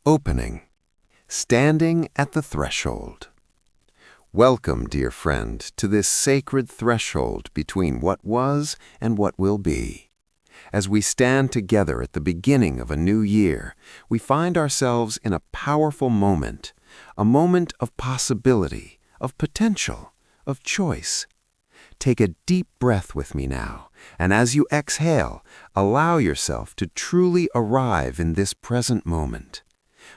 Opening. Standing at the threshold. Welcome, dear friend, to this sacred threshold between what was and what will be. As we stand together at the beginning of a new year, we find ourselves in a powerful moment, a moment of possibility, of potential, of choice. Take a deep breath with me now, and as you exhale, allow yourself to truly arrive in this present moment.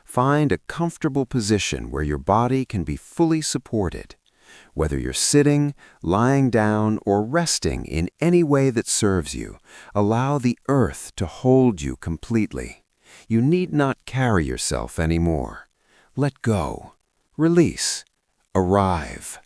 Find a comfortable position where your body can be fully supported. Whether you're sitting, lying down, or resting in any way that serves you, allow the earth to hold you completely. You need not carry yourself anymore. Let go. Release. Arrive.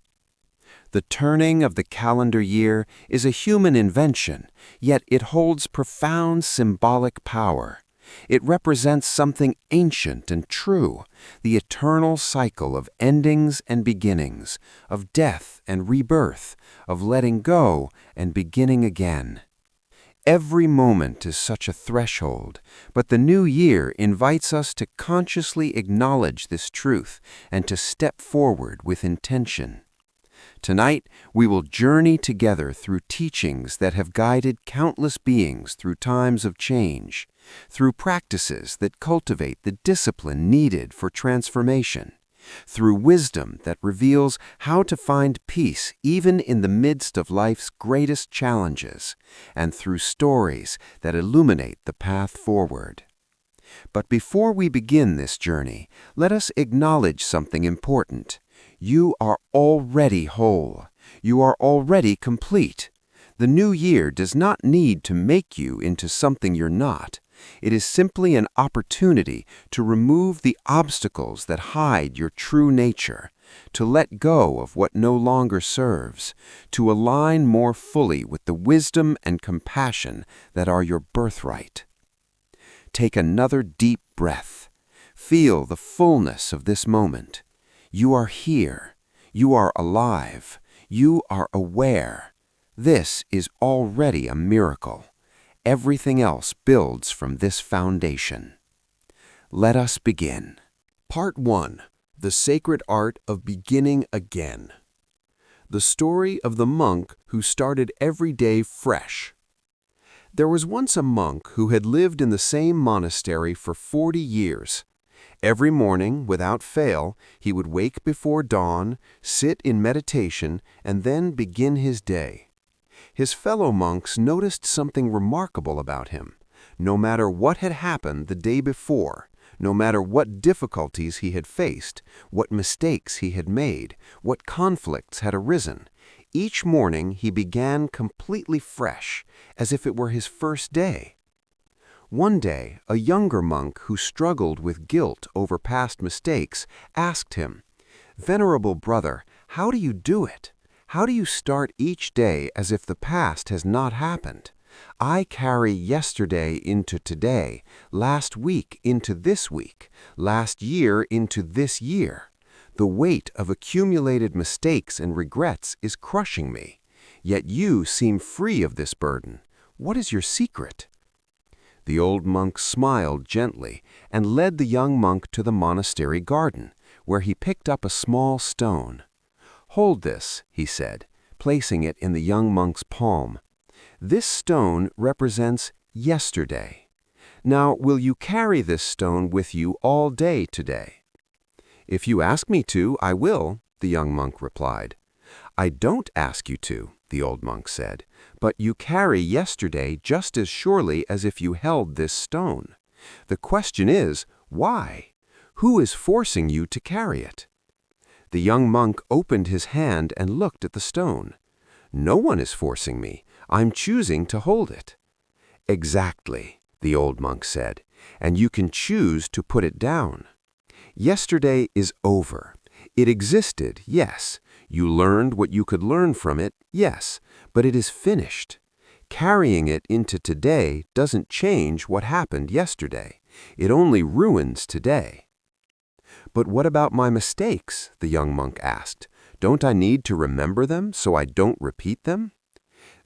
The turning of the calendar year is a human invention, yet it holds profound symbolic power. It represents something ancient and true, the eternal cycle of endings and beginnings, of death and rebirth, of letting go and beginning again. Every moment is such a threshold, but the new year invites us to consciously acknowledge this truth and to step forward with intention. Tonight, we will journey together through teachings that have guided countless beings through times of change, through practices that cultivate the discipline needed for transformation, through wisdom that reveals how to find peace even in the midst of life's greatest challenges, and through stories that illuminate the path forward. But before we begin this journey, let us acknowledge something important. You are already whole. You are already complete. The new year does not need to make you into something you're not. It is simply an opportunity to remove the obstacles that hide your true nature, to let go of what no longer serves, to align more fully with the wisdom and compassion that are your birthright. Take another deep breath. Feel the fullness of this moment. You are here. You are alive. You are aware. This is already a miracle. Everything else builds from this foundation. Let us begin. Part 1. The Sacred Art of Beginning Again. The story of the monk who started every day fresh. There was once a monk who had lived in the same monastery for 40 years. Every morning, without fail, he would wake before dawn, sit in meditation, and then begin his day. His fellow monks noticed something remarkable about him. No matter what had happened the day before, no matter what difficulties he had faced, what mistakes he had made, what conflicts had arisen, each morning he began completely fresh, as if it were his first day. One day, a younger monk who struggled with guilt over past mistakes asked him, "Venerable brother, how do you do it? How do you start each day as if the past has not happened? I carry yesterday into today, last week into this week, last year into this year. The weight of accumulated mistakes and regrets is crushing me. Yet you seem free of this burden. What is your secret?" The old monk smiled gently and led the young monk to the monastery garden, where he picked up a small stone. "Hold this," he said, placing it in the young monk's palm. "This stone represents yesterday. Now, will you carry this stone with you all day today?" "If you ask me to, I will," the young monk replied. "I don't ask you to," the old monk said, "but you carry yesterday just as surely as if you held this stone. The question is, why? Who is forcing you to carry it?" The young monk opened his hand and looked at the stone. "No one is forcing me. I'm choosing to hold it." "Exactly," the old monk said, "and you can choose to put it down. Yesterday is over. It existed, yes. You learned what you could learn from it, yes, but it is finished. Carrying it into today doesn't change what happened yesterday. It only ruins today." "But what about my mistakes?" the young monk asked. "Don't I need to remember them so I don't repeat them?"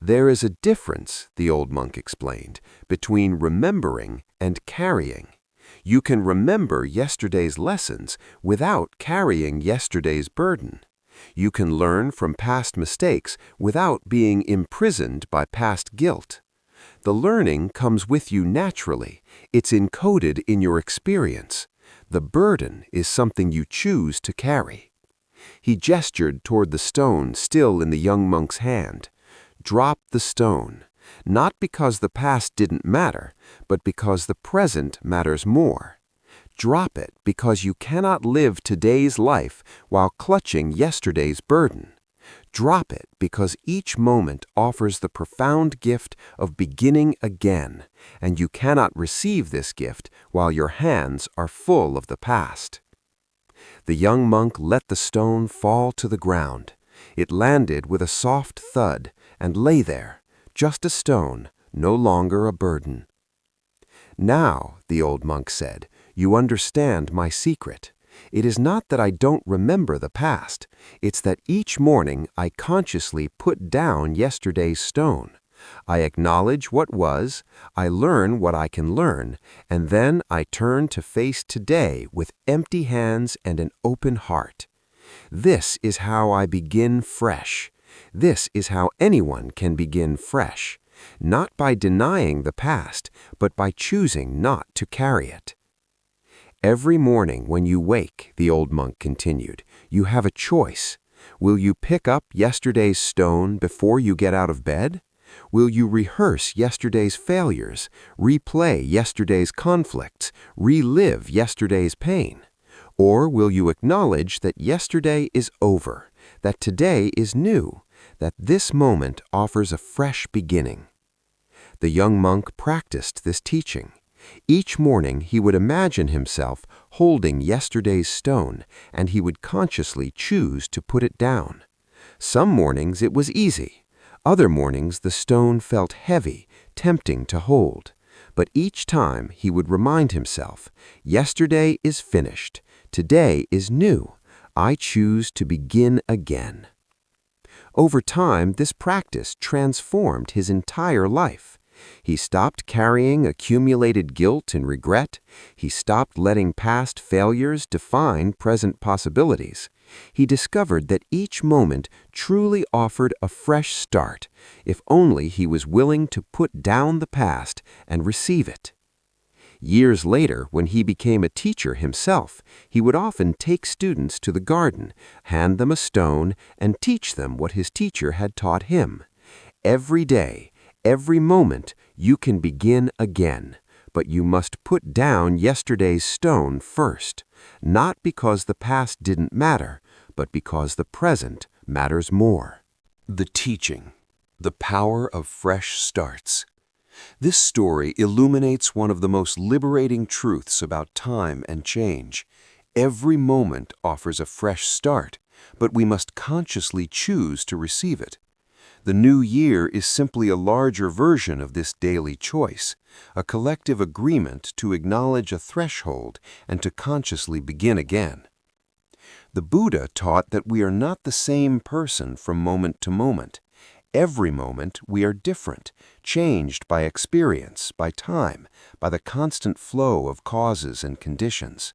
"There is a difference," the old monk explained, "between remembering and carrying. You can remember yesterday's lessons without carrying yesterday's burden. You can learn from past mistakes without being imprisoned by past guilt. The learning comes with you naturally. It's encoded in your experience. The burden is something you choose to carry. He gestured toward the stone still in the young monk's hand. Drop the stone, not because the past didn't matter, but because the present matters more. Drop it because you cannot live today's life while clutching yesterday's burden. Drop it because each moment offers the profound gift of beginning again, and you cannot receive this gift while your hands are full of the past. The young monk let the stone fall to the ground. It landed with a soft thud and lay there, just a stone, no longer a burden. Now, the old monk said, you understand my secret. It is not that I don't remember the past. It's that each morning I consciously put down yesterday's stone. I acknowledge what was, I learn what I can learn, and then I turn to face today with empty hands and an open heart. This is how I begin fresh. This is how anyone can begin fresh, not by denying the past, but by choosing not to carry it. Every morning when you wake, the old monk continued, you have a choice. Will you pick up yesterday's stone before you get out of bed? Will you rehearse yesterday's failures, replay yesterday's conflicts, relive yesterday's pain? Or will you acknowledge that yesterday is over, that today is new, that this moment offers a fresh beginning? The young monk practiced this teaching. Each morning he would imagine himself holding yesterday's stone, and he would consciously choose to put it down. Some mornings it was easy. Other mornings the stone felt heavy, tempting to hold. But each time he would remind himself, yesterday is finished. Today is new. I choose to begin again. Over time, this practice transformed his entire life. He stopped carrying accumulated guilt and regret. He stopped letting past failures define present possibilities. He discovered that each moment truly offered a fresh start, if only he was willing to put down the past and receive it. Years later, when he became a teacher himself, he would often take students to the garden, hand them a stone, and teach them what his teacher had taught him. Every day, every moment, you can begin again, but you must put down yesterday's stone first, not because the past didn't matter, but because the present matters more. The teaching, the power of fresh starts. This story illuminates one of the most liberating truths about time and change. Every moment offers a fresh start, but we must consciously choose to receive it. The new year is simply a larger version of this daily choice, a collective agreement to acknowledge a threshold and to consciously begin again. The Buddha taught that we are not the same person from moment to moment. Every moment we are different, changed by experience, by time, by the constant flow of causes and conditions.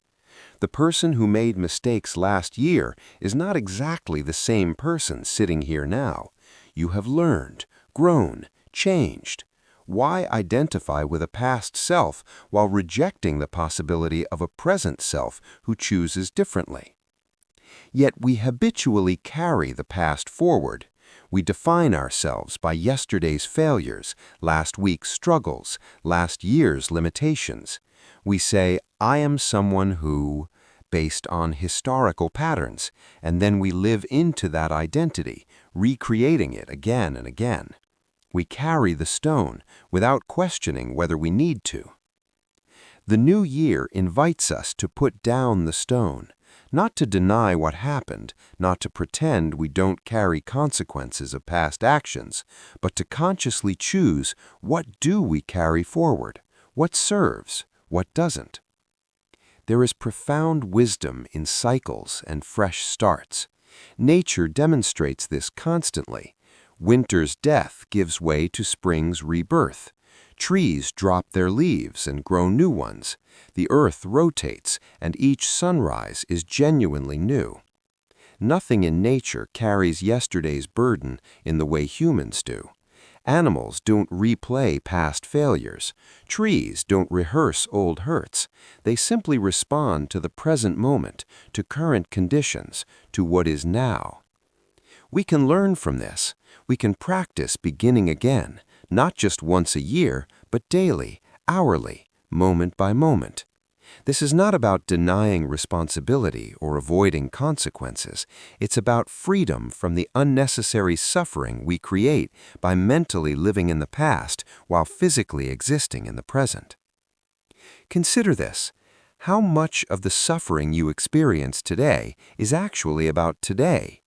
The person who made mistakes last year is not exactly the same person sitting here now. You have learned, grown, changed. Why identify with a past self while rejecting the possibility of a present self who chooses differently? Yet we habitually carry the past forward. We define ourselves by yesterday's failures, last week's struggles, last year's limitations. We say, I am someone who, based on historical patterns, and then we live into that identity, recreating it again and again. We carry the stone without questioning whether we need to. The new year invites us to put down the stone, not to deny what happened, not to pretend we don't carry consequences of past actions, but to consciously choose what do we carry forward, what serves, what doesn't. There is profound wisdom in cycles and fresh starts. Nature demonstrates this constantly. Winter's death gives way to spring's rebirth. Trees drop their leaves and grow new ones. The earth rotates, and each sunrise is genuinely new. Nothing in nature carries yesterday's burden in the way humans do. Animals don't replay past failures. Trees don't rehearse old hurts. They simply respond to the present moment, to current conditions, to what is now. We can learn from this. We can practice beginning again, not just once a year, but daily, hourly, moment by moment. This is not about denying responsibility or avoiding consequences. It's about freedom from the unnecessary suffering we create by mentally living in the past while physically existing in the present. Consider this. How much of the suffering you experience today is actually about today?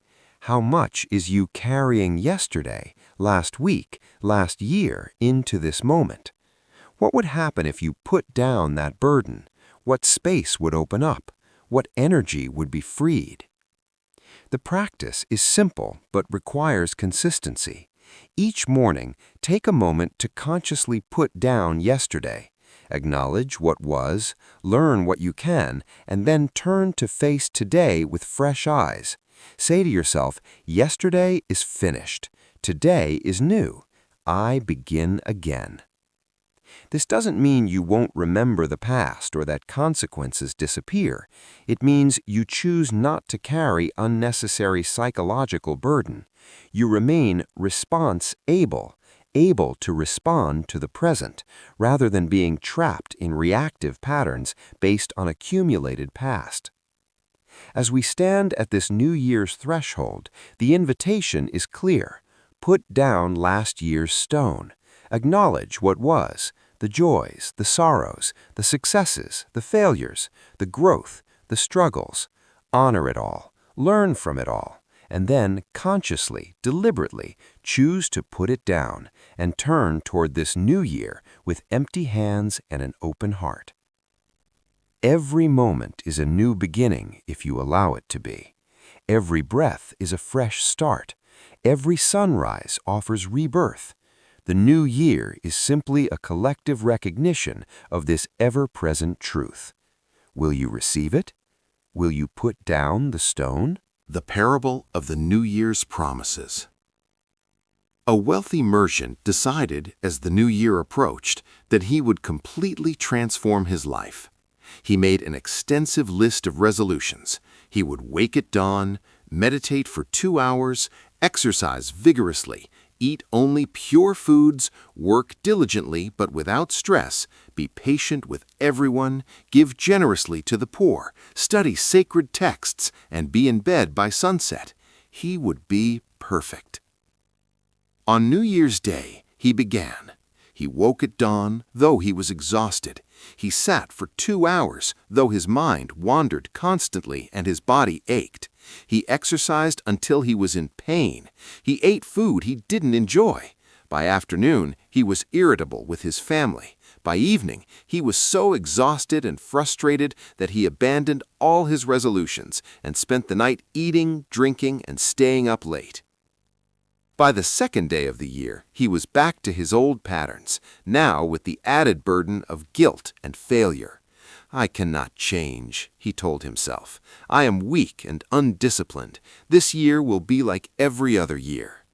How much is you carrying yesterday, last week, last year into this moment? What would happen if you put down that burden? What space would open up? What energy would be freed? The practice is simple but requires consistency. Each morning, take a moment to consciously put down yesterday. Acknowledge what was, learn what you can, and then turn to face today with fresh eyes. Say to yourself, yesterday is finished. Today is new. I begin again. This doesn't mean you won't remember the past or that consequences disappear. It means you choose not to carry unnecessary psychological burden. You remain response-able, able to respond to the present, rather than being trapped in reactive patterns based on accumulated past. As we stand at this New Year's threshold, the invitation is clear. Put down last year's stone. Acknowledge what was, the joys, the sorrows, the successes, the failures, the growth, the struggles. Honor it all, learn from it all, and then consciously, deliberately choose to put it down and turn toward this new year with empty hands and an open heart. Every moment is a new beginning if you allow it to be. Every breath is a fresh start. Every sunrise offers rebirth. The new year is simply a collective recognition of this ever-present truth. Will you receive it? Will you put down the stone? The parable of the New Year's promises. A wealthy merchant decided, as the new year approached, that he would completely transform his life. He made an extensive list of resolutions. He would wake at dawn, meditate for 2 hours, exercise vigorously, eat only pure foods, work diligently but without stress, be patient with everyone, give generously to the poor, study sacred texts, and be in bed by sunset. He would be perfect. On New Year's Day, he began. He woke at dawn, though he was exhausted. He sat for 2 hours, though his mind wandered constantly and his body ached. He exercised until he was in pain. He ate food he didn't enjoy. By afternoon, he was irritable with his family. By evening, he was so exhausted and frustrated that he abandoned all his resolutions and spent the night eating, drinking, and staying up late. By the second day of the year, he was back to his old patterns, now with the added burden of guilt and failure. I cannot change, he told himself. I am weak and undisciplined. This year will be like every other year.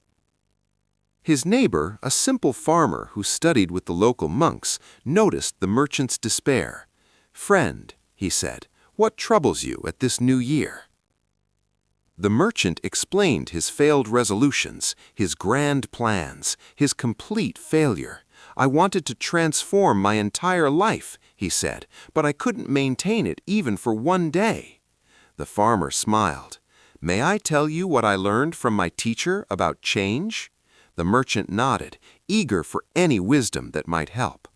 His neighbor, a simple farmer who studied with the local monks, noticed the merchant's despair. "Friend," he said, "what troubles you at this new year?" The merchant explained his failed resolutions, his grand plans, his complete failure. "I wanted to transform my entire life," he said, "but I couldn't maintain it even for 1 day." The farmer smiled. "May I tell you what I learned from my teacher about change?" The merchant nodded, eager for any wisdom that might help.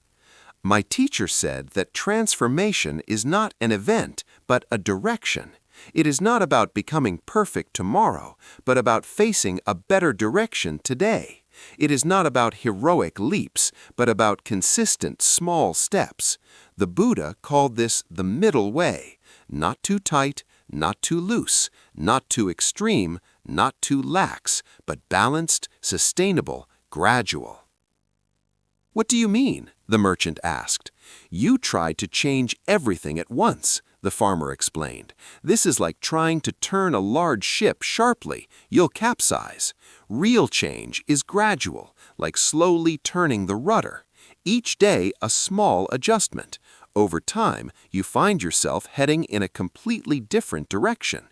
"My teacher said that transformation is not an event, but a direction. It is not about becoming perfect tomorrow, but about facing a better direction today. It is not about heroic leaps, but about consistent small steps. The Buddha called this the middle way, not too tight, not too loose, not too extreme, not too lax, but balanced, sustainable, gradual." "What do you mean?" the merchant asked. "You tried to change everything at once," the farmer explained. "This is like trying to turn a large ship sharply. You'll capsize. Real change is gradual, like slowly turning the rudder. Each day a small adjustment. Over time, you find yourself heading in a completely different direction."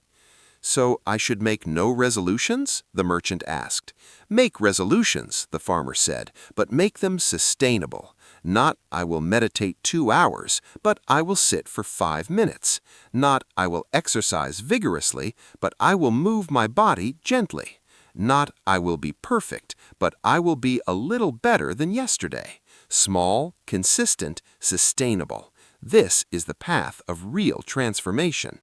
"So I should make no resolutions?" the merchant asked. "Make resolutions," the farmer said, "but make them sustainable. Not, I will meditate 2 hours, but I will sit for 5 minutes. Not, I will exercise vigorously, but I will move my body gently. Not, I will be perfect, but I will be a little better than yesterday. Small, consistent, sustainable. This is the path of real transformation."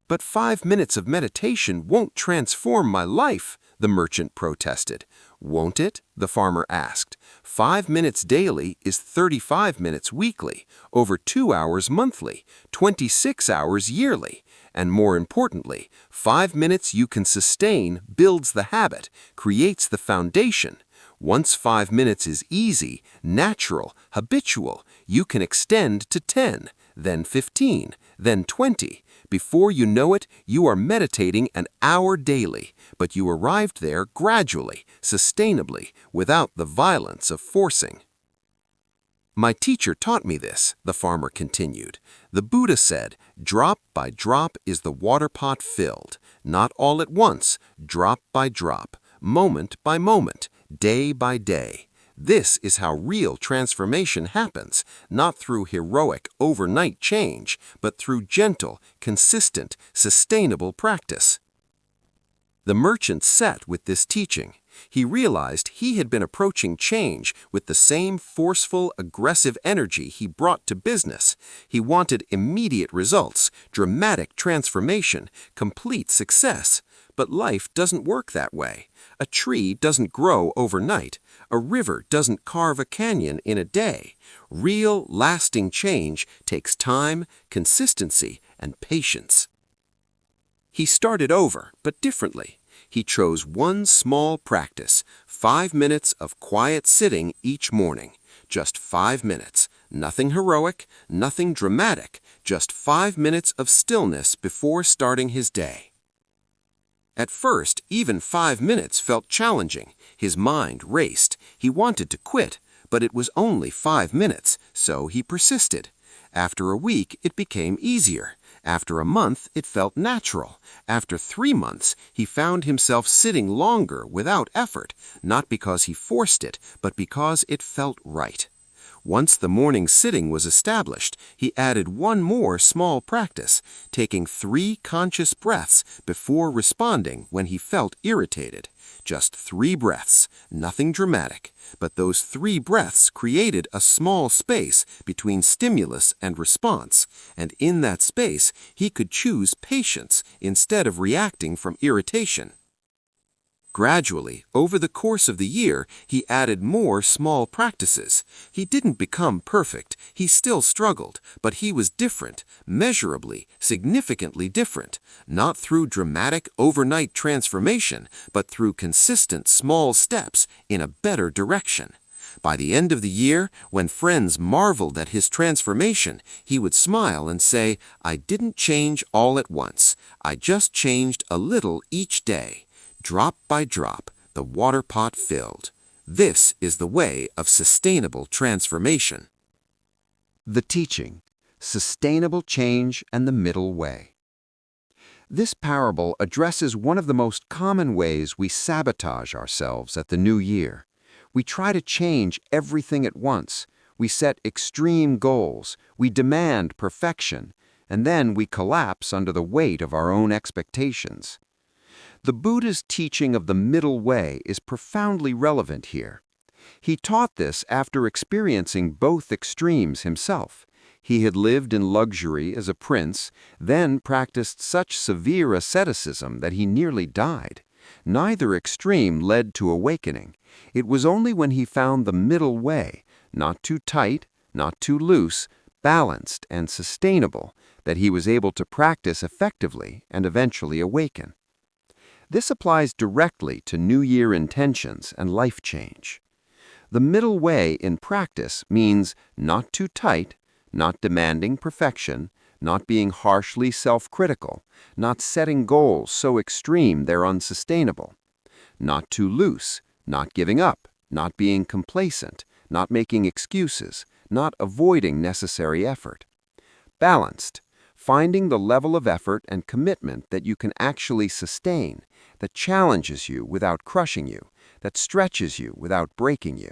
"But 5 minutes of meditation won't transform my life," the merchant protested. "Won't it?" the farmer asked. 5 minutes daily is 35 minutes weekly, over 2 hours monthly, 26 hours yearly. And more importantly, 5 minutes you can sustain builds the habit, creates the foundation. Once 5 minutes is easy, natural, habitual, you can extend to 10, then 15, then 20. Before you know it, you are meditating an hour daily, but you arrived there gradually, sustainably, without the violence of forcing. "My teacher taught me this," the farmer continued. "The Buddha said, drop by drop is the water pot filled. Not all at once, drop by drop, moment by moment, day by day. This is how real transformation happens, not through heroic overnight change, but through gentle, consistent, sustainable practice." The merchant sat with this teaching. He realized he had been approaching change with the same forceful, aggressive energy he brought to business. He wanted immediate results, dramatic transformation, complete success. But life doesn't work that way. A tree doesn't grow overnight. A river doesn't carve a canyon in a day. Real, lasting change takes time, consistency, and patience. He started over, but differently. He chose one small practice, 5 minutes of quiet sitting each morning. Just 5 minutes. Nothing heroic, nothing dramatic, just 5 minutes of stillness before starting his day. At first, even 5 minutes felt challenging. His mind raced. He wanted to quit, but it was only 5 minutes, so he persisted. After a week, it became easier. After a month, it felt natural. After 3 months, he found himself sitting longer without effort, not because he forced it, but because it felt right. Once the morning sitting was established, he added one more small practice, taking 3 conscious breaths before responding when he felt irritated. Just 3 breaths, nothing dramatic, but those 3 breaths created a small space between stimulus and response, and in that space he could choose patience instead of reacting from irritation. Gradually, over the course of the year, he added more small practices. He didn't become perfect, he still struggled, but he was different, measurably, significantly different, not through dramatic overnight transformation, but through consistent small steps in a better direction. By the end of the year, when friends marveled at his transformation, he would smile and say, "I didn't change all at once. I just changed a little each day. Drop by drop, the water pot filled. This is the way of sustainable transformation." The teaching, sustainable change and the middle way. This parable addresses one of the most common ways we sabotage ourselves at the new year. We try to change everything at once. We set extreme goals. We demand perfection. And then we collapse under the weight of our own expectations. The Buddha's teaching of the middle way is profoundly relevant here. He taught this after experiencing both extremes himself. He had lived in luxury as a prince, then practiced such severe asceticism that he nearly died. Neither extreme led to awakening. It was only when he found the middle way, not too tight, not too loose, balanced and sustainable, that he was able to practice effectively and eventually awaken. This applies directly to New Year intentions and life change. The middle way in practice means not too tight, not demanding perfection, not being harshly self-critical, not setting goals so extreme they're unsustainable, not too loose, not giving up, not being complacent, not making excuses, not avoiding necessary effort. Balanced, finding the level of effort and commitment that you can actually sustain, that challenges you without crushing you, that stretches you without breaking you.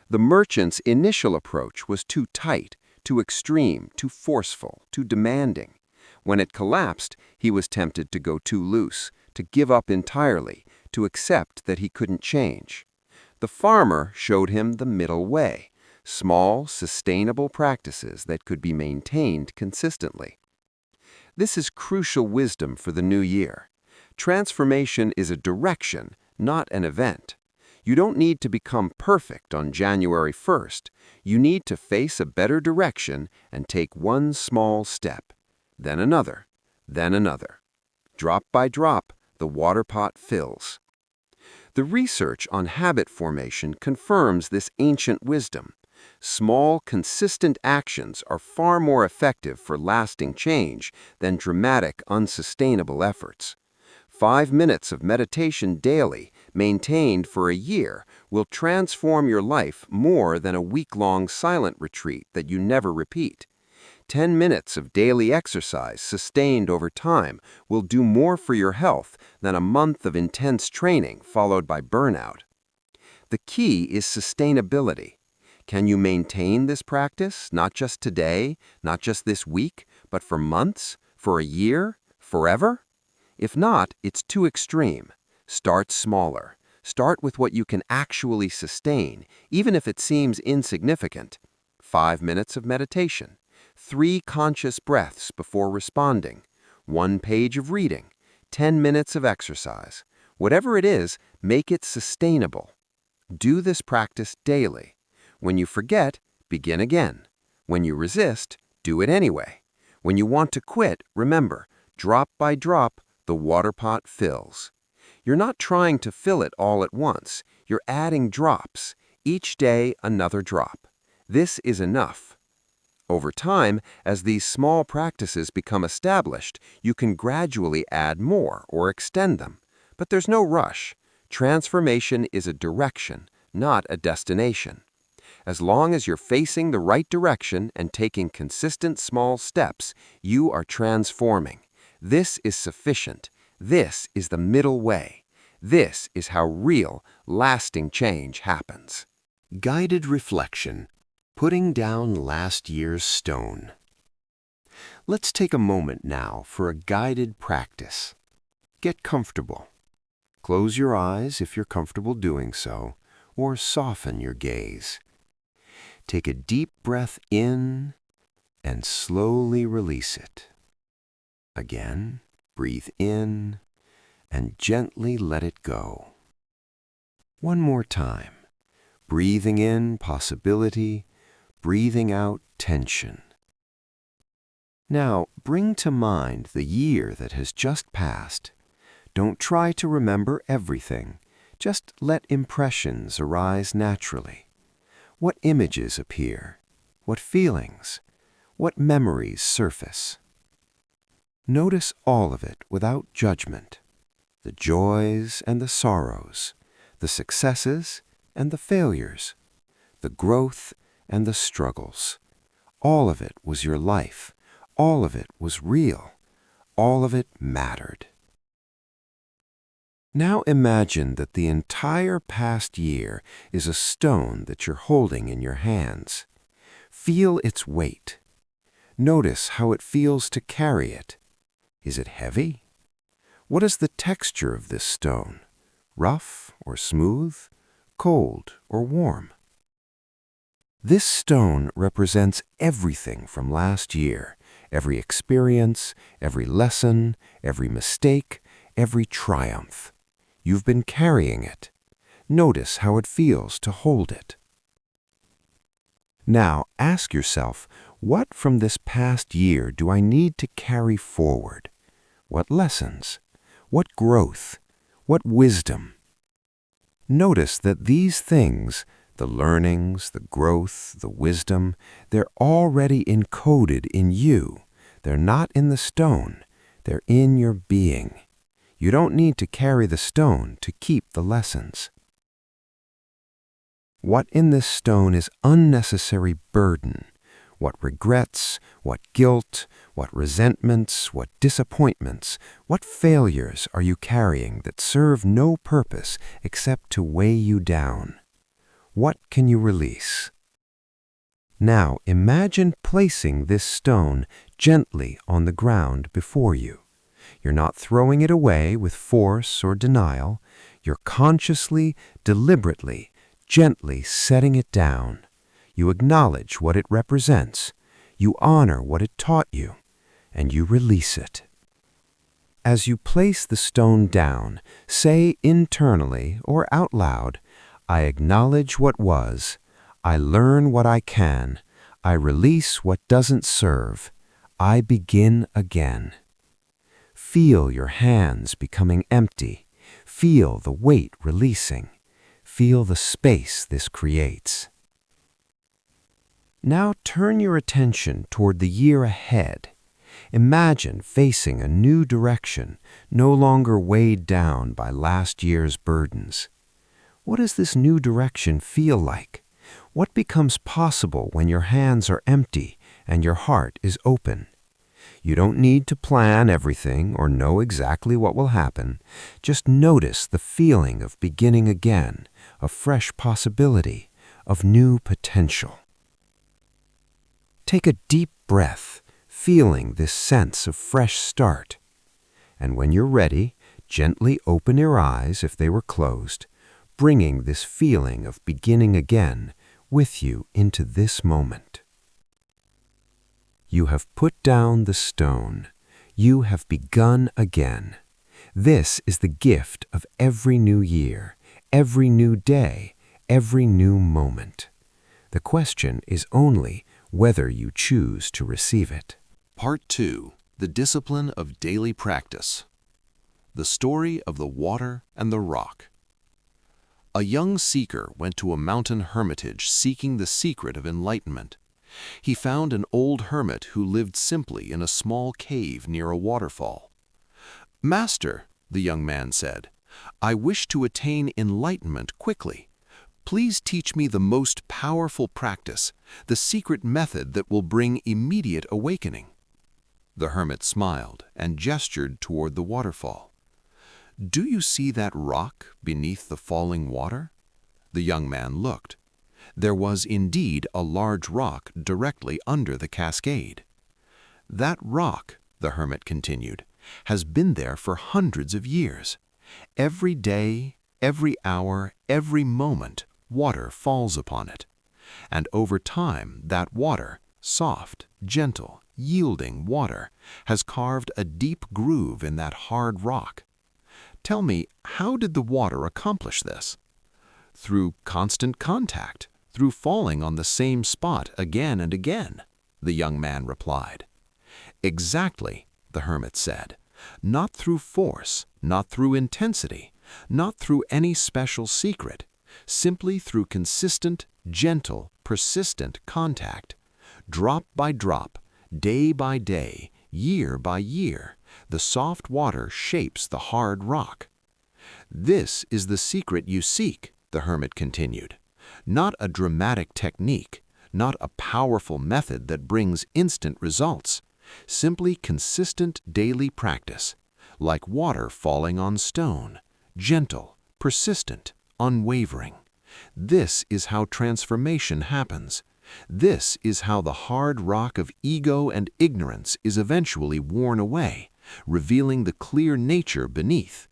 The merchant's initial approach was too tight, too extreme, too forceful, too demanding. When it collapsed, he was tempted to go too loose, to give up entirely, to accept that he couldn't change. The farmer showed him the middle way, small, sustainable practices that could be maintained consistently. This is crucial wisdom for the new year. Transformation is a direction, not an event. You don't need to become perfect on January 1st. You need to face a better direction and take one small step, then another, then another. Drop by drop, the water pot fills. The research on habit formation confirms this ancient wisdom. Small, consistent actions are far more effective for lasting change than dramatic, unsustainable efforts. 5 minutes of meditation daily, maintained for a year, will transform your life more than a week-long silent retreat that you never repeat. 10 minutes of daily exercise sustained over time will do more for your health than a month of intense training followed by burnout. The key is sustainability. Can you maintain this practice, not just today, not just this week, but for months, for a year, forever? If not, it's too extreme. Start smaller. Start with what you can actually sustain, even if it seems insignificant. 5 minutes of meditation. 3 conscious breaths before responding, 1 page of reading, 10 minutes of exercise. Whatever it is, make it sustainable. Do this practice daily. When you forget, begin again. When you resist, do it anyway. When you want to quit, remember, drop by drop, the water pot fills. You're not trying to fill it all at once. You're adding drops. Each day, another drop. This is enough. Over time, as these small practices become established, you can gradually add more or extend them. But there's no rush. Transformation is a direction, not a destination. As long as you're facing the right direction and taking consistent small steps, you are transforming. This is sufficient. This is the middle way. This is how real, lasting change happens. Guided reflection. Putting down last year's stone. Let's take a moment now for a guided practice. Get comfortable. Close your eyes if you're comfortable doing so, or soften your gaze. Take a deep breath in and slowly release it. Again, breathe in and gently let it go. One more time. Breathing in possibility, breathing out tension. Now, bring to mind the year that has just passed. Don't try to remember everything. Just let impressions arise naturally. What images appear? What feelings? What memories surface? Notice all of it without judgment. The joys and the sorrows, the successes and the failures, the growth and the struggles. All of it was your life. All of it was real. All of it mattered. Now imagine that the entire past year is a stone that you're holding in your hands. Feel its weight. Notice how it feels to carry it. Is it heavy? What is the texture of this stone? Rough or smooth? Cold or warm? This stone represents everything from last year, every experience, every lesson, every mistake, every triumph. You've been carrying it. Notice how it feels to hold it. Now ask yourself, what from this past year do I need to carry forward? What lessons? What growth? What wisdom? Notice that these things, The learnings, the growth, the wisdom, they're already encoded in you. They're not in the stone. They're in your being. You don't need to carry the stone to keep the lessons. What in this stone is unnecessary burden? What regrets, what guilt, what resentments, what disappointments, what failures are you carrying that serve no purpose except to weigh you down? What can you release? Now imagine placing this stone gently on the ground before you. You're not throwing it away with force or denial. You're consciously, deliberately, gently setting it down. You acknowledge what it represents. You honor what it taught you, and you release it. As you place the stone down, say internally or out loud, I acknowledge what was. I learn what I can. I release what doesn't serve. I begin again. Feel your hands becoming empty. Feel the weight releasing. Feel the space this creates. Now turn your attention toward the year ahead. Imagine facing a new direction, no longer weighed down by last year's burdens. What does this new direction feel like? What becomes possible when your hands are empty and your heart is open? You don't need to plan everything or know exactly what will happen. Just notice the feeling of beginning again, of fresh possibility, of new potential. Take a deep breath, feeling this sense of fresh start. And when you're ready, gently open your eyes if they were closed, bringing this feeling of beginning again with you into this moment. You have put down the stone. You have begun again. This is the gift of every new year, every new day, every new moment. The question is only whether you choose to receive it. Part 2. The Discipline of Daily Practice. The Story of the Water and the Rock. A young seeker went to a mountain hermitage seeking the secret of enlightenment. He found an old hermit who lived simply in a small cave near a waterfall. "Master," the young man said, "I wish to attain enlightenment quickly. Please teach me the most powerful practice, the secret method that will bring immediate awakening." The hermit smiled and gestured toward the waterfall. "Do you see that rock beneath the falling water?" The young man looked. There was indeed a large rock directly under the cascade. "That rock," the hermit continued, "has been there for hundreds of years. Every day, every hour, every moment, water falls upon it. And over time, that water, soft, gentle, yielding water, has carved a deep groove in that hard rock. Tell me, how did the water accomplish this?" "Through constant contact, through falling on the same spot again and again," the young man replied. "Exactly," the hermit said. "Not through force, not through intensity, not through any special secret, simply through consistent, gentle, persistent contact. Drop by drop, day by day, year by year, the soft water shapes the hard rock. This is the secret you seek," the hermit continued. "Not a dramatic technique, not a powerful method that brings instant results, simply consistent daily practice, like water falling on stone, gentle, persistent, unwavering. This is how transformation happens. This is how the hard rock of ego and ignorance is eventually worn away, revealing the clear nature beneath."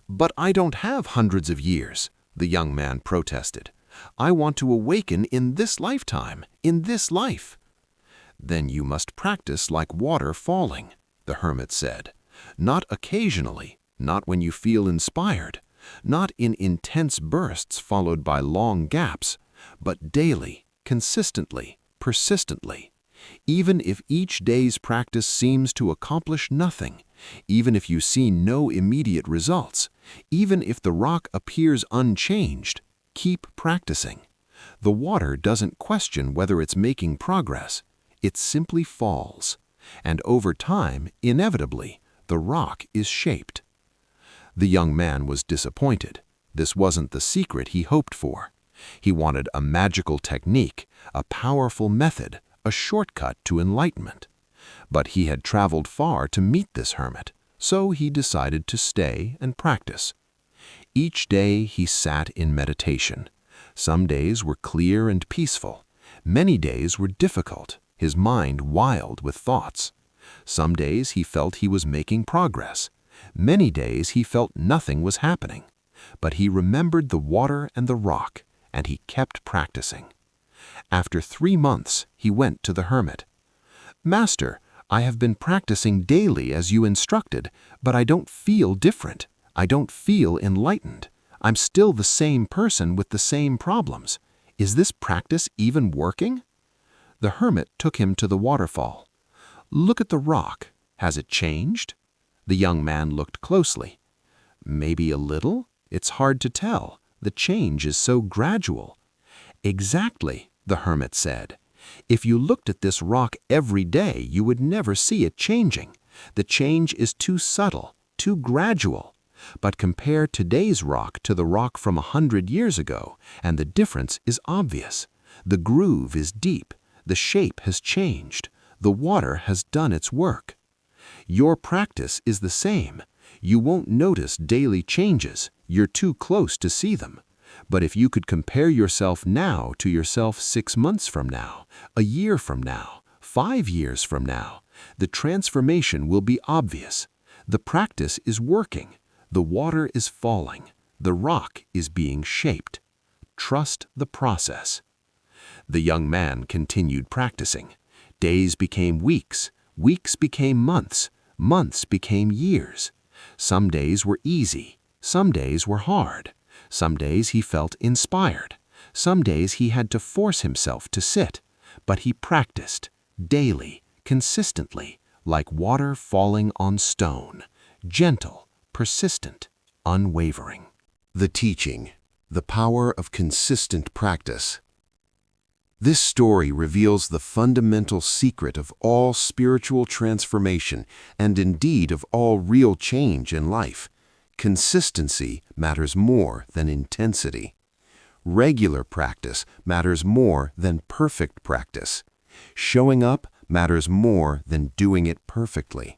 "But I don't have hundreds of years," the young man protested. "I want to awaken in this lifetime, in this life." "Then you must practice like water falling," the hermit said. "Not occasionally, not when you feel inspired, not in intense bursts followed by long gaps, but daily, consistently, persistently. Even if each day's practice seems to accomplish nothing, even if you see no immediate results, even if the rock appears unchanged, keep practicing. The water doesn't question whether it's making progress. It simply falls. And over time, inevitably, the rock is shaped. The young man was disappointed. This wasn't the secret he hoped for. He wanted a magical technique, a powerful method, a shortcut to enlightenment. But he had traveled far to meet this hermit, so he decided to stay and practice. Each day he sat in meditation. Some days were clear and peaceful. Many days were difficult, his mind wild with thoughts. Some days he felt he was making progress. Many days he felt nothing was happening. But he remembered the water and the rock, and he kept practicing. After 3 months, he went to the hermit. "Master, I have been practicing daily as you instructed, but I don't feel different. I don't feel enlightened. I'm still the same person with the same problems. Is this practice even working?" The hermit took him to the waterfall. "Look at the rock. Has it changed?" The young man looked closely. "Maybe a little. It's hard to tell. The change is so gradual." "Exactly," the hermit said. "If you looked at this rock every day, you would never see it changing. The change is too subtle, too gradual. But compare today's rock to the rock from 100 years ago, and the difference is obvious. The groove is deep. The shape has changed. The water has done its work. Your practice is the same. You won't notice daily changes. You're too close to see them. But if you could compare yourself now to yourself 6 months from now, a year from now, 5 years from now, the transformation will be obvious. The practice is working. The water is falling. The rock is being shaped. Trust the process." The young man continued practicing. Days became weeks. Weeks became months. Months became years. Some days were easy. Some days were hard. Some days he felt inspired. Some days he had to force himself to sit. But he practiced, daily, consistently, like water falling on stone, gentle, persistent, unwavering. The teaching, the power of consistent practice. This story reveals the fundamental secret of all spiritual transformation and indeed of all real change in life. Consistency matters more than intensity. Regular practice matters more than perfect practice. Showing up matters more than doing it perfectly.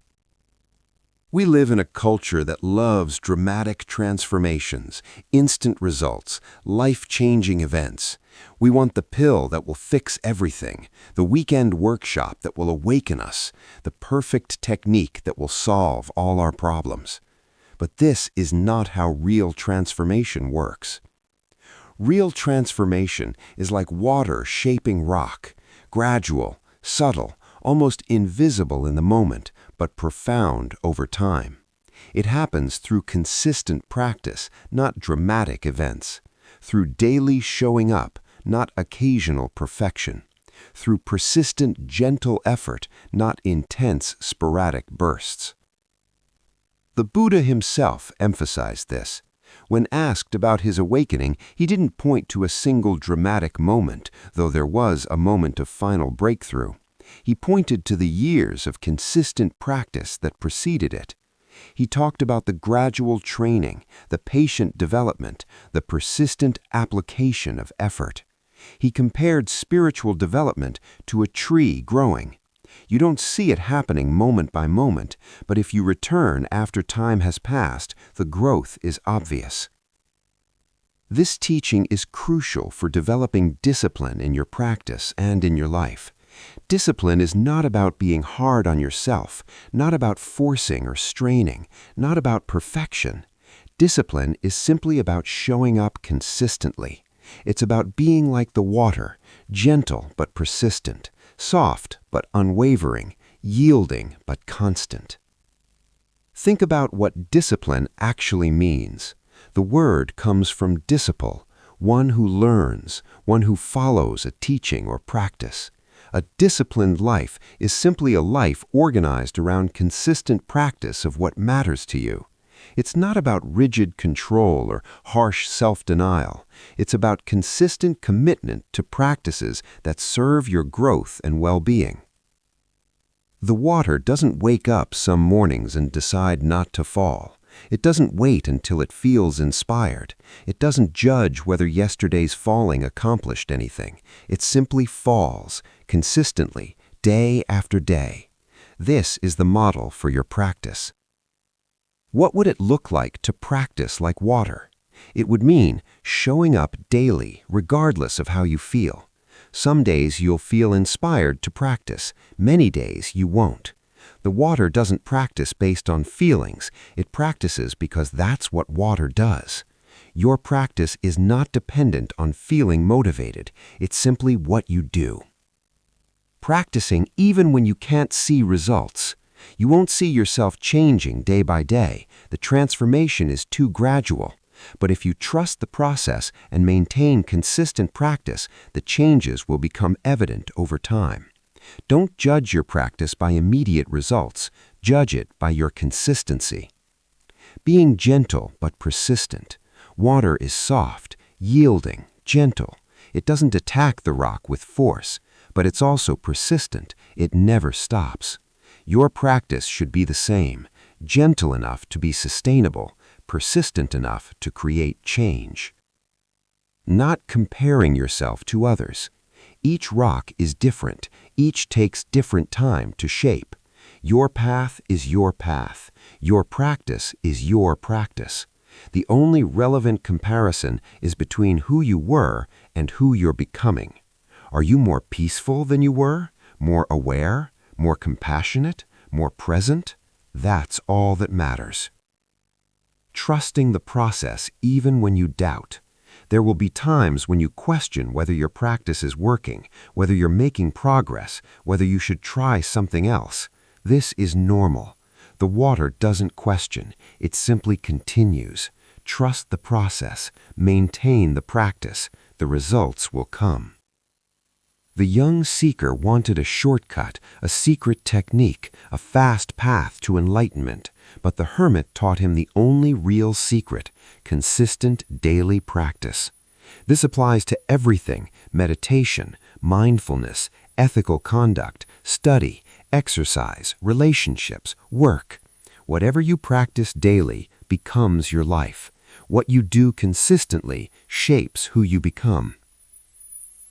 We live in a culture that loves dramatic transformations, instant results, life-changing events. We want the pill that will fix everything, the weekend workshop that will awaken us, the perfect technique that will solve all our problems. But this is not how real transformation works. Real transformation is like water shaping rock, gradual, subtle, almost invisible in the moment, but profound over time. It happens through consistent practice, not dramatic events. Through daily showing up, not occasional perfection. Through persistent, gentle effort, not intense, sporadic bursts. The Buddha himself emphasized this. When asked about his awakening, he didn't point to a single dramatic moment, though there was a moment of final breakthrough. He pointed to the years of consistent practice that preceded it. He talked about the gradual training, the patient development, the persistent application of effort. He compared spiritual development to a tree growing. You don't see it happening moment by moment, but if you return after time has passed, the growth is obvious. This teaching is crucial for developing discipline in your practice and in your life. Discipline is not about being hard on yourself, not about forcing or straining, not about perfection. Discipline is simply about showing up consistently. It's about being like the water, gentle but persistent, soft but unwavering, yielding but constant. Think about what discipline actually means. The word comes from disciple, one who learns, one who follows a teaching or practice. A disciplined life is simply a life organized around consistent practice of what matters to you. It's not about rigid control or harsh self-denial. It's about consistent commitment to practices that serve your growth and well-being. The water doesn't wake up some mornings and decide not to fall. It doesn't wait until it feels inspired. It doesn't judge whether yesterday's falling accomplished anything. It simply falls, consistently, day after day. This is the model for your practice. What would it look like to practice like water? It would mean showing up daily, regardless of how you feel. Some days you'll feel inspired to practice. Many days you won't. The water doesn't practice based on feelings. It practices because that's what water does. Your practice is not dependent on feeling motivated. It's simply what you do. Practicing even when you can't see results. You won't see yourself changing day by day. The transformation is too gradual. But if you trust the process and maintain consistent practice, the changes will become evident over time. Don't judge your practice by immediate results. Judge it by your consistency. Being gentle but persistent. Water is soft, yielding, gentle. It doesn't attack the rock with force, but it's also persistent. It never stops. Your practice should be the same, gentle enough to be sustainable, persistent enough to create change. Not comparing yourself to others. Each rock is different. Each takes different time to shape. Your path is your path. Your practice is your practice. The only relevant comparison is between who you were and who you're becoming. Are you more peaceful than you were? More aware? More compassionate? More present? That's all that matters. Trusting the process even when you doubt. There will be times when you question whether your practice is working, whether you're making progress, whether you should try something else. This is normal. The water doesn't question. It simply continues. Trust the process. Maintain the practice. The results will come. The young seeker wanted a shortcut, a secret technique, a fast path to enlightenment. But the hermit taught him the only real secret, consistent daily practice. This applies to everything: meditation, mindfulness, ethical conduct, study, exercise, relationships, work. Whatever you practice daily becomes your life. What you do consistently shapes who you become.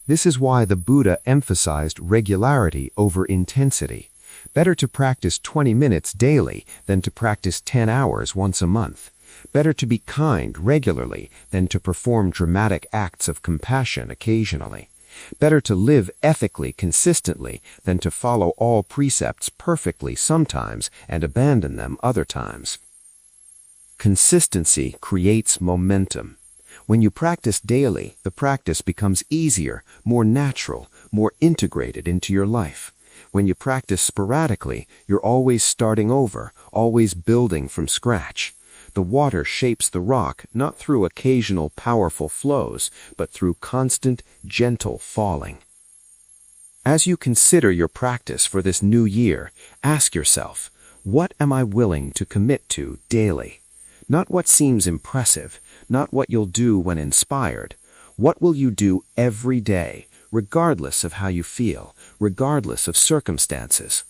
This is why the Buddha emphasized regularity over intensity. Better to practice 20 minutes daily than to practice 10 hours once a month. Better to be kind regularly than to perform dramatic acts of compassion occasionally. Better to live ethically consistently than to follow all precepts perfectly sometimes and abandon them other times. Consistency creates momentum. When you practice daily, the practice becomes easier, more natural, more integrated into your life. When you practice sporadically, you're always starting over, always building from scratch. The water shapes the rock not through occasional powerful flows, but through constant, gentle falling. As you consider your practice for this new year, ask yourself, what am I willing to commit to daily? Not what seems impressive, not what you'll do when inspired. What will you do every day, regardless of how you feel, regardless of circumstances?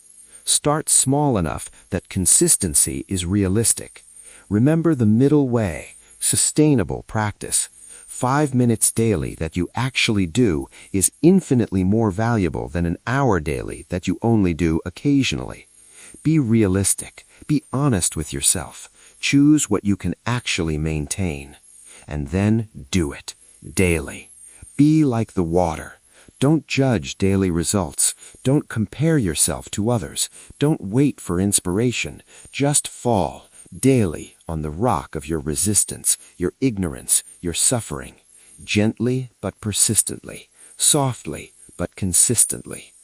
Start small enough that consistency is realistic. Remember the middle way, sustainable practice. 5 minutes daily that you actually do is infinitely more valuable than an hour daily that you only do occasionally. Be realistic. Be honest with yourself. Choose what you can actually maintain. And then do it, daily. Be like the water. Don't judge daily results. Don't compare yourself to others. Don't wait for inspiration. Just fall, daily, on the rock of your resistance, your ignorance, your suffering. Gently but persistently. Softly but consistently.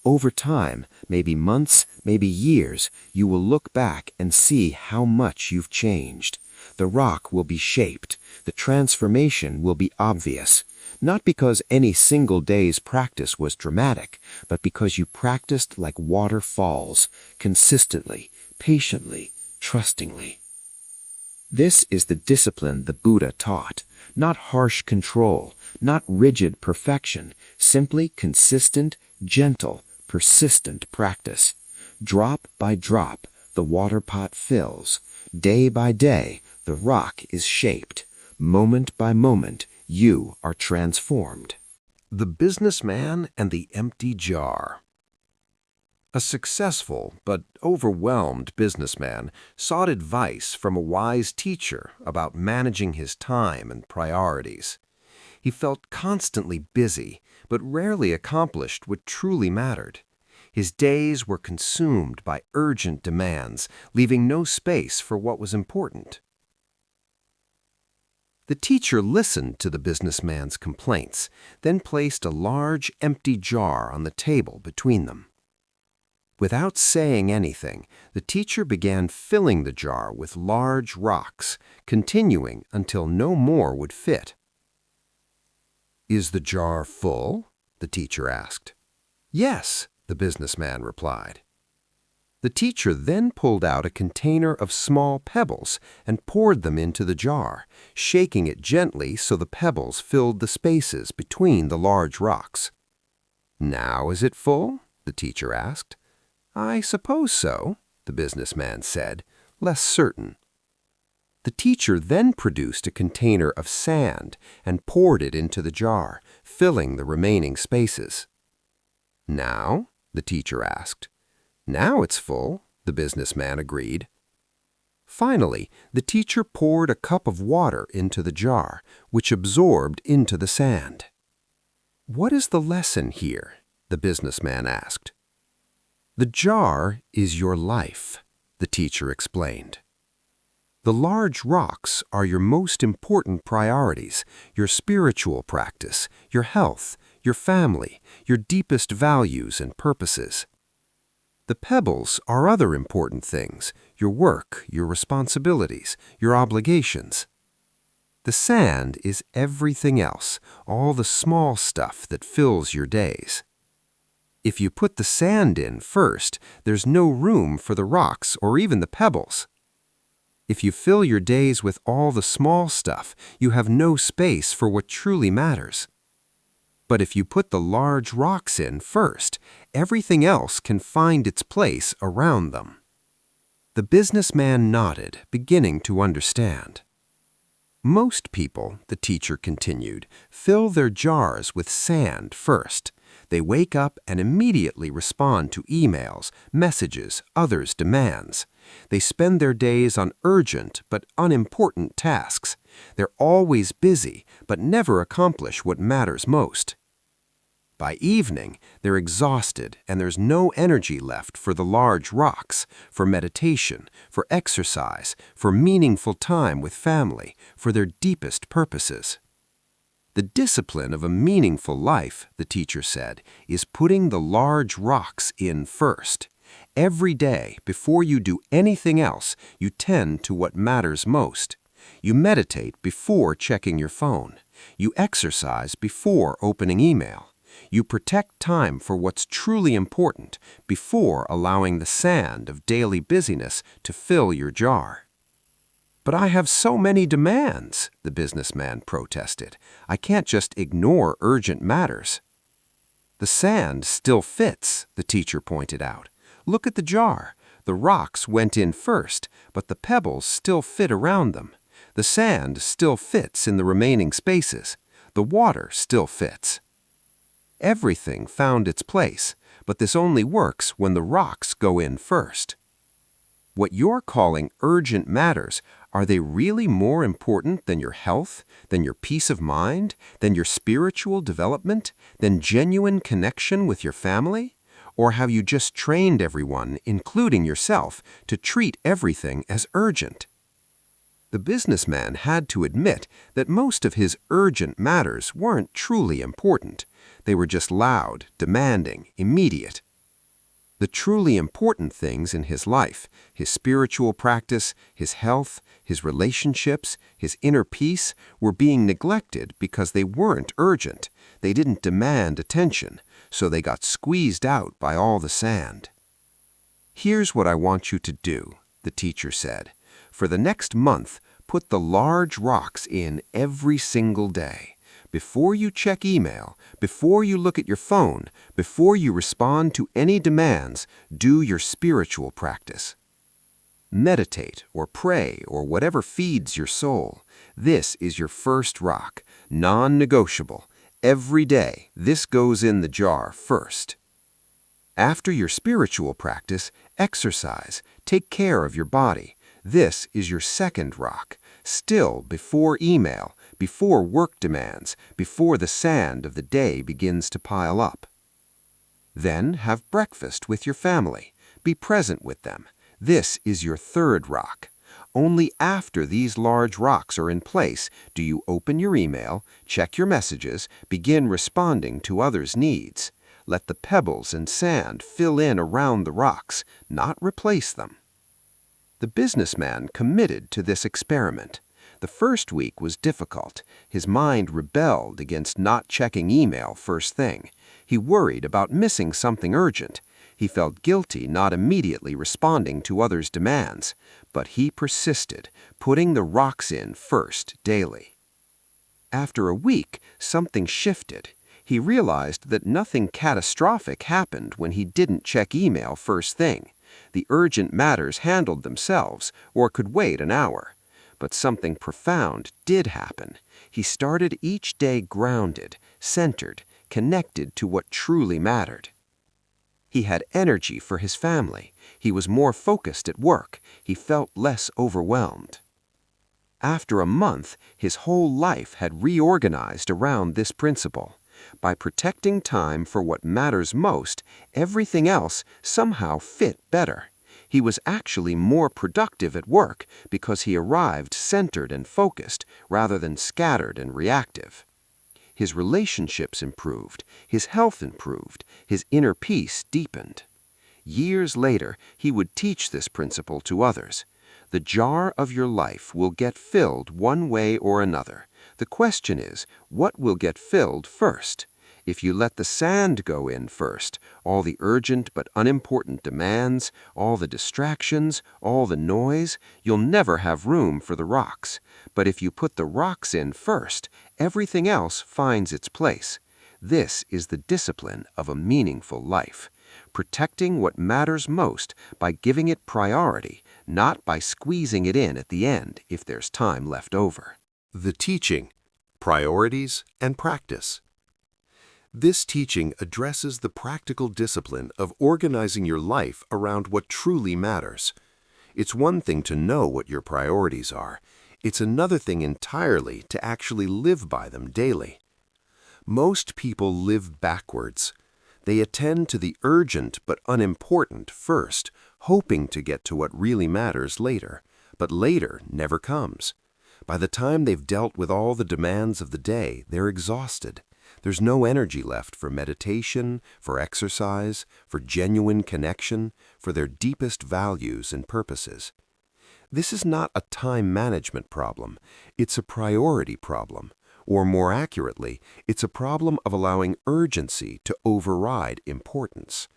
Over time, maybe months, maybe years, you will look back and see how much you've changed. The rock will be shaped. The transformation will be obvious. Not because any single day's practice was dramatic, but because you practiced like water falls, consistently, patiently, trustingly. This is the discipline the Buddha taught, not harsh control, not rigid perfection, simply consistent, gentle, persistent practice. Drop by drop, the water pot fills. Day by day, the rock is shaped. Moment by moment, you are transformed. The businessman and the empty jar. A successful but overwhelmed businessman sought advice from a wise teacher about managing his time and priorities. He felt constantly busy, but rarely accomplished what truly mattered. His days were consumed by urgent demands, leaving no space for what was important. The teacher listened to the businessman's complaints, then placed a large, empty jar on the table between them. Without saying anything, the teacher began filling the jar with large rocks, continuing until no more would fit. "Is the jar full?" the teacher asked. "Yes," the businessman replied. The teacher then pulled out a container of small pebbles and poured them into the jar, shaking it gently so the pebbles filled the spaces between the large rocks. "Now is it full?" the teacher asked. "I suppose so," the businessman said, less certain. The teacher then produced a container of sand and poured it into the jar, filling the remaining spaces. "Now?" the teacher asked. "Now it's full," the businessman agreed. Finally, the teacher poured a cup of water into the jar, which absorbed into the sand. "What is the lesson here?" the businessman asked. "The jar is your life," the teacher explained. "The large rocks are your most important priorities, your spiritual practice, your health, your family, your deepest values and purposes. The pebbles are other important things, your work, your responsibilities, your obligations. The sand is everything else, all the small stuff that fills your days. If you put the sand in first, there's no room for the rocks or even the pebbles. If you fill your days with all the small stuff, you have no space for what truly matters. But if you put the large rocks in first, everything else can find its place around them." The businessman nodded, beginning to understand. "Most people," the teacher continued, "fill their jars with sand first. They wake up and immediately respond to emails, messages, others' demands. They spend their days on urgent but unimportant tasks. They're always busy, but never accomplish what matters most. By evening, they're exhausted and there's no energy left for the large rocks, for meditation, for exercise, for meaningful time with family, for their deepest purposes. The discipline of a meaningful life," the teacher said, "is putting the large rocks in first. Every day, before you do anything else, you tend to what matters most. You meditate before checking your phone. You exercise before opening email. You protect time for what's truly important before allowing the sand of daily busyness to fill your jar." "But I have so many demands," the businessman protested. "I can't just ignore urgent matters." "The sand still fits," the teacher pointed out. "Look at the jar. The rocks went in first, but the pebbles still fit around them. The sand still fits in the remaining spaces. The water still fits. Everything found its place, but this only works when the rocks go in first. What you're calling urgent matters, are they really more important than your health, than your peace of mind, than your spiritual development, than genuine connection with your family? Or have you just trained everyone, including yourself, to treat everything as urgent?" The businessman had to admit that most of his urgent matters weren't truly important. They were just loud, demanding, immediate. The truly important things in his life, his spiritual practice, his health, his relationships, his inner peace, were being neglected because they weren't urgent. They didn't demand attention, so they got squeezed out by all the sand. "Here's what I want you to do," the teacher said. "For the next month, Put the large rocks in every single day. Before you check email, before you look at your phone, before you respond to any demands, do your spiritual practice. Meditate or pray or whatever feeds your soul. This is your first rock, non-negotiable. Every day, this goes in the jar first. After your spiritual practice, exercise. Take care of your body. This is your second rock. Still before email, before work demands, before the sand of the day begins to pile up. Then have breakfast with your family. Be present with them. This is your third rock. Only after these large rocks are in place do you open your email, check your messages, begin responding to others' needs. Let the pebbles and sand fill in around the rocks, not replace them. The businessman committed to this experiment. The first week was difficult. His mind rebelled against not checking email first thing. He worried about missing something urgent. He felt guilty not immediately responding to others' demands. But he persisted, putting the rocks in first daily. After a week, something shifted. He realized that nothing catastrophic happened when he didn't check email first thing. The urgent matters handled themselves or could wait an hour. But something profound did happen. He started each day grounded, centered, connected to what truly mattered. He had energy for his family. He was more focused at work. He felt less overwhelmed. After a month, his whole life had reorganized around this principle. By protecting time for what matters most, everything else somehow fit better. He was actually more productive at work because he arrived centered and focused rather than scattered and reactive. His relationships improved, his health improved, his inner peace deepened. Years later, he would teach this principle to others. The jar of your life will get filled one way or another. The question is, what will get filled first? If you let the sand go in first, all the urgent but unimportant demands, all the distractions, all the noise, you'll never have room for the rocks. But if you put the rocks in first, everything else finds its place. This is the discipline of a meaningful life. Protecting what matters most by giving it priority, not by squeezing it in at the end if there's time left over. The teaching, priorities, and practice. This teaching addresses the practical discipline of organizing your life around what truly matters. It's one thing to know what your priorities are. It's another thing entirely to actually live by them daily. Most people live backwards. They attend to the urgent but unimportant first, hoping to get to what really matters later. But later never comes. By the time they've dealt with all the demands of the day, they're exhausted. There's no energy left for meditation, for exercise, for genuine connection, for their deepest values and purposes. This is not a time management problem. It's a priority problem. Or more accurately, it's a problem of allowing urgency to override importance.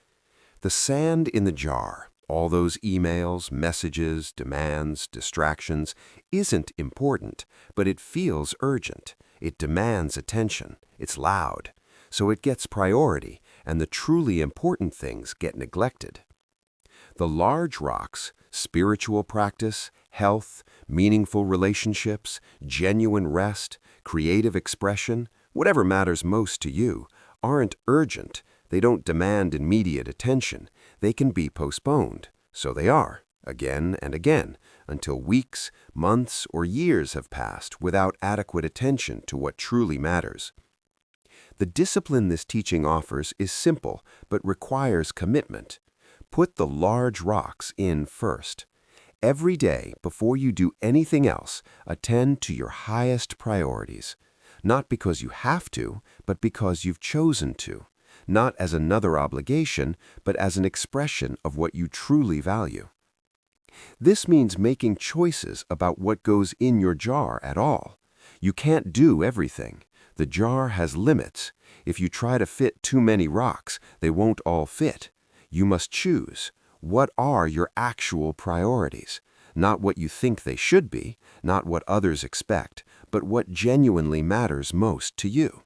The sand in the jar, all those emails, messages, demands, distractions, isn't important, but it feels urgent. It demands attention. It's loud. So it gets priority, and the truly important things get neglected. The large rocks, spiritual practice, health, meaningful relationships, genuine rest, creative expression, whatever matters most to you, aren't urgent. They don't demand immediate attention. They can be postponed. So they are, again and again, until weeks, months, or years have passed without adequate attention to what truly matters. The discipline this teaching offers is simple, but requires commitment. Put the large rocks in first. Every day, before you do anything else, attend to your highest priorities. Not because you have to, but because you've chosen to. Not as another obligation, but as an expression of what you truly value. This means making choices about what goes in your jar at all. You can't do everything. The jar has limits. If you try to fit too many rocks, they won't all fit. You must choose. What are your actual priorities? Not what you think they should be, not what others expect, but what genuinely matters most to you.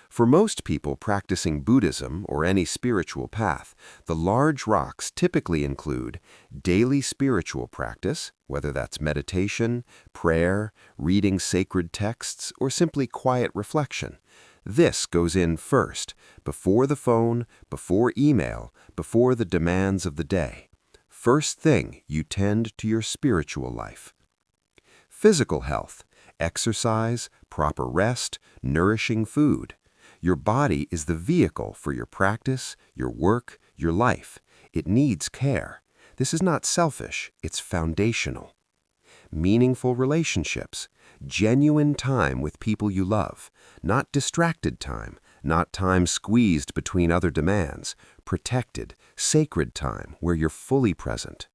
For most people practicing Buddhism or any spiritual path, the large rocks typically include daily spiritual practice, whether that's meditation, prayer, reading sacred texts, or simply quiet reflection. This goes in first, before the phone, before email, before the demands of the day. First thing, you tend to your spiritual life. Physical health, exercise, proper rest, nourishing food. Your body is the vehicle for your practice, your work, your life. It needs care. This is not selfish, it's foundational. Meaningful relationships, genuine time with people you love, not distracted time, not time squeezed between other demands, protected, sacred time where you're fully present.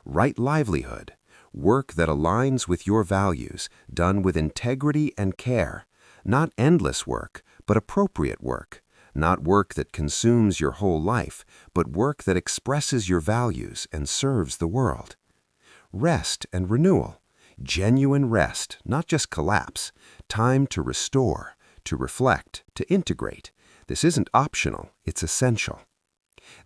Right livelihood, work that aligns with your values, done with integrity and care, not endless work, but appropriate work, not work that consumes your whole life, but work that expresses your values and serves the world. Rest and renewal, genuine rest, not just collapse, time to restore, to reflect, to integrate. This isn't optional, it's essential.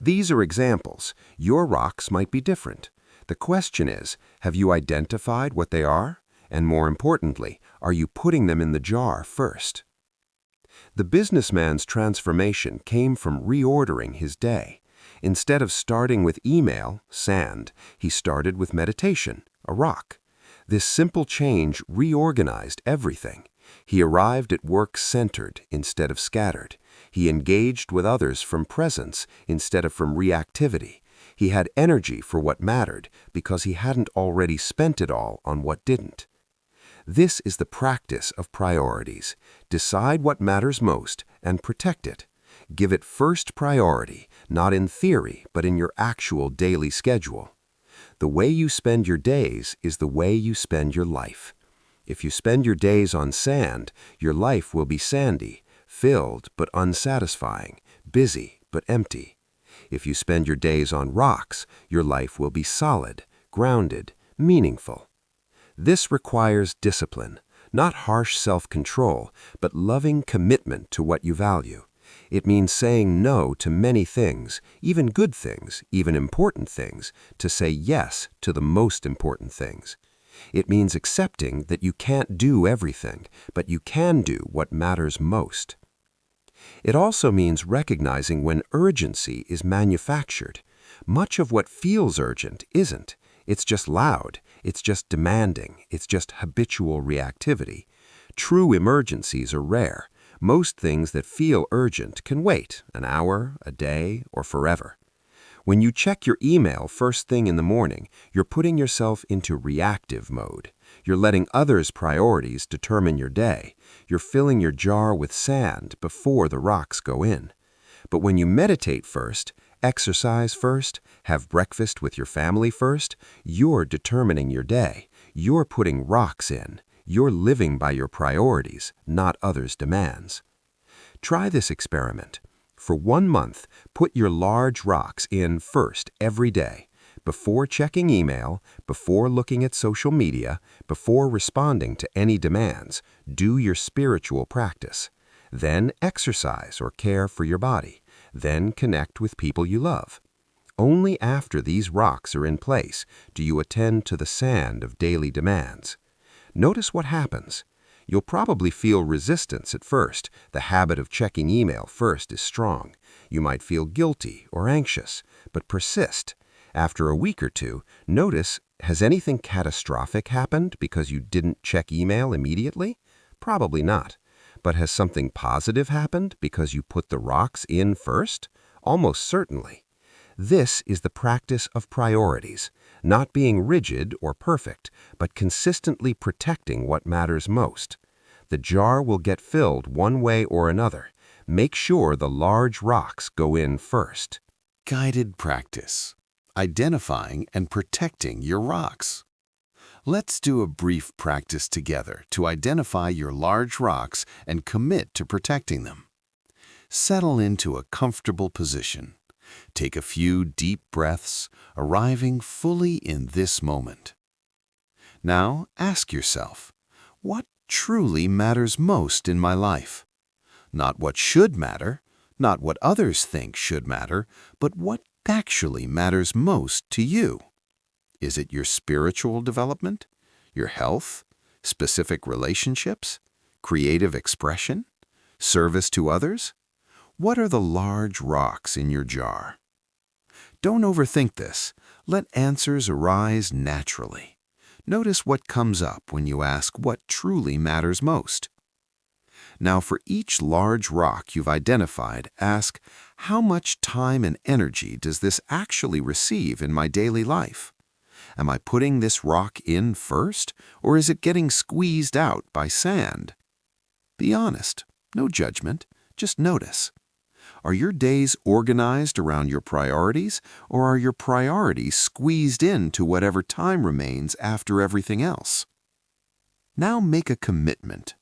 These are examples. Your rocks might be different. The question is, have you identified what they are? And more importantly, are you putting them in the jar first? The businessman's transformation came from reordering his day. Instead of starting with email, sand, he started with meditation, a rock. This simple change reorganized everything. He arrived at work centered instead of scattered. He engaged with others from presence instead of from reactivity. He had energy for what mattered because he hadn't already spent it all on what didn't. This is the practice of priorities. Decide what matters most and protect it. Give it first priority, not in theory, but in your actual daily schedule. The way you spend your days is the way you spend your life. If you spend your days on sand, your life will be sandy, filled but unsatisfying, busy but empty. If you spend your days on rocks, your life will be solid, grounded, meaningful. This requires discipline, not harsh self-control, but loving commitment to what you value. It means saying no to many things, even good things, even important things, to say yes to the most important things. It means accepting that you can't do everything, but you can do what matters most. It also means recognizing when urgency is manufactured. Much of what feels urgent isn't. It's just loud. It's just demanding. It's just habitual reactivity. True emergencies are rare. Most things that feel urgent can wait an hour, a day, or forever. When you check your email first thing in the morning, you're putting yourself into reactive mode. You're letting others' priorities determine your day. You're filling your jar with sand before the rocks go in. But when you meditate first, exercise first, have breakfast with your family first, you're determining your day. You're putting rocks in. You're living by your priorities, not others' demands. Try this experiment. For 1 month, put your large rocks in first every day. Before checking email, before looking at social media, before responding to any demands, do your spiritual practice. Then exercise or care for your body. Then connect with people you love. Only after these rocks are in place do you attend to the sand of daily demands. Notice what happens. You'll probably feel resistance at first. The habit of checking email first is strong. You might feel guilty or anxious, but persist. After a week or two, notice, has anything catastrophic happened because you didn't check email immediately? Probably not. But has something positive happened because you put the rocks in first? Almost certainly. This is the practice of priorities, not being rigid or perfect, but consistently protecting what matters most. The jar will get filled one way or another. Make sure the large rocks go in first. Guided practice. Identifying and protecting your rocks. Let's do a brief practice together to identify your large rocks and commit to protecting them. Settle into a comfortable position. Take a few deep breaths, arriving fully in this moment. Now ask yourself, what truly matters most in my life? Not what should matter, not what others think should matter, but what actually matters most to you. Is it your spiritual development, your health, specific relationships, creative expression, service to others? What are the large rocks in your jar? Don't overthink this. Let answers arise naturally. Notice what comes up when you ask what truly matters most. Now, for each large rock you've identified, ask, how much time and energy does this actually receive in my daily life? Am I putting this rock in first, or is it getting squeezed out by sand? Be honest, no judgment, just notice. Are your days organized around your priorities, or are your priorities squeezed into whatever time remains after everything else? Now make a commitment.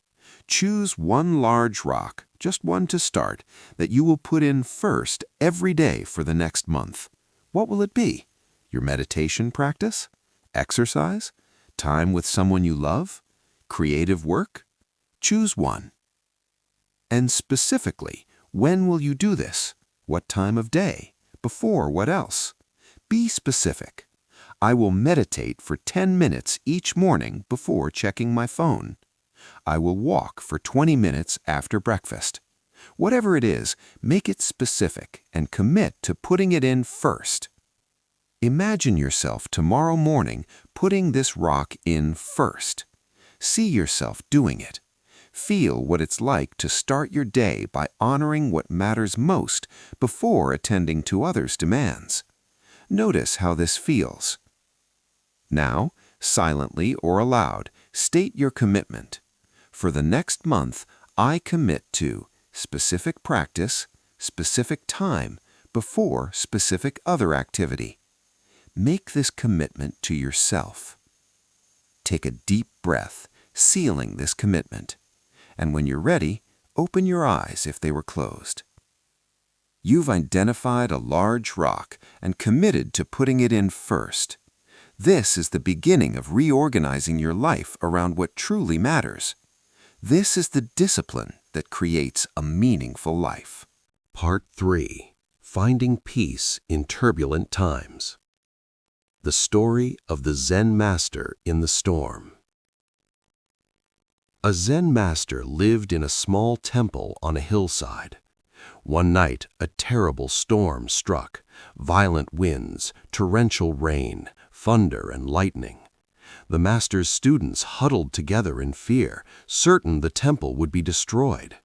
Choose one large rock, just one to start, that you will put in first every day for the next month. What will it be? Your meditation practice? Exercise? Time with someone you love? Creative work? Choose one. And specifically, when will you do this? What time of day? Before what else? Be specific. I will meditate for 10 minutes each morning before checking my phone. I will walk for 20 minutes after breakfast. Whatever it is, make it specific and commit to putting it in first. Imagine yourself tomorrow morning putting this rock in first. See yourself doing it. Feel what it's like to start your day by honoring what matters most before attending to others' demands. Notice how this feels. Now, silently or aloud, state your commitment. For the next month, I commit to specific practice, specific time, before specific other activity. Make this commitment to yourself. Take a deep breath, sealing this commitment. And when you're ready, open your eyes if they were closed. You've identified a large rock and committed to putting it in first. This is the beginning of reorganizing your life around what truly matters. This is the discipline that creates a meaningful life. Part 3. Finding Peace in Turbulent Times. The Story of the Zen Master in the Storm. A Zen master lived in a small temple on a hillside. One night, a terrible storm struck, violent winds, torrential rain, thunder and lightning. The master's students huddled together in fear, certain the temple would be destroyed.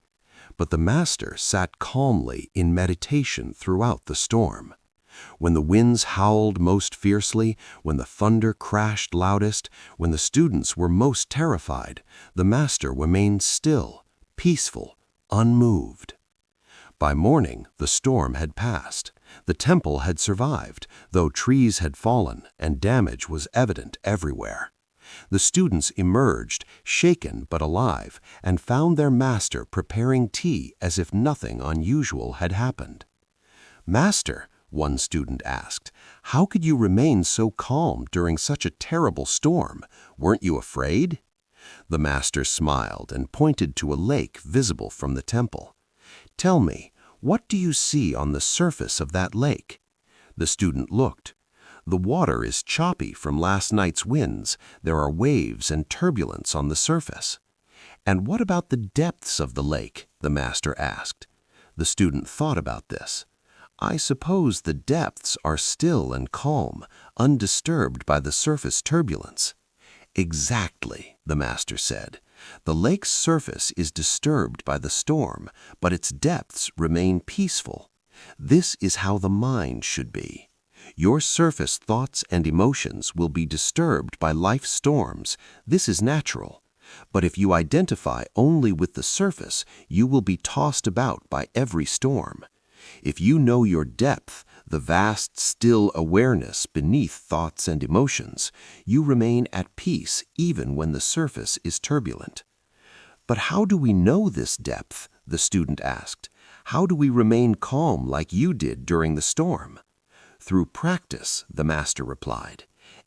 But the master sat calmly in meditation throughout the storm. When the winds howled most fiercely, when the thunder crashed loudest, when the students were most terrified, the master remained still, peaceful, unmoved. By morning, the storm had passed. The temple had survived, though trees had fallen and damage was evident everywhere. The students emerged, shaken but alive, and found their master preparing tea as if nothing unusual had happened. "Master," one student asked, "how could you remain so calm during such a terrible storm? Weren't you afraid?" The master smiled and pointed to a lake visible from the temple. "Tell me, what do you see on the surface of that lake?" The student looked. "The water is choppy from last night's winds. There are waves and turbulence on the surface." "And what about the depths of the lake?" the master asked. The student thought about this. "I suppose the depths are still and calm, undisturbed by the surface turbulence." "Exactly," the master said. "The lake's surface is disturbed by the storm, but its depths remain peaceful. This is how the mind should be. Your surface thoughts and emotions will be disturbed by life's storms. This is natural. But if you identify only with the surface, you will be tossed about by every storm. If you know your depth, the vast, still awareness beneath thoughts and emotions, you remain at peace even when the surface is turbulent." "But how do we know this depth?" the student asked. How do we remain calm like you did during the storm? Through practice, the Master replied.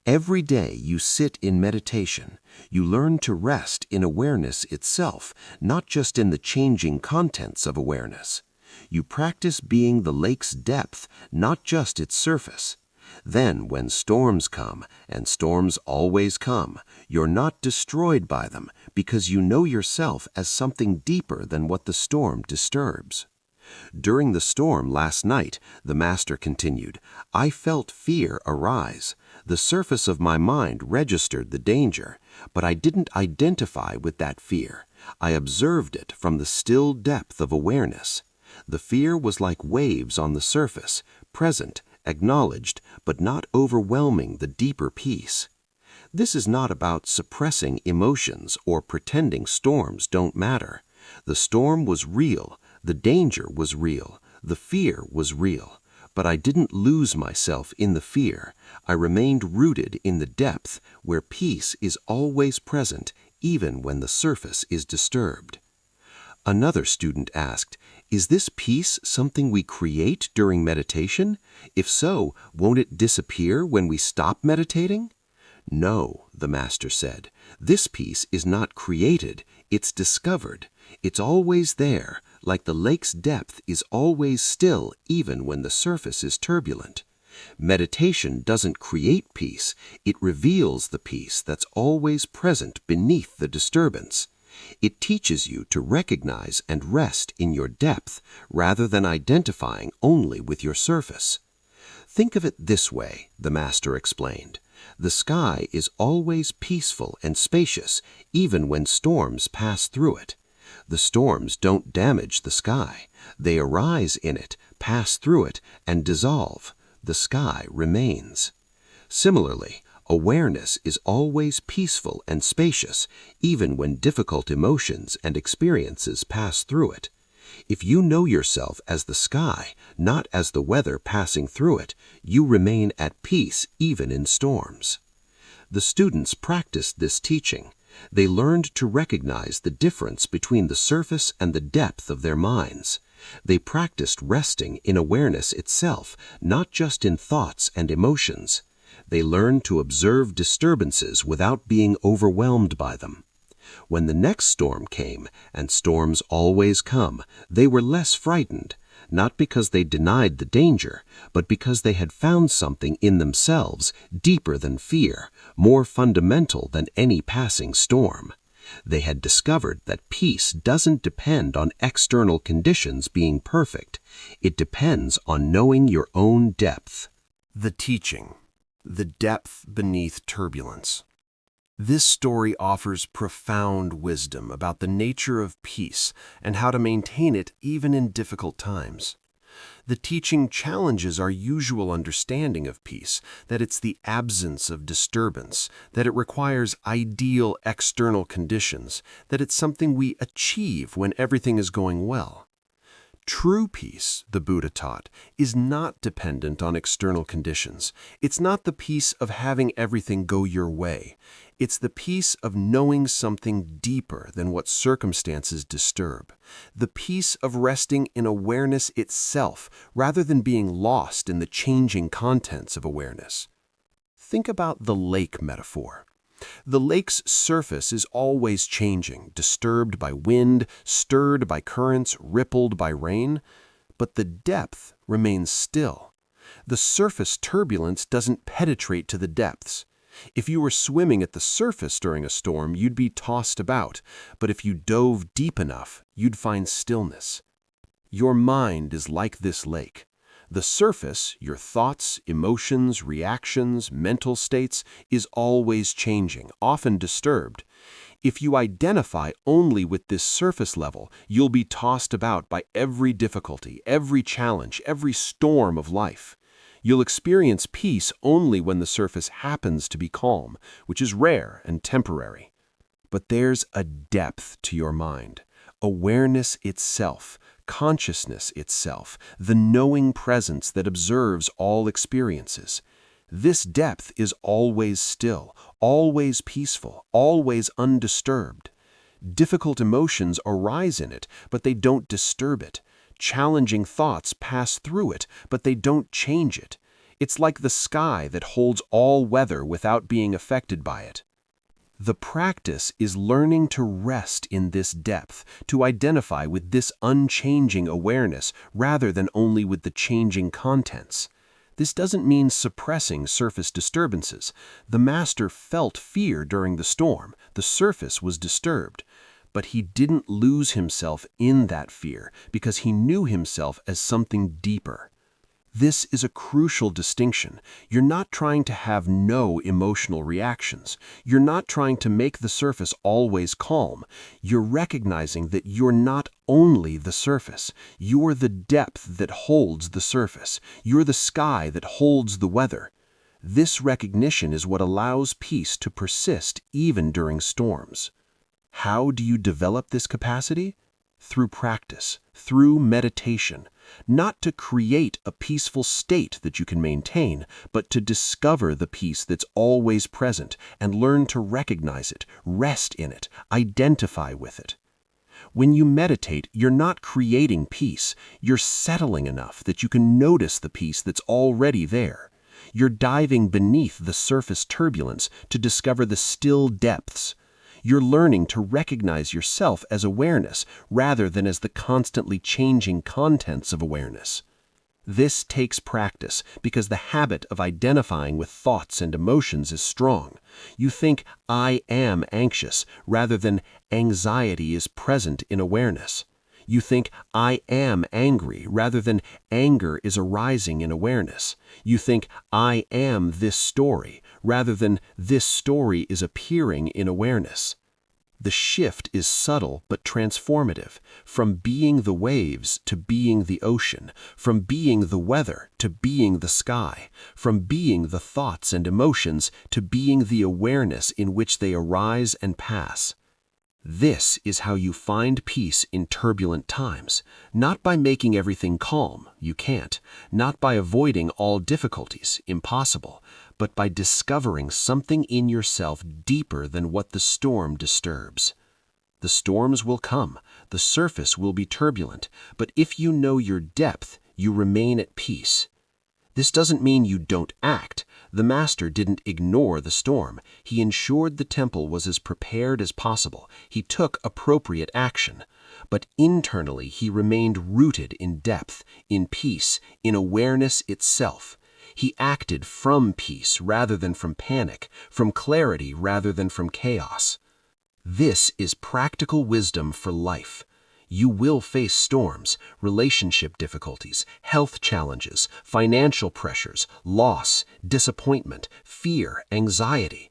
Every day you sit in meditation, you learn to rest in awareness itself, not just in the changing contents of awareness. You practice being the lake's depth, not just its surface. Then, when storms come, and storms always come, you're not destroyed by them because you know yourself as something deeper than what the storm disturbs. During the storm last night, the Master continued, I felt fear arise. The surface of my mind registered the danger, but I didn't identify with that fear. I observed it from the still depth of awareness. The fear was like waves on the surface, present, acknowledged, but not overwhelming the deeper peace. This is not about suppressing emotions or pretending storms don't matter. The storm was real, the danger was real, the fear was real, but I didn't lose myself in the fear. I remained rooted in the depth where peace is always present, even when the surface is disturbed. Another student asked, is this peace something we create during meditation? If so, won't it disappear when we stop meditating? No, the Master said. This peace is not created, it's discovered. It's always there, like the lake's depth is always still even when the surface is turbulent. Meditation doesn't create peace, it reveals the peace that's always present beneath the disturbance. It teaches you to recognize and rest in your depth rather than identifying only with your surface. Think of it this way, the Master explained. The sky is always peaceful and spacious, even when storms pass through it. The storms don't damage the sky. They arise in it, pass through it, and dissolve. The sky remains. Similarly, awareness is always peaceful and spacious, even when difficult emotions and experiences pass through it. If you know yourself as the sky, not as the weather passing through it, you remain at peace even in storms. The students practiced this teaching. They learned to recognize the difference between the surface and the depth of their minds. They practiced resting in awareness itself, not just in thoughts and emotions. They learned to observe disturbances without being overwhelmed by them. When the next storm came, and storms always come, they were less frightened, not because they denied the danger, but because they had found something in themselves deeper than fear, more fundamental than any passing storm. They had discovered that peace doesn't depend on external conditions being perfect. It depends on knowing your own depth. The teaching, the depth beneath turbulence. This story offers profound wisdom about the nature of peace and how to maintain it even in difficult times. The teaching challenges our usual understanding of peace, that it's the absence of disturbance, that it requires ideal external conditions, that it's something we achieve when everything is going well. True peace, the Buddha taught, is not dependent on external conditions. It's not the peace of having everything go your way. It's the peace of knowing something deeper than what circumstances disturb. The peace of resting in awareness itself rather than being lost in the changing contents of awareness. Think about the lake metaphor. The lake's surface is always changing, disturbed by wind, stirred by currents, rippled by rain, but the depth remains still. The surface turbulence doesn't penetrate to the depths. If you were swimming at the surface during a storm, you'd be tossed about, but if you dove deep enough, you'd find stillness. Your mind is like this lake. The surface, your thoughts, emotions, reactions, mental states, is always changing, often disturbed. If you identify only with this surface level, you'll be tossed about by every difficulty, every challenge, every storm of life. You'll experience peace only when the surface happens to be calm, which is rare and temporary. But there's a depth to your mind, awareness itself, consciousness itself, the knowing presence that observes all experiences. This depth is always still, always peaceful, always undisturbed. Difficult emotions arise in it, but they don't disturb it. Challenging thoughts pass through it, but they don't change it. It's like the sky that holds all weather without being affected by it. The practice is learning to rest in this depth, to identify with this unchanging awareness rather than only with the changing contents. This doesn't mean suppressing surface disturbances. The master felt fear during the storm. The surface was disturbed. But he didn't lose himself in that fear because he knew himself as something deeper. This is a crucial distinction. You're not trying to have no emotional reactions. You're not trying to make the surface always calm. You're recognizing that you're not only the surface. You're the depth that holds the surface. You're the sky that holds the weather. This recognition is what allows peace to persist even during storms. How do you develop this capacity? Through practice, through meditation. Not to create a peaceful state that you can maintain, but to discover the peace that's always present and learn to recognize it, rest in it, identify with it. When you meditate, you're not creating peace. You're settling enough that you can notice the peace that's already there. You're diving beneath the surface turbulence to discover the still depths. You're learning to recognize yourself as awareness rather than as the constantly changing contents of awareness. This takes practice because the habit of identifying with thoughts and emotions is strong. You think, I am anxious, rather than anxiety is present in awareness. You think, I am angry, rather than anger is arising in awareness. You think, I am this story, rather than this story is appearing in awareness. The shift is subtle but transformative, from being the waves to being the ocean, from being the weather to being the sky, from being the thoughts and emotions to being the awareness in which they arise and pass. This is how you find peace in turbulent times, not by making everything calm, you can't, not by avoiding all difficulties, impossible, but by discovering something in yourself deeper than what the storm disturbs. The storms will come, the surface will be turbulent, but if you know your depth, you remain at peace. This doesn't mean you don't act. The master didn't ignore the storm. He ensured the temple was as prepared as possible. He took appropriate action. But internally he remained rooted in depth, in peace, in awareness itself. He acted from peace rather than from panic, from clarity rather than from chaos. This is practical wisdom for life. You will face storms, relationship difficulties, health challenges, financial pressures, loss, disappointment, fear, anxiety.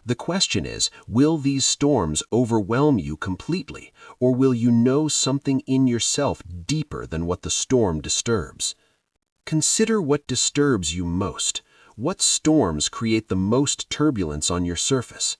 The question is, will these storms overwhelm you completely, or will you know something in yourself deeper than what the storm disturbs? Consider what disturbs you most. What storms create the most turbulence on your surface?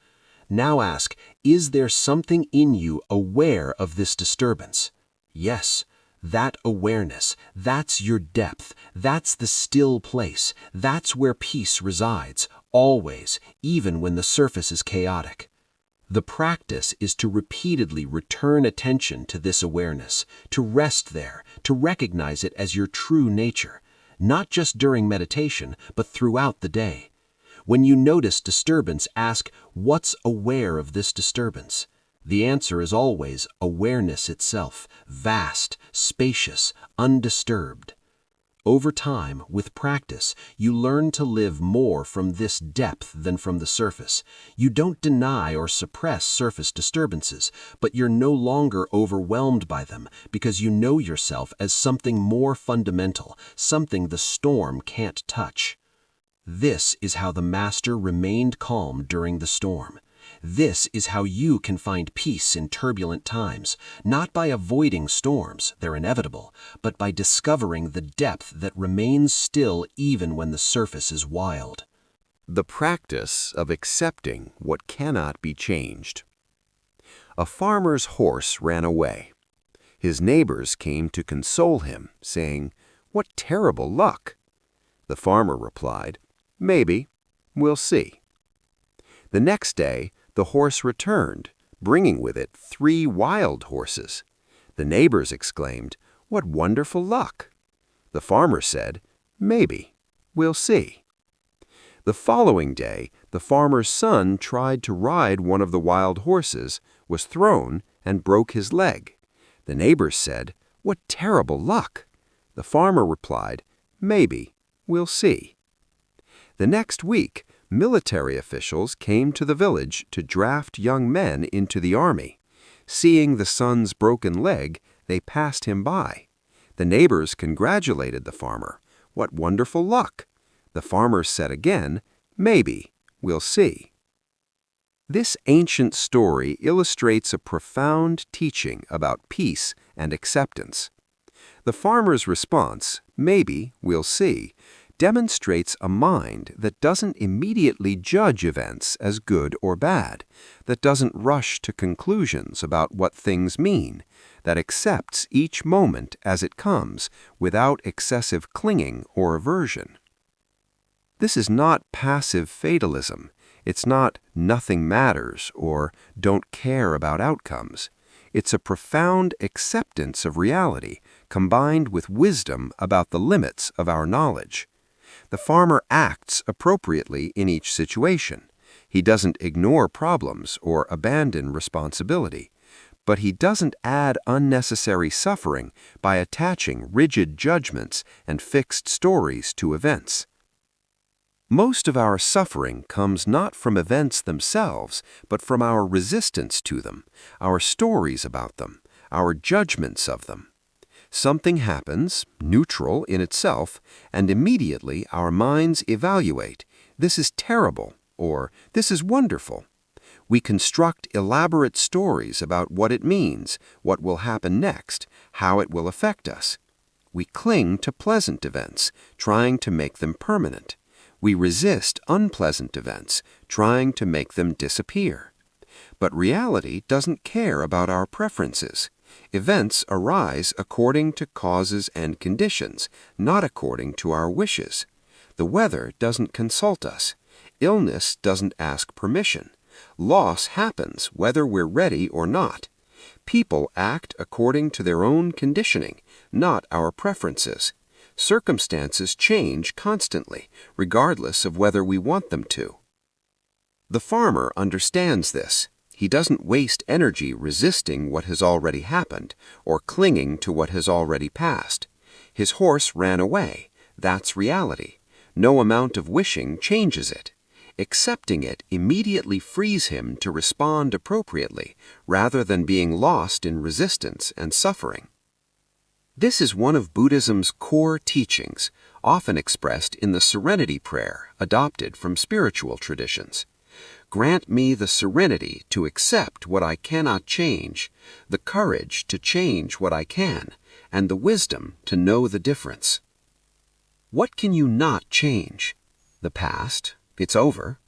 Now ask, is there something in you aware of this disturbance? Yes, that awareness, that's your depth, that's the still place, that's where peace resides, always, even when the surface is chaotic. The practice is to repeatedly return attention to this awareness, to rest there, to recognize it as your true nature, not just during meditation, but throughout the day. When you notice disturbance, ask, what's aware of this disturbance? The answer is always awareness itself, vast, spacious, undisturbed. Over time, with practice, you learn to live more from this depth than from the surface. You don't deny or suppress surface disturbances, but you're no longer overwhelmed by them because you know yourself as something more fundamental, something the storm can't touch. This is how the master remained calm during the storm. This is how you can find peace in turbulent times, not by avoiding storms, they're inevitable, but by discovering the depth that remains still even when the surface is wild. The practice of accepting what cannot be changed. A farmer's horse ran away. His neighbors came to console him, saying, "What terrible luck!" The farmer replied, "Maybe. We'll see." The next day, the horse returned, bringing with it 3 wild horses. The neighbors exclaimed, "What wonderful luck." The farmer said, "Maybe. We'll see." The following day, the farmer's son tried to ride one of the wild horses, was thrown, and broke his leg. The neighbors said, "What terrible luck." The farmer replied, "Maybe. We'll see." The next week, military officials came to the village to draft young men into the army. Seeing the son's broken leg, they passed him by. The neighbors congratulated the farmer. "What wonderful luck." The farmer said again, "Maybe. We'll see." This ancient story illustrates a profound teaching about peace and acceptance. The farmer's response, "Maybe. We'll see," demonstrates a mind that doesn't immediately judge events as good or bad, that doesn't rush to conclusions about what things mean, that accepts each moment as it comes without excessive clinging or aversion. This is not passive fatalism. It's not nothing matters or don't care about outcomes. It's a profound acceptance of reality combined with wisdom about the limits of our knowledge. The farmer acts appropriately in each situation. He doesn't ignore problems or abandon responsibility, but he doesn't add unnecessary suffering by attaching rigid judgments and fixed stories to events. Most of our suffering comes not from events themselves, but from our resistance to them, our stories about them, our judgments of them. Something happens, neutral in itself, and immediately our minds evaluate, "This is terrible," or "This is wonderful." We construct elaborate stories about what it means, what will happen next, how it will affect us. We cling to pleasant events, trying to make them permanent. We resist unpleasant events, trying to make them disappear. But reality doesn't care about our preferences. Events arise according to causes and conditions, not according to our wishes. The weather doesn't consult us. Illness doesn't ask permission. Loss happens whether we're ready or not. People act according to their own conditioning, not our preferences. Circumstances change constantly, regardless of whether we want them to. The farmer understands this. He doesn't waste energy resisting what has already happened or clinging to what has already passed. His horse ran away. That's reality. No amount of wishing changes it. Accepting it immediately frees him to respond appropriately, rather than being lost in resistance and suffering. This is one of Buddhism's core teachings, often expressed in the serenity prayer adopted from spiritual traditions. Grant me the serenity to accept what I cannot change, the courage to change what I can, and the wisdom to know the difference. What can you not change? The past, it's over.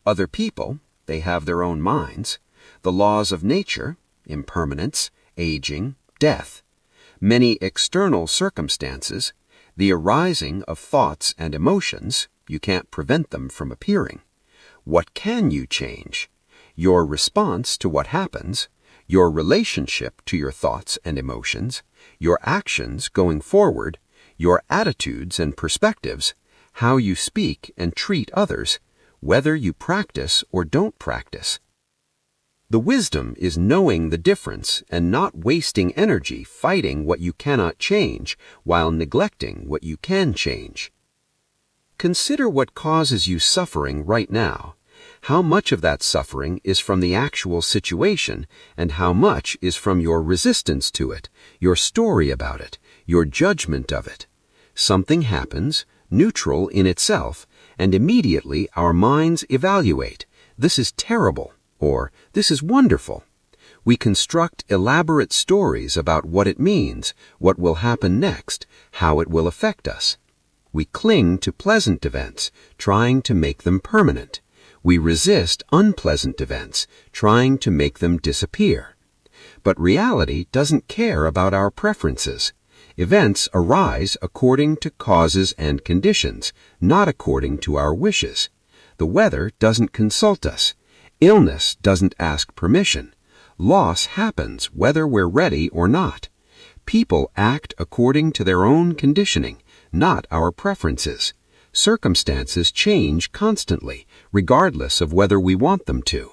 Other people, they have their own minds. The laws of nature, impermanence, aging, death. Many external circumstances, the arising of thoughts and emotions, you can't prevent them from appearing. What can you change? Your response to what happens, your relationship to your thoughts and emotions, your actions going forward, your attitudes and perspectives, how you speak and treat others, whether you practice or don't practice. The wisdom is knowing the difference and not wasting energy fighting what you cannot change while neglecting what you can change. Consider what causes you suffering right now. How much of that suffering is from the actual situation and how much is from your resistance to it, your story about it, your judgment of it. Something happens, neutral in itself, and immediately our minds evaluate, "This is terrible," or "This is wonderful." We construct elaborate stories about what it means, what will happen next, how it will affect us. We cling to pleasant events, trying to make them permanent. We resist unpleasant events, trying to make them disappear. But reality doesn't care about our preferences. Events arise according to causes and conditions, not according to our wishes. The weather doesn't consult us. Illness doesn't ask permission. Loss happens whether we're ready or not. People act according to their own conditioning, not our preferences. Circumstances change constantly, regardless of whether we want them to.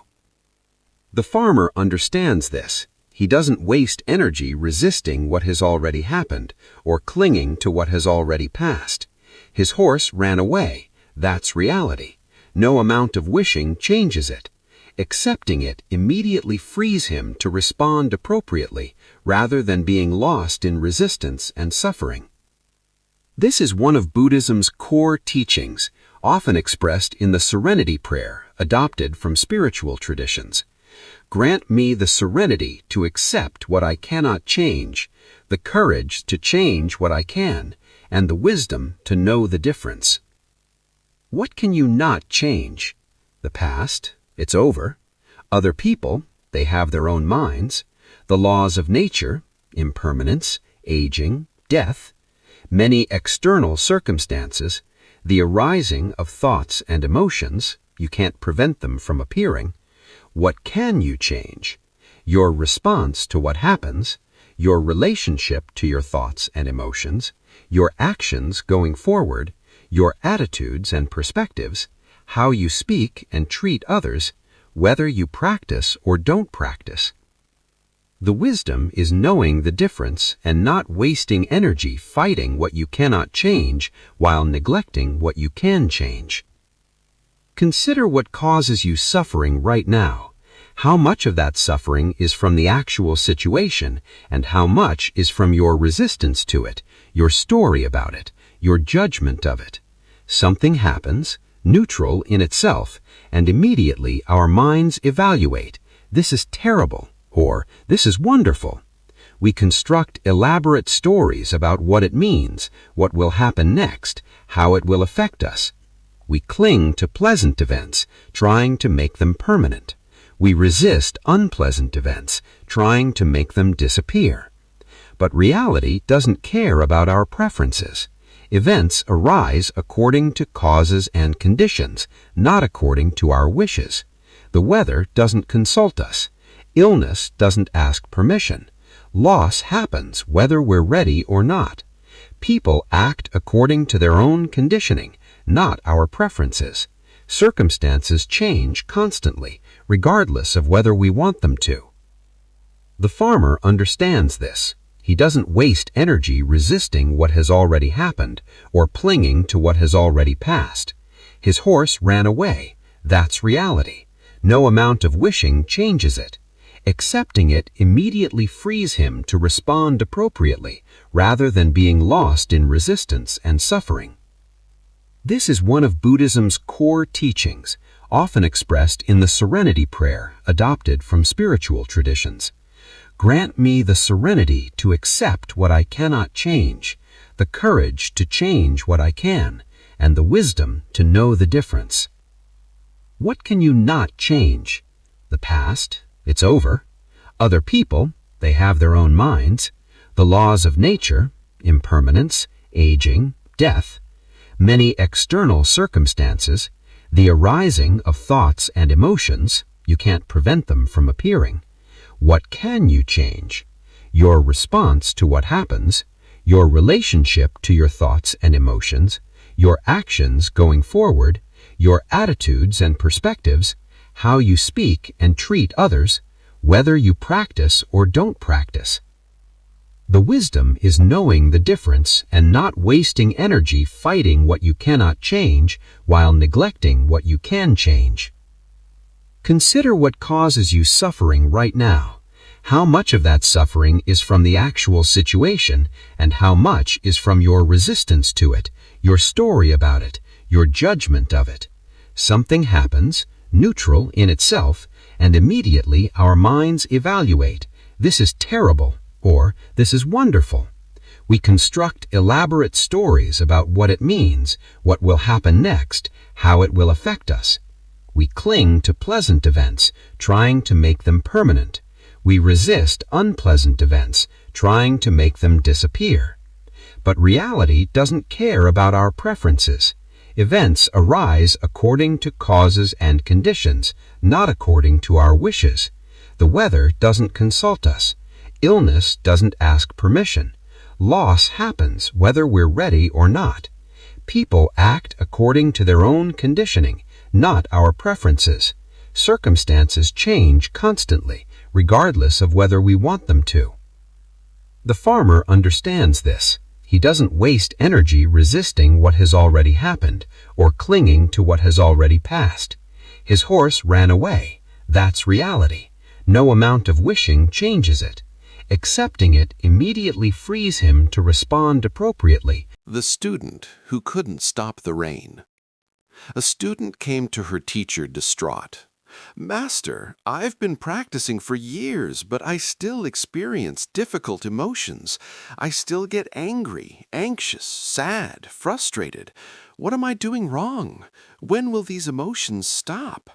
The farmer understands this. He doesn't waste energy resisting what has already happened or clinging to what has already passed. His horse ran away. That's reality. No amount of wishing changes it. Accepting it immediately frees him to respond appropriately rather than being lost in resistance and suffering. This is one of Buddhism's core teachings, often expressed in the serenity prayer adopted from spiritual traditions. Grant me the serenity to accept what I cannot change, the courage to change what I can, and the wisdom to know the difference. What can you not change? The past, it's over. Other people, they have their own minds. The laws of nature, impermanence, aging, death. Many external circumstances, the arising of thoughts and emotions, you can't prevent them from appearing. What can you change? Your response to what happens, your relationship to your thoughts and emotions, your actions going forward, your attitudes and perspectives, how you speak and treat others, whether you practice or don't practice. The wisdom is knowing the difference and not wasting energy fighting what you cannot change while neglecting what you can change. Consider what causes you suffering right now. How much of that suffering is from the actual situation and how much is from your resistance to it, your story about it, your judgment of it. Something happens, neutral in itself, and immediately our minds evaluate, this is terrible, or this is wonderful. We construct elaborate stories about what it means, what will happen next, how it will affect us. We cling to pleasant events, trying to make them permanent. We resist unpleasant events, trying to make them disappear. But reality doesn't care about our preferences. Events arise according to causes and conditions, not according to our wishes. The weather doesn't consult us. Illness doesn't ask permission. Loss happens whether we're ready or not. People act according to their own conditioning, not our preferences. Circumstances change constantly, regardless of whether we want them to. The farmer understands this. He doesn't waste energy resisting what has already happened or clinging to what has already passed. His horse ran away. That's reality. No amount of wishing changes it. Accepting it immediately frees him to respond appropriately rather than being lost in resistance and suffering. This is one of Buddhism's core teachings, often expressed in the serenity prayer adopted from spiritual traditions. Grant me the serenity to accept what I cannot change, the courage to change what I can, and the wisdom to know the difference. What can you not change? The past, it's over. Other people, they have their own minds. The laws of nature, impermanence, aging, death. Many external circumstances, the arising of thoughts and emotions, you can't prevent them from appearing. What can you change? Your response to what happens, your relationship to your thoughts and emotions, your actions going forward, your attitudes and perspectives, how you speak and treat others, whether you practice or don't practice. The wisdom is knowing the difference and not wasting energy fighting what you cannot change while neglecting what you can change. Consider what causes you suffering right now. How much of that suffering is from the actual situation and how much is from your resistance to it, your story about it, your judgment of it. Something happens, neutral in itself, and immediately our minds evaluate, this is terrible, or this is wonderful. We construct elaborate stories about what it means, what will happen next, how it will affect us. We cling to pleasant events, trying to make them permanent. We resist unpleasant events, trying to make them disappear. But reality doesn't care about our preferences. Events arise according to causes and conditions, not according to our wishes. The weather doesn't consult us. Illness doesn't ask permission. Loss happens whether we're ready or not. People act according to their own conditioning, not our preferences. Circumstances change constantly, regardless of whether we want them to. The farmer understands this. He doesn't waste energy resisting what has already happened or clinging to what has already passed. His horse ran away. That's reality. No amount of wishing changes it. Accepting it immediately frees him to respond appropriately. The student who couldn't stop the rain. A student came to her teacher distraught. "Master, I've been practicing for years, but I still experience difficult emotions. I still get angry, anxious, sad, frustrated. What am I doing wrong? When will these emotions stop?"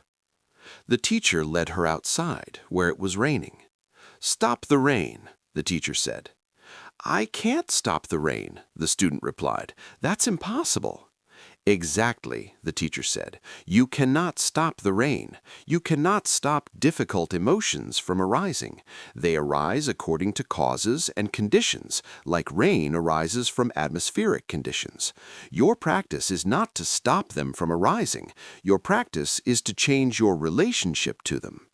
The teacher led her outside, where it was raining. "Stop the rain," the teacher said. "I can't stop the rain," the student replied. "That's impossible." "Exactly," the teacher said. "You cannot stop the rain. You cannot stop difficult emotions from arising. They arise according to causes and conditions, like rain arises from atmospheric conditions. Your practice is not to stop them from arising. Your practice is to change your relationship to them."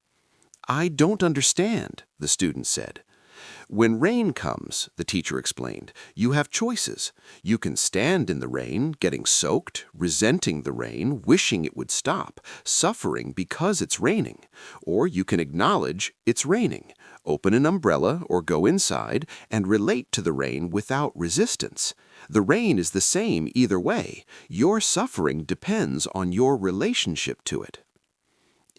"I don't understand," the student said. "When rain comes," the teacher explained, "you have choices. You can stand in the rain, getting soaked, resenting the rain, wishing it would stop, suffering because it's raining. Or you can acknowledge it's raining, open an umbrella or go inside, and relate to the rain without resistance. The rain is the same either way. Your suffering depends on your relationship to it."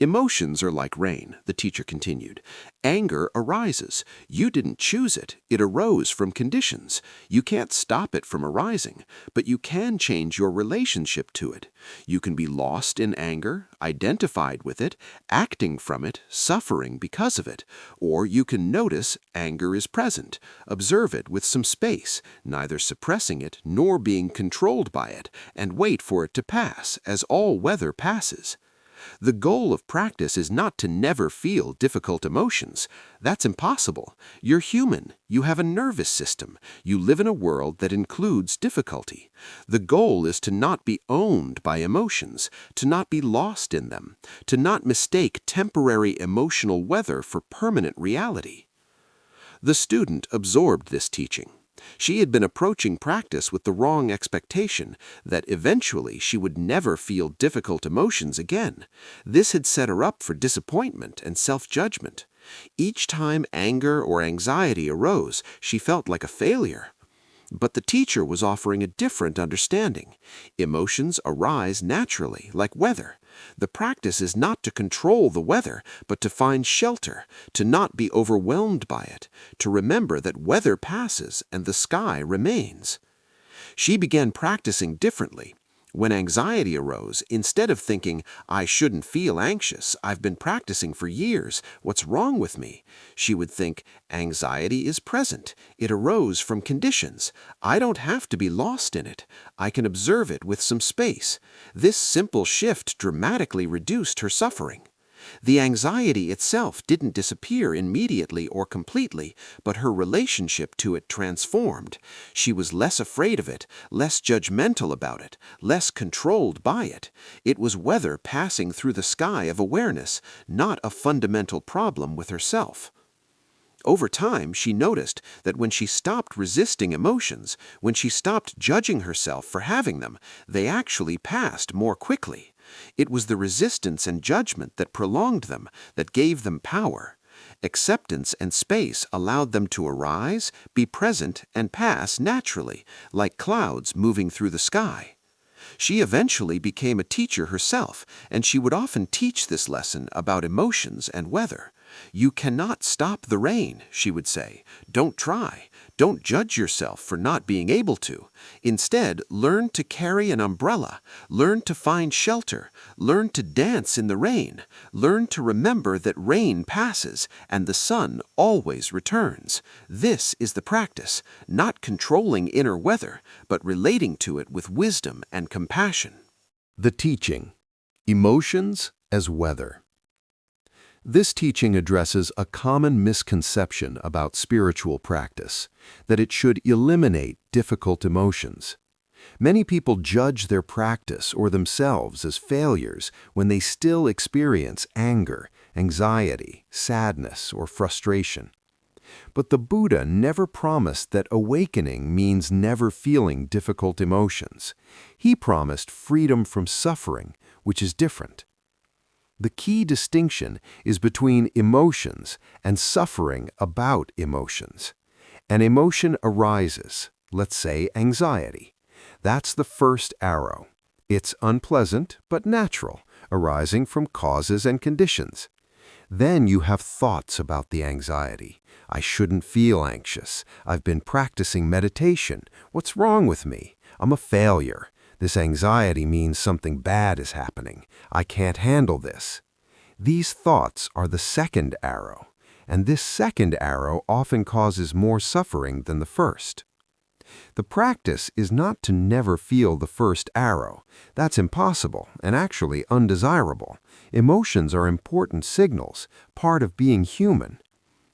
"Emotions are like rain," the teacher continued. "Anger arises. You didn't choose it. It arose from conditions. You can't stop it from arising, but you can change your relationship to it. You can be lost in anger, identified with it, acting from it, suffering because of it. Or you can notice anger is present, observe it with some space, neither suppressing it nor being controlled by it, and wait for it to pass, as all weather passes. The goal of practice is not to never feel difficult emotions. That's impossible. You're human. You have a nervous system. You live in a world that includes difficulty. The goal is to not be owned by emotions, to not be lost in them, to not mistake temporary emotional weather for permanent reality." The student absorbed this teaching. She had been approaching practice with the wrong expectation that eventually she would never feel difficult emotions again. This had set her up for disappointment and self-judgment. Each time anger or anxiety arose, she felt like a failure. But the teacher was offering a different understanding. Emotions arise naturally, like weather. The practice is not to control the weather, but to find shelter, to not be overwhelmed by it, to remember that weather passes and the sky remains. She began practicing differently. When anxiety arose, instead of thinking, "I shouldn't feel anxious, I've been practicing for years, what's wrong with me?" she would think, "Anxiety is present. It arose from conditions. I don't have to be lost in it. I can observe it with some space." This simple shift dramatically reduced her suffering. The anxiety itself didn't disappear immediately or completely, but her relationship to it transformed. She was less afraid of it, less judgmental about it, less controlled by it. It was weather passing through the sky of awareness, not a fundamental problem with herself. Over time, she noticed that when she stopped resisting emotions, when she stopped judging herself for having them, they actually passed more quickly. It was the resistance and judgment that prolonged them, that gave them power. Acceptance and space allowed them to arise, be present, and pass naturally, like clouds moving through the sky. She eventually became a teacher herself, and she would often teach this lesson about emotions and weather. "You cannot stop the rain," she would say. "Don't try. Don't judge yourself for not being able to. Instead, learn to carry an umbrella. Learn to find shelter. Learn to dance in the rain. Learn to remember that rain passes and the sun always returns. This is the practice, not controlling inner weather, but relating to it with wisdom and compassion." The teaching, emotions as weather. This teaching addresses a common misconception about spiritual practice, that it should eliminate difficult emotions. Many people judge their practice or themselves as failures when they still experience anger, anxiety, sadness, or frustration. But the Buddha never promised that awakening means never feeling difficult emotions. He promised freedom from suffering, which is different. The key distinction is between emotions and suffering about emotions. An emotion arises, let's say anxiety. That's the first arrow. It's unpleasant but natural, arising from causes and conditions. Then you have thoughts about the anxiety. I shouldn't feel anxious. I've been practicing meditation. What's wrong with me? I'm a failure. This anxiety means something bad is happening. I can't handle this. These thoughts are the second arrow, and this second arrow often causes more suffering than the first. The practice is not to never feel the first arrow. That's impossible and actually undesirable. Emotions are important signals, part of being human.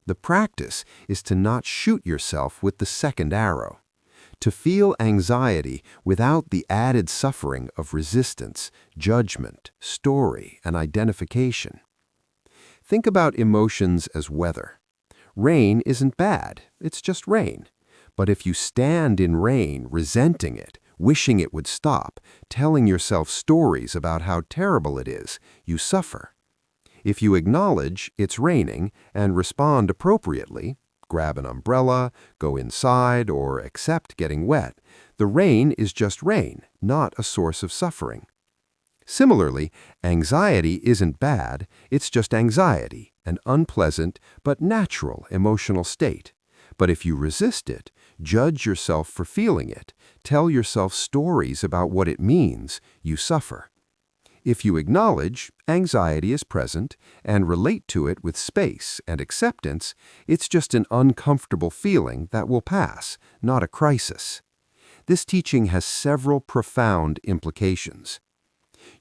The practice is to not shoot yourself with the second arrow. To feel anxiety without the added suffering of resistance, judgment, story, and identification. Think about emotions as weather. Rain isn't bad, it's just rain. But if you stand in rain, resenting it, wishing it would stop, telling yourself stories about how terrible it is, you suffer. If you acknowledge it's raining and respond appropriately, grab an umbrella, go inside, or accept getting wet, the rain is just rain, not a source of suffering. Similarly, anxiety isn't bad, it's just anxiety, an unpleasant but natural emotional state. But if you resist it, judge yourself for feeling it, tell yourself stories about what it means, you suffer. If you acknowledge anxiety is present and relate to it with space and acceptance, it's just an uncomfortable feeling that will pass, not a crisis. This teaching has several profound implications.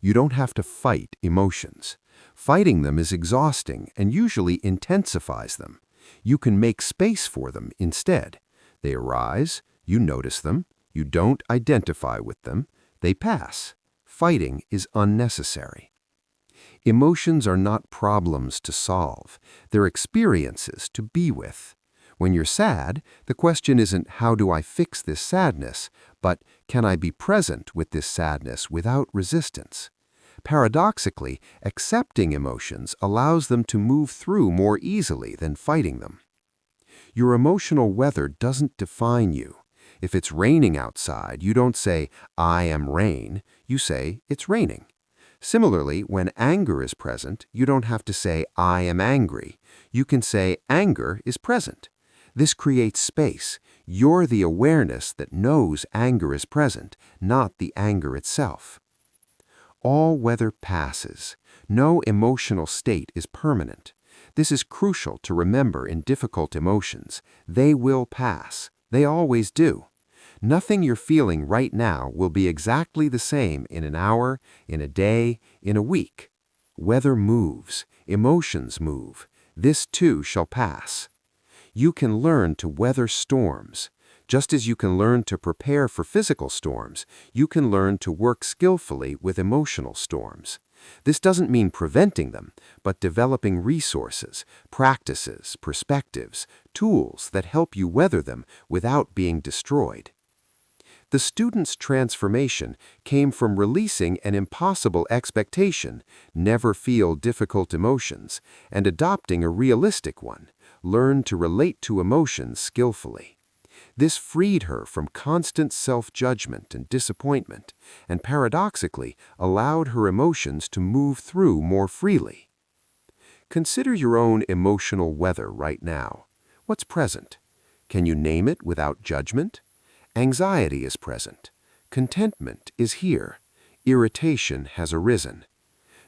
You don't have to fight emotions. Fighting them is exhausting and usually intensifies them. You can make space for them instead. They arise, you notice them, you don't identify with them, they pass. Fighting is unnecessary. Emotions are not problems to solve. They're experiences to be with. When you're sad, the question isn't how do I fix this sadness, but can I be present with this sadness without resistance? Paradoxically, accepting emotions allows them to move through more easily than fighting them. Your emotional weather doesn't define you. If it's raining outside, you don't say, I am rain. You say, it's raining. Similarly, when anger is present, you don't have to say, I am angry. You can say, anger is present. This creates space. You're the awareness that knows anger is present, not the anger itself. All weather passes. No emotional state is permanent. This is crucial to remember in difficult emotions. They will pass. They always do. Nothing you're feeling right now will be exactly the same in an hour, in a day, in a week. Weather moves. Emotions move. This too shall pass. You can learn to weather storms. Just as you can learn to prepare for physical storms, you can learn to work skillfully with emotional storms. This doesn't mean preventing them, but developing resources, practices, perspectives, tools that help you weather them without being destroyed. The student's transformation came from releasing an impossible expectation, never feel difficult emotions, and adopting a realistic one, learn to relate to emotions skillfully. This freed her from constant self-judgment and disappointment, and paradoxically allowed her emotions to move through more freely. Consider your own emotional weather right now. What's present? Can you name it without judgment? Anxiety is present. Contentment is here. Irritation has arisen.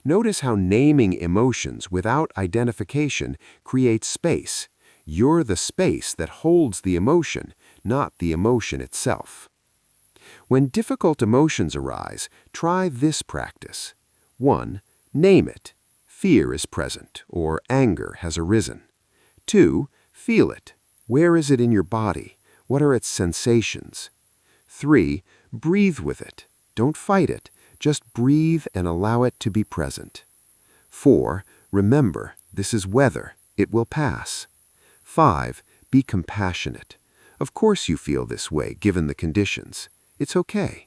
Notice how naming emotions without identification creates space. You're the space that holds the emotion, not the emotion itself. When difficult emotions arise, try this practice. 1. Name it. Fear is present, or anger has arisen. 2. Feel it. Where is it in your body? What are its sensations? 3. Breathe with it. Don't fight it. Just breathe and allow it to be present. 4. Remember, this is weather. It will pass. 5. Be compassionate. Of course you feel this way, given the conditions. It's okay.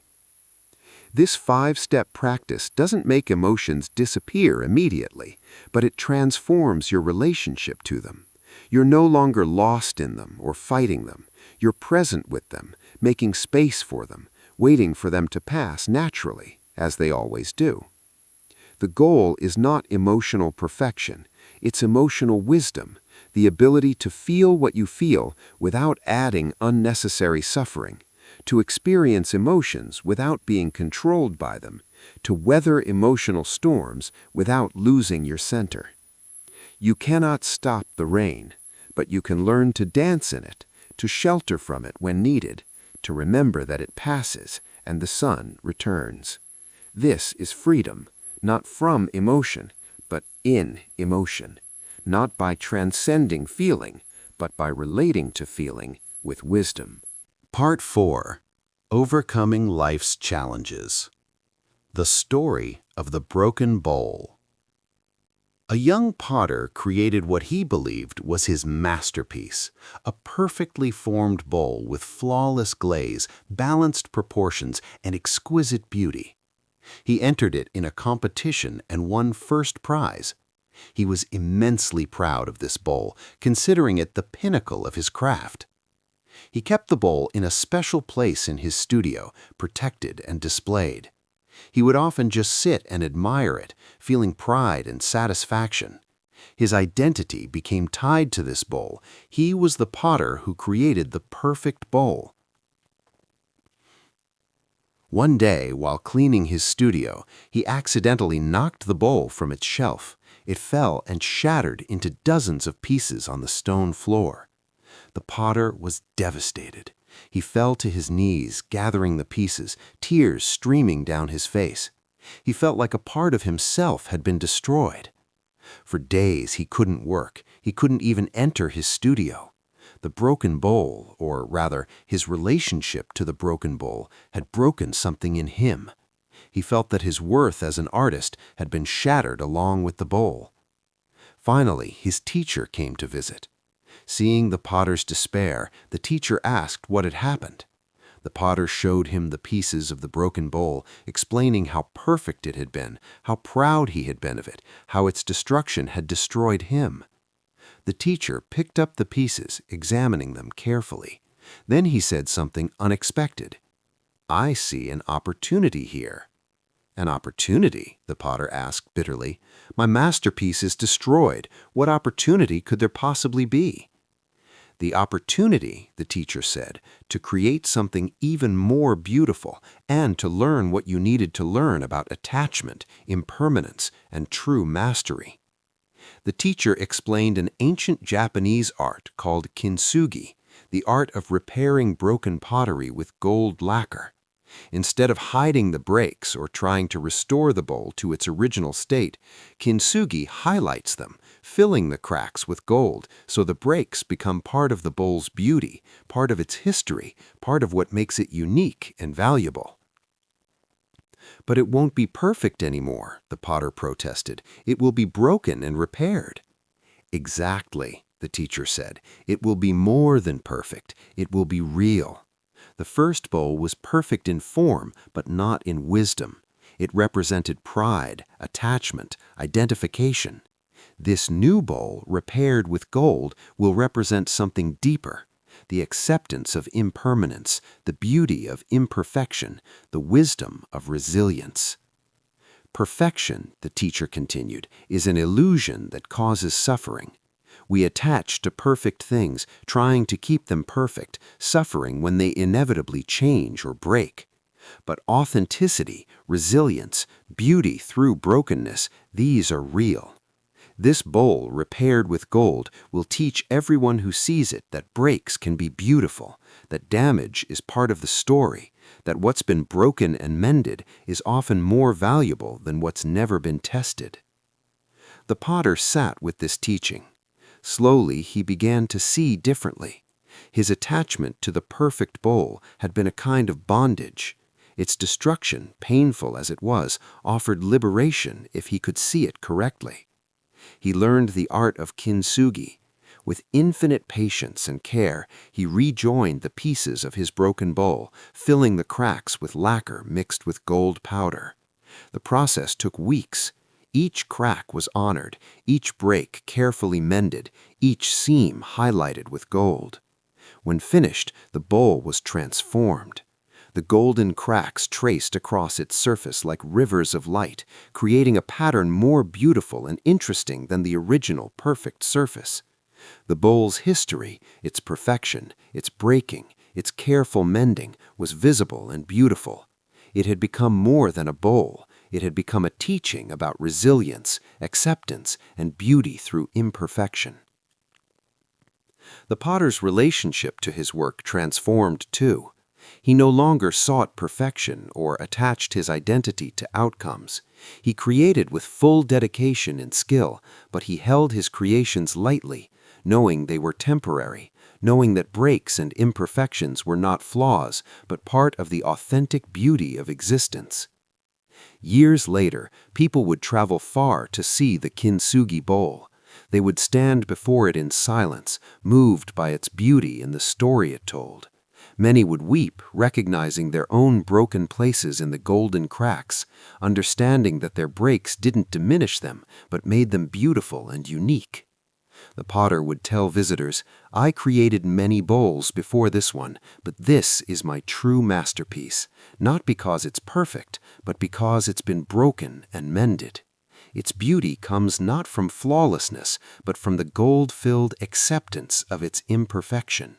This 5-step practice doesn't make emotions disappear immediately, but it transforms your relationship to them. You're no longer lost in them or fighting them. You're present with them, making space for them, waiting for them to pass naturally, as they always do. The goal is not emotional perfection. It's emotional wisdom, the ability to feel what you feel without adding unnecessary suffering, to experience emotions without being controlled by them, to weather emotional storms without losing your center. You cannot stop the rain, but you can learn to dance in it, to shelter from it when needed, to remember that it passes and the sun returns. This is freedom, not from emotion, but in emotion, not by transcending feeling, but by relating to feeling with wisdom. Part 4. Overcoming Life's Challenges. The Story of the Broken Bowl. A young potter created what he believed was his masterpiece, a perfectly formed bowl with flawless glaze, balanced proportions, and exquisite beauty. He entered it in a competition and won first prize. He was immensely proud of this bowl, considering it the pinnacle of his craft. He kept the bowl in a special place in his studio, protected and displayed. He would often just sit and admire it, feeling pride and satisfaction. His identity became tied to this bowl. He was the potter who created the perfect bowl. One day, while cleaning his studio, he accidentally knocked the bowl from its shelf. It fell and shattered into dozens of pieces on the stone floor. The potter was devastated. He fell to his knees, gathering the pieces, tears streaming down his face. He felt like a part of himself had been destroyed. For days he couldn't work. He couldn't even enter his studio. The broken bowl, or rather, his relationship to the broken bowl, had broken something in him. He felt that his worth as an artist had been shattered along with the bowl. Finally, his teacher came to visit. Seeing the potter's despair, the teacher asked what had happened. The potter showed him the pieces of the broken bowl, explaining how perfect it had been, how proud he had been of it, how its destruction had destroyed him. The teacher picked up the pieces, examining them carefully. Then he said something unexpected. "I see an opportunity here." "An opportunity?" the potter asked bitterly. "My masterpiece is destroyed. What opportunity could there possibly be?" "The opportunity," the teacher said, "to create something even more beautiful and to learn what you needed to learn about attachment, impermanence, and true mastery." The teacher explained an ancient Japanese art called kintsugi, the art of repairing broken pottery with gold lacquer. Instead of hiding the breaks or trying to restore the bowl to its original state, kintsugi highlights them, filling the cracks with gold so the breaks become part of the bowl's beauty, part of its history, part of what makes it unique and valuable. "But it won't be perfect anymore," the potter protested. "It will be broken and repaired." "Exactly," the teacher said. "It will be more than perfect. It will be real." The first bowl was perfect in form, but not in wisdom. It represented pride, attachment, identification. This new bowl, repaired with gold, will represent something deeper: the acceptance of impermanence, the beauty of imperfection, the wisdom of resilience. Perfection, the teacher continued, is an illusion that causes suffering. We attach to perfect things, trying to keep them perfect, suffering when they inevitably change or break. But authenticity, resilience, beauty through brokenness, these are real. This bowl, repaired with gold, will teach everyone who sees it that breaks can be beautiful, that damage is part of the story, that what's been broken and mended is often more valuable than what's never been tested. The potter sat with this teaching. Slowly, he began to see differently. His attachment to the perfect bowl had been a kind of bondage. Its destruction, painful as it was, offered liberation if he could see it correctly. He learned the art of kintsugi. With infinite patience and care, he rejoined the pieces of his broken bowl, filling the cracks with lacquer mixed with gold powder. The process took weeks. Each crack was honored, each break carefully mended, each seam highlighted with gold. When finished, the bowl was transformed. The golden cracks traced across its surface like rivers of light, creating a pattern more beautiful and interesting than the original perfect surface. The bowl's history, its perfection, its breaking, its careful mending, was visible and beautiful. It had become more than a bowl. It had become a teaching about resilience, acceptance, and beauty through imperfection. The potter's relationship to his work transformed too. He no longer sought perfection or attached his identity to outcomes. He created with full dedication and skill, but he held his creations lightly, knowing they were temporary, knowing that breaks and imperfections were not flaws, but part of the authentic beauty of existence. Years later, people would travel far to see the kintsugi bowl. They would stand before it in silence, moved by its beauty and the story it told. Many would weep, recognizing their own broken places in the golden cracks, understanding that their breaks didn't diminish them, but made them beautiful and unique. The potter would tell visitors, "I created many bowls before this one, but this is my true masterpiece, not because it's perfect, but because it's been broken and mended. Its beauty comes not from flawlessness, but from the gold-filled acceptance of its imperfection.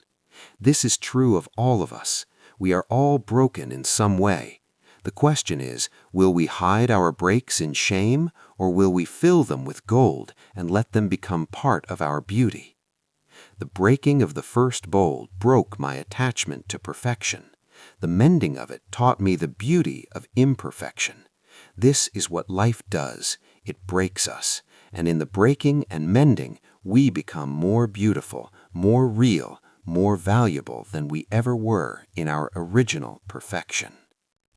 This is true of all of us. We are all broken in some way. The question is, will we hide our breaks in shame, or will we fill them with gold and let them become part of our beauty?" The breaking of the first bowl broke my attachment to perfection. The mending of it taught me the beauty of imperfection. This is what life does. It breaks us, and in the breaking and mending, we become more beautiful, more real, more valuable than we ever were in our original perfection.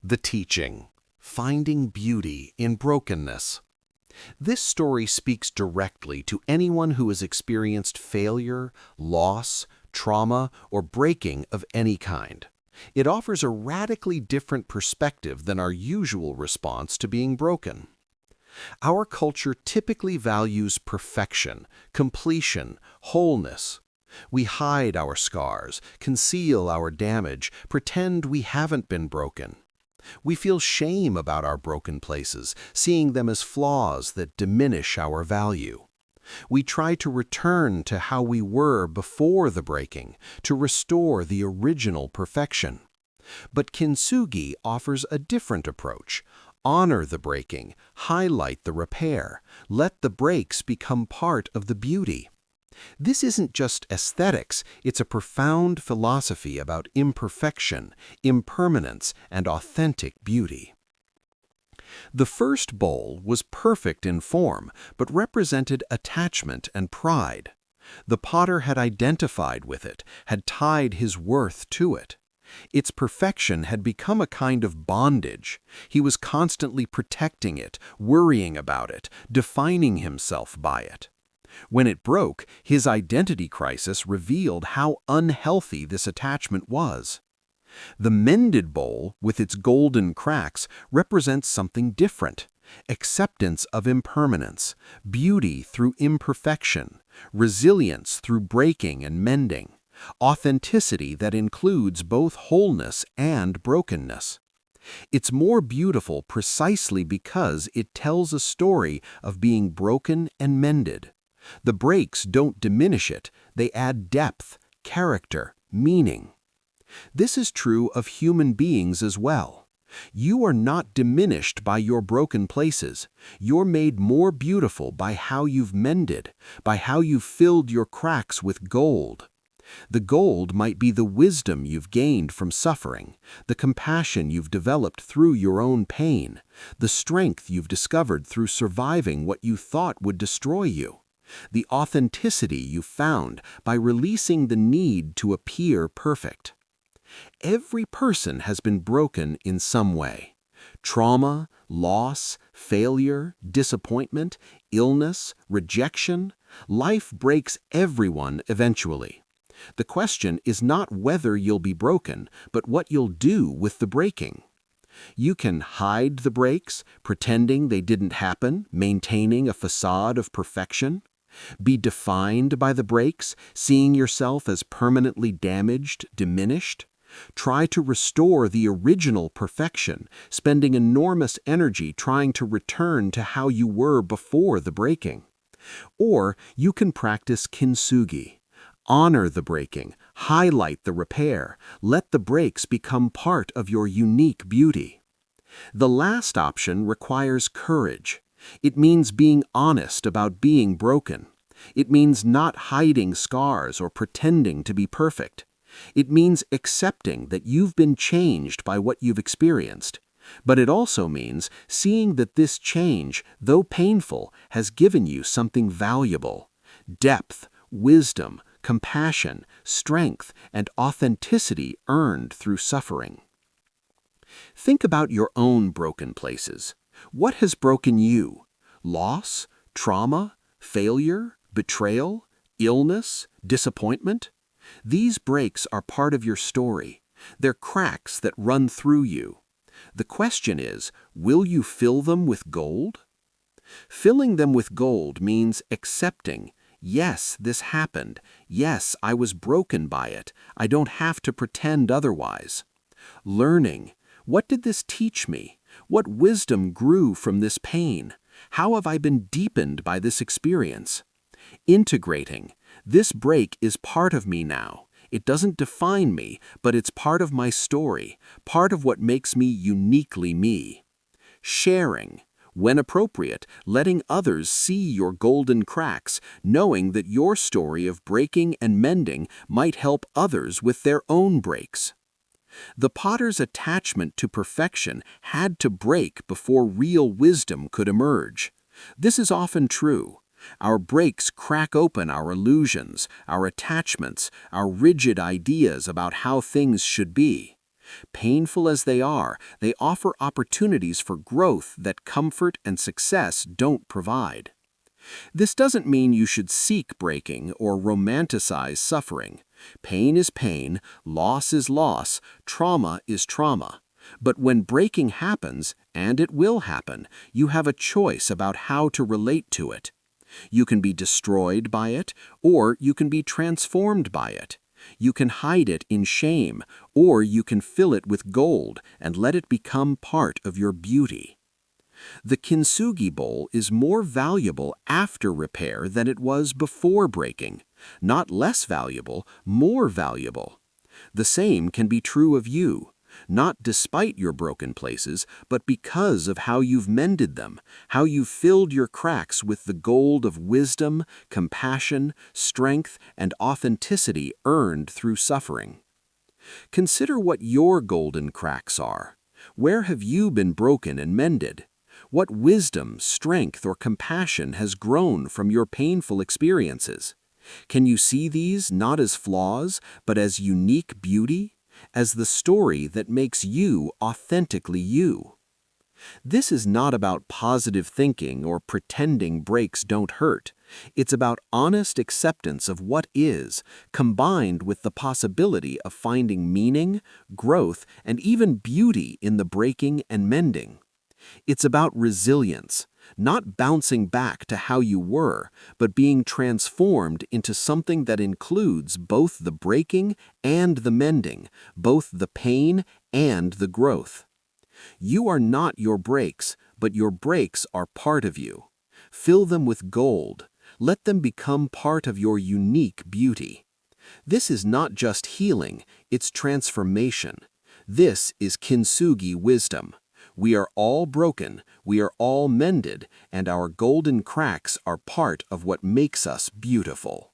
The teaching, finding beauty in brokenness. This story speaks directly to anyone who has experienced failure, loss, trauma, or breaking of any kind. It offers a radically different perspective than our usual response to being broken. Our culture typically values perfection, completion, wholeness. We hide our scars, conceal our damage, pretend we haven't been broken. We feel shame about our broken places, seeing them as flaws that diminish our value. We try to return to how we were before the breaking, to restore the original perfection. But kintsugi offers a different approach. Honor the breaking, highlight the repair, let the breaks become part of the beauty. This isn't just aesthetics, it's a profound philosophy about imperfection, impermanence, and authentic beauty. The first bowl was perfect in form, but represented attachment and pride. The potter had identified with it, had tied his worth to it. Its perfection had become a kind of bondage. He was constantly protecting it, worrying about it, defining himself by it. When it broke, his identity crisis revealed how unhealthy this attachment was. The mended bowl, with its golden cracks, represents something different: acceptance of impermanence, beauty through imperfection, resilience through breaking and mending, authenticity that includes both wholeness and brokenness. It's more beautiful precisely because it tells a story of being broken and mended. The breaks don't diminish it, they add depth, character, meaning. This is true of human beings as well. You are not diminished by your broken places. You're made more beautiful by how you've mended, by how you've filled your cracks with gold. The gold might be the wisdom you've gained from suffering, the compassion you've developed through your own pain, the strength you've discovered through surviving what you thought would destroy you, the authenticity you found by releasing the need to appear perfect. Every person has been broken in some way. Trauma, loss, failure, disappointment, illness, rejection. Life breaks everyone eventually. The question is not whether you'll be broken, but what you'll do with the breaking. You can hide the breaks, pretending they didn't happen, maintaining a facade of perfection. Be defined by the breaks, seeing yourself as permanently damaged, diminished. Try to restore the original perfection, spending enormous energy trying to return to how you were before the breaking. Or you can practice kintsugi. Honor the breaking, highlight the repair, let the breaks become part of your unique beauty. The last option requires courage. It means being honest about being broken. It means not hiding scars or pretending to be perfect. It means accepting that you've been changed by what you've experienced. But it also means seeing that this change, though painful, has given you something valuable: depth, wisdom, compassion, strength, and authenticity earned through suffering. Think about your own broken places. What has broken you? Loss, trauma, failure, betrayal, illness, disappointment? These breaks are part of your story. They're cracks that run through you. The question is, will you fill them with gold? Filling them with gold means accepting, yes, this happened. Yes, I was broken by it. I don't have to pretend otherwise. Learning, what did this teach me? What wisdom grew from this pain? How have I been deepened by this experience? Integrating, this break is part of me now. It doesn't define me, but it's part of my story, part of what makes me uniquely me. Sharing, when appropriate, letting others see your golden cracks, knowing that your story of breaking and mending might help others with their own breaks. The potter's attachment to perfection had to break before real wisdom could emerge. This is often true. Our breaks crack open our illusions, our attachments, our rigid ideas about how things should be. Painful as they are, they offer opportunities for growth that comfort and success don't provide. This doesn't mean you should seek breaking or romanticize suffering. Pain is pain, loss is loss, trauma is trauma. But when breaking happens, and it will happen, you have a choice about how to relate to it. You can be destroyed by it, or you can be transformed by it. You can hide it in shame, or you can fill it with gold and let it become part of your beauty. The kintsugi bowl is more valuable after repair than it was before breaking. Not less valuable, more valuable. The same can be true of you. Not despite your broken places, but because of how you've mended them, how you've filled your cracks with the gold of wisdom, compassion, strength, and authenticity earned through suffering. Consider what your golden cracks are. Where have you been broken and mended? What wisdom, strength, or compassion has grown from your painful experiences? Can you see these not as flaws, but as unique beauty? As the story that makes you authentically you? This is not about positive thinking or pretending breaks don't hurt. It's about honest acceptance of what is, combined with the possibility of finding meaning, growth, and even beauty in the breaking and mending. It's about resilience, not bouncing back to how you were, but being transformed into something that includes both the breaking and the mending, both the pain and the growth. You are not your breaks, but your breaks are part of you. Fill them with gold. Let them become part of your unique beauty. This is not just healing, it's transformation. This is kintsugi wisdom. We are all broken, we are all mended, and our golden cracks are part of what makes us beautiful.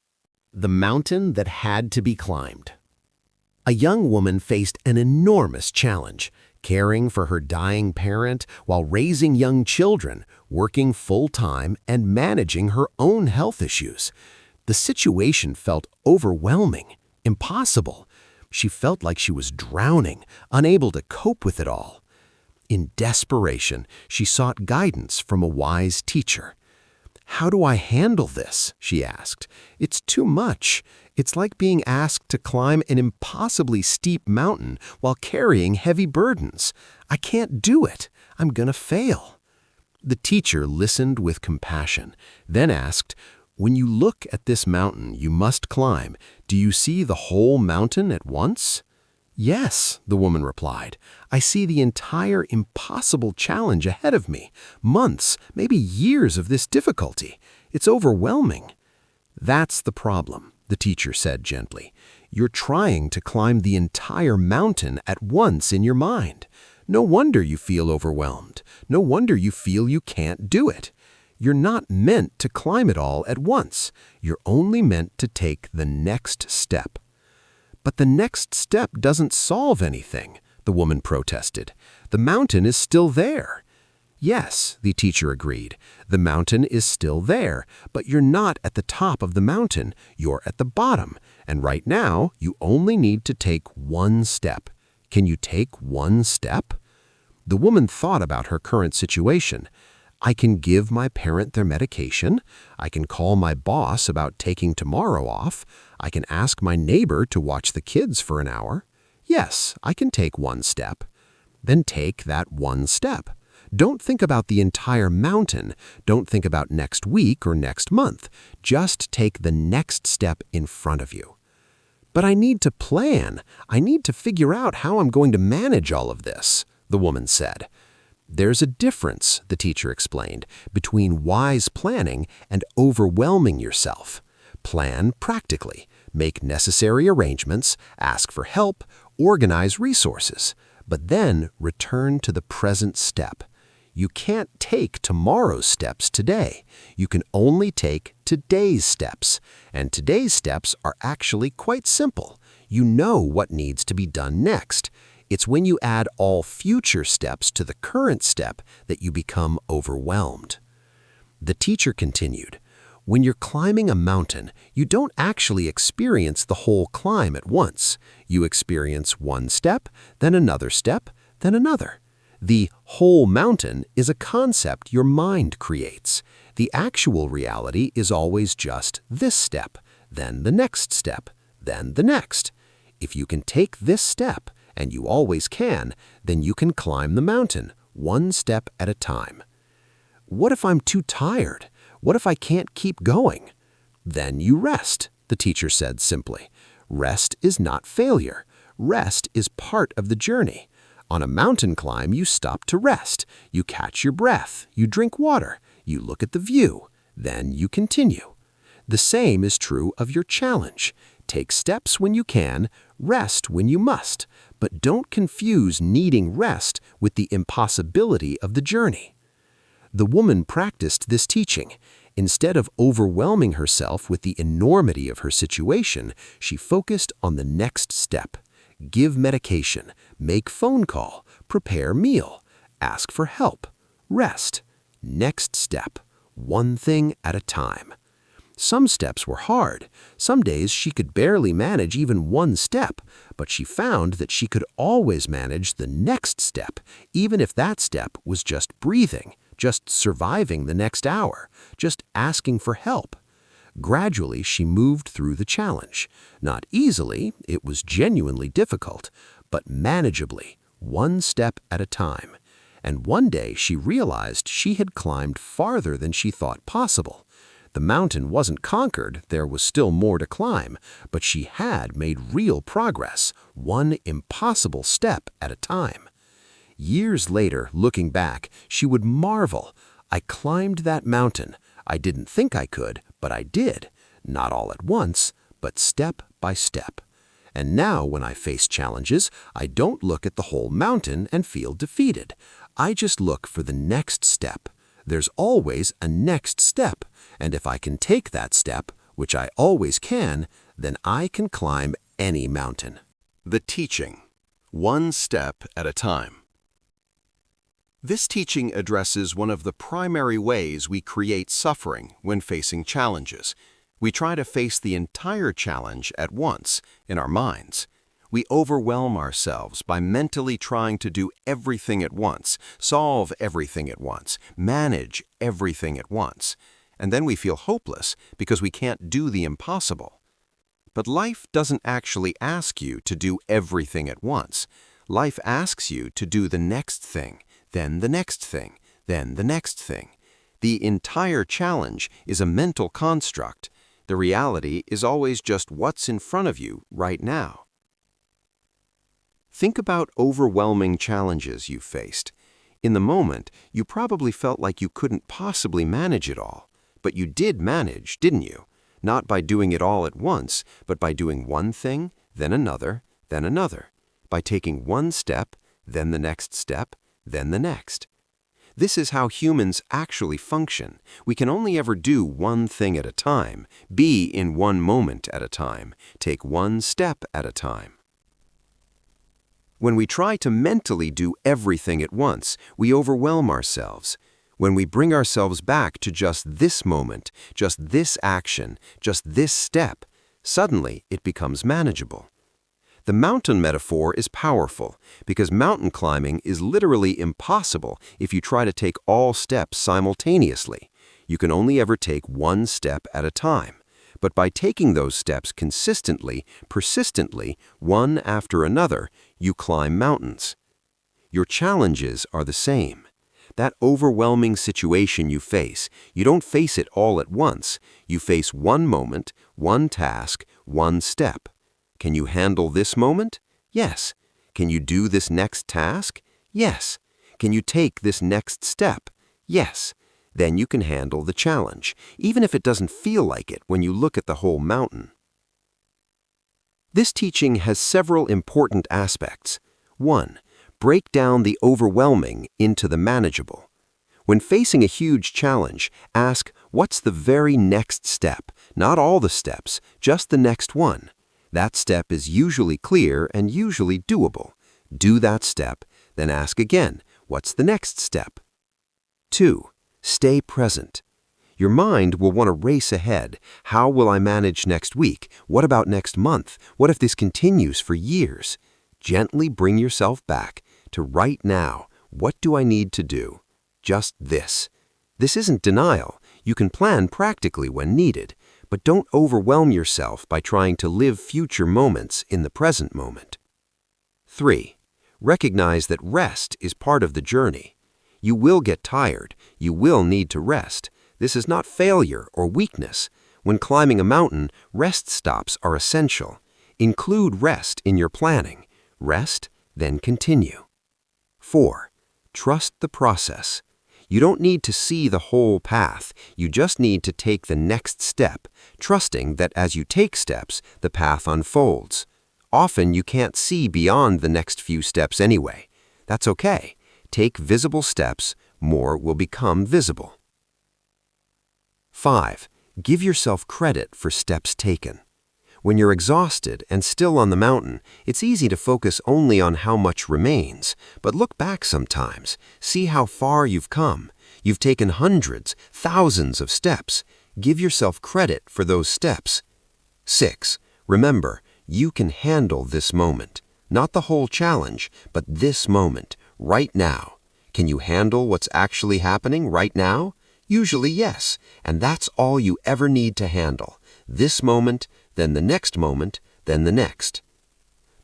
The mountain that had to be climbed. A young woman faced an enormous challenge, caring for her dying parent while raising young children, working full-time, and managing her own health issues. The situation felt overwhelming, impossible. She felt like she was drowning, unable to cope with it all. In desperation, she sought guidance from a wise teacher. "How do I handle this?" she asked. "It's too much. It's like being asked to climb an impossibly steep mountain while carrying heavy burdens. I can't do it. I'm gonna fail." The teacher listened with compassion, then asked, "When you look at this mountain you must climb, do you see the whole mountain at once?" "Yes," the woman replied. "I see the entire impossible challenge ahead of me, months, maybe years of this difficulty. It's overwhelming." "That's the problem," the teacher said gently. "You're trying to climb the entire mountain at once in your mind. No wonder you feel overwhelmed. No wonder you feel you can't do it. You're not meant to climb it all at once. You're only meant to take the next step." "But the next step doesn't solve anything," the woman protested. "The mountain is still there." "Yes," the teacher agreed, "the mountain is still there, but you're not at the top of the mountain, you're at the bottom, and right now you only need to take one step. Can you take one step?" The woman thought about her current situation. "I can give my parent their medication. I can call my boss about taking tomorrow off. I can ask my neighbor to watch the kids for an hour. Yes, I can take one step." Then take that one step. Don't think about the entire mountain. Don't think about next week or next month. Just take the next step in front of you. "But I need to plan. I need to figure out how I'm going to manage all of this," the woman said. "There's a difference," the teacher explained, "between wise planning and overwhelming yourself. Plan practically, make necessary arrangements, ask for help, organize resources, but then return to the present step. You can't take tomorrow's steps today. You can only take today's steps, and today's steps are actually quite simple. You know what needs to be done next. It's when you add all future steps to the current step that you become overwhelmed." The teacher continued, "When you're climbing a mountain, you don't actually experience the whole climb at once. You experience one step, then another step, then another. The whole mountain is a concept your mind creates. The actual reality is always just this step, then the next step, then the next. If you can take this step, and you always can, then you can climb the mountain, one step at a time." "What if I'm too tired? What if I can't keep going?" "Then you rest," the teacher said simply. "Rest is not failure. Rest is part of the journey. On a mountain climb, you stop to rest. You catch your breath. You drink water. You look at the view. Then you continue. The same is true of your challenge. Take steps when you can, rest when you must, but don't confuse needing rest with the impossibility of the journey." The woman practiced this teaching. Instead of overwhelming herself with the enormity of her situation, she focused on the next step. Give medication, make phone call, prepare meal, ask for help, rest. Next step, one thing at a time. Some steps were hard. Some days she could barely manage even one step, but she found that she could always manage the next step, even if that step was just breathing, just surviving the next hour, just asking for help. Gradually, she moved through the challenge. Not easily, it was genuinely difficult, but manageably, one step at a time. And one day she realized she had climbed farther than she thought possible. The mountain wasn't conquered, there was still more to climb, but she had made real progress, one impossible step at a time. Years later, looking back, she would marvel, "I climbed that mountain. I didn't think I could, but I did. Not all at once, but step by step. And now when I face challenges, I don't look at the whole mountain and feel defeated. I just look for the next step. There's always a next step, and if I can take that step, which I always can, then I can climb any mountain. The teaching, one step at a time. This teaching addresses one of the primary ways we create suffering when facing challenges. We try to face the entire challenge at once in our minds. We overwhelm ourselves by mentally trying to do everything at once, solve everything at once, manage everything at once. And then we feel hopeless because we can't do the impossible. But life doesn't actually ask you to do everything at once. Life asks you to do the next thing, then the next thing, then the next thing. The entire challenge is a mental construct. The reality is always just what's in front of you right now. Think about overwhelming challenges you faced. In the moment, you probably felt like you couldn't possibly manage it all. But you did manage, didn't you? Not by doing it all at once, but by doing one thing, then another, then another. By taking one step, then the next step, then the next. This is how humans actually function. We can only ever do one thing at a time, be in one moment at a time, take one step at a time. When we try to mentally do everything at once, we overwhelm ourselves. When we bring ourselves back to just this moment, just this action, just this step, suddenly it becomes manageable. The mountain metaphor is powerful because mountain climbing is literally impossible if you try to take all steps simultaneously. You can only ever take one step at a time. But by taking those steps consistently, persistently, one after another, you climb mountains. Your challenges are the same. That overwhelming situation you face, you don't face it all at once. You face one moment, one task, one step. Can you handle this moment? Yes. Can you do this next task? Yes. Can you take this next step? Yes. Then you can handle the challenge, even if it doesn't feel like it when you look at the whole mountain. This teaching has several important aspects. 1. Break down the overwhelming into the manageable. When facing a huge challenge, ask, what's the very next step? Not all the steps, just the next one. That step is usually clear and usually doable. Do that step, then ask again, what's the next step? 2. Stay present. Your mind will want to race ahead. How will I manage next week? What about next month? What if this continues for years? Gently bring yourself back to right now. What do I need to do? Just this. This isn't denial. You can plan practically when needed, but don't overwhelm yourself by trying to live future moments in the present moment. 3. Recognize that rest is part of the journey. You will get tired. You will need to rest. This is not failure or weakness. When climbing a mountain, rest stops are essential. Include rest in your planning. Rest, then continue. 4. Trust the process. You don't need to see the whole path. You just need to take the next step, trusting that as you take steps, the path unfolds. Often you can't see beyond the next few steps anyway. That's okay. Take visible steps, more will become visible. 5. Give yourself credit for steps taken. When you're exhausted and still on the mountain, it's easy to focus only on how much remains. But look back sometimes. See how far you've come. You've taken hundreds, thousands of steps. Give yourself credit for those steps. 6. Remember, you can handle this moment. Not the whole challenge, but this moment, right now. Can you handle what's actually happening right now? Usually yes, and that's all you ever need to handle. This moment, then the next moment, then the next.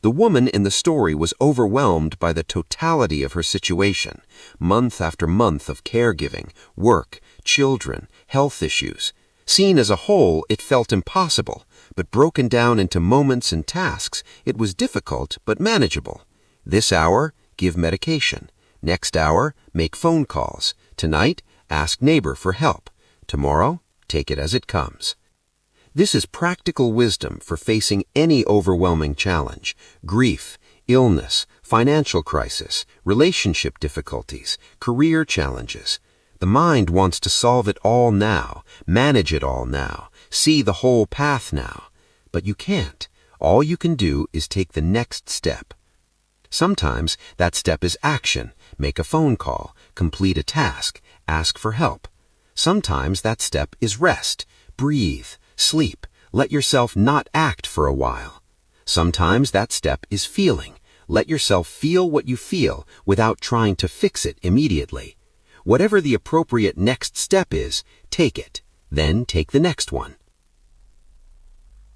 The woman in the story was overwhelmed by the totality of her situation. Month after month of caregiving, work, children, health issues. Seen as a whole, it felt impossible, but broken down into moments and tasks, it was difficult but manageable. This hour, give medication. Next hour, make phone calls. Tonight, ask neighbor for help. Tomorrow, take it as it comes. This is practical wisdom for facing any overwhelming challenge, grief, illness, financial crisis, relationship difficulties, career challenges. The mind wants to solve it all now, manage it all now, see the whole path now. But you can't. All you can do is take the next step. Sometimes that step is action, make a phone call, complete a task, ask for help. Sometimes that step is rest, breathe, sleep, let yourself not act for a while. Sometimes that step is feeling. Let yourself feel what you feel without trying to fix it immediately. Whatever the appropriate next step is, take it. Then take the next one.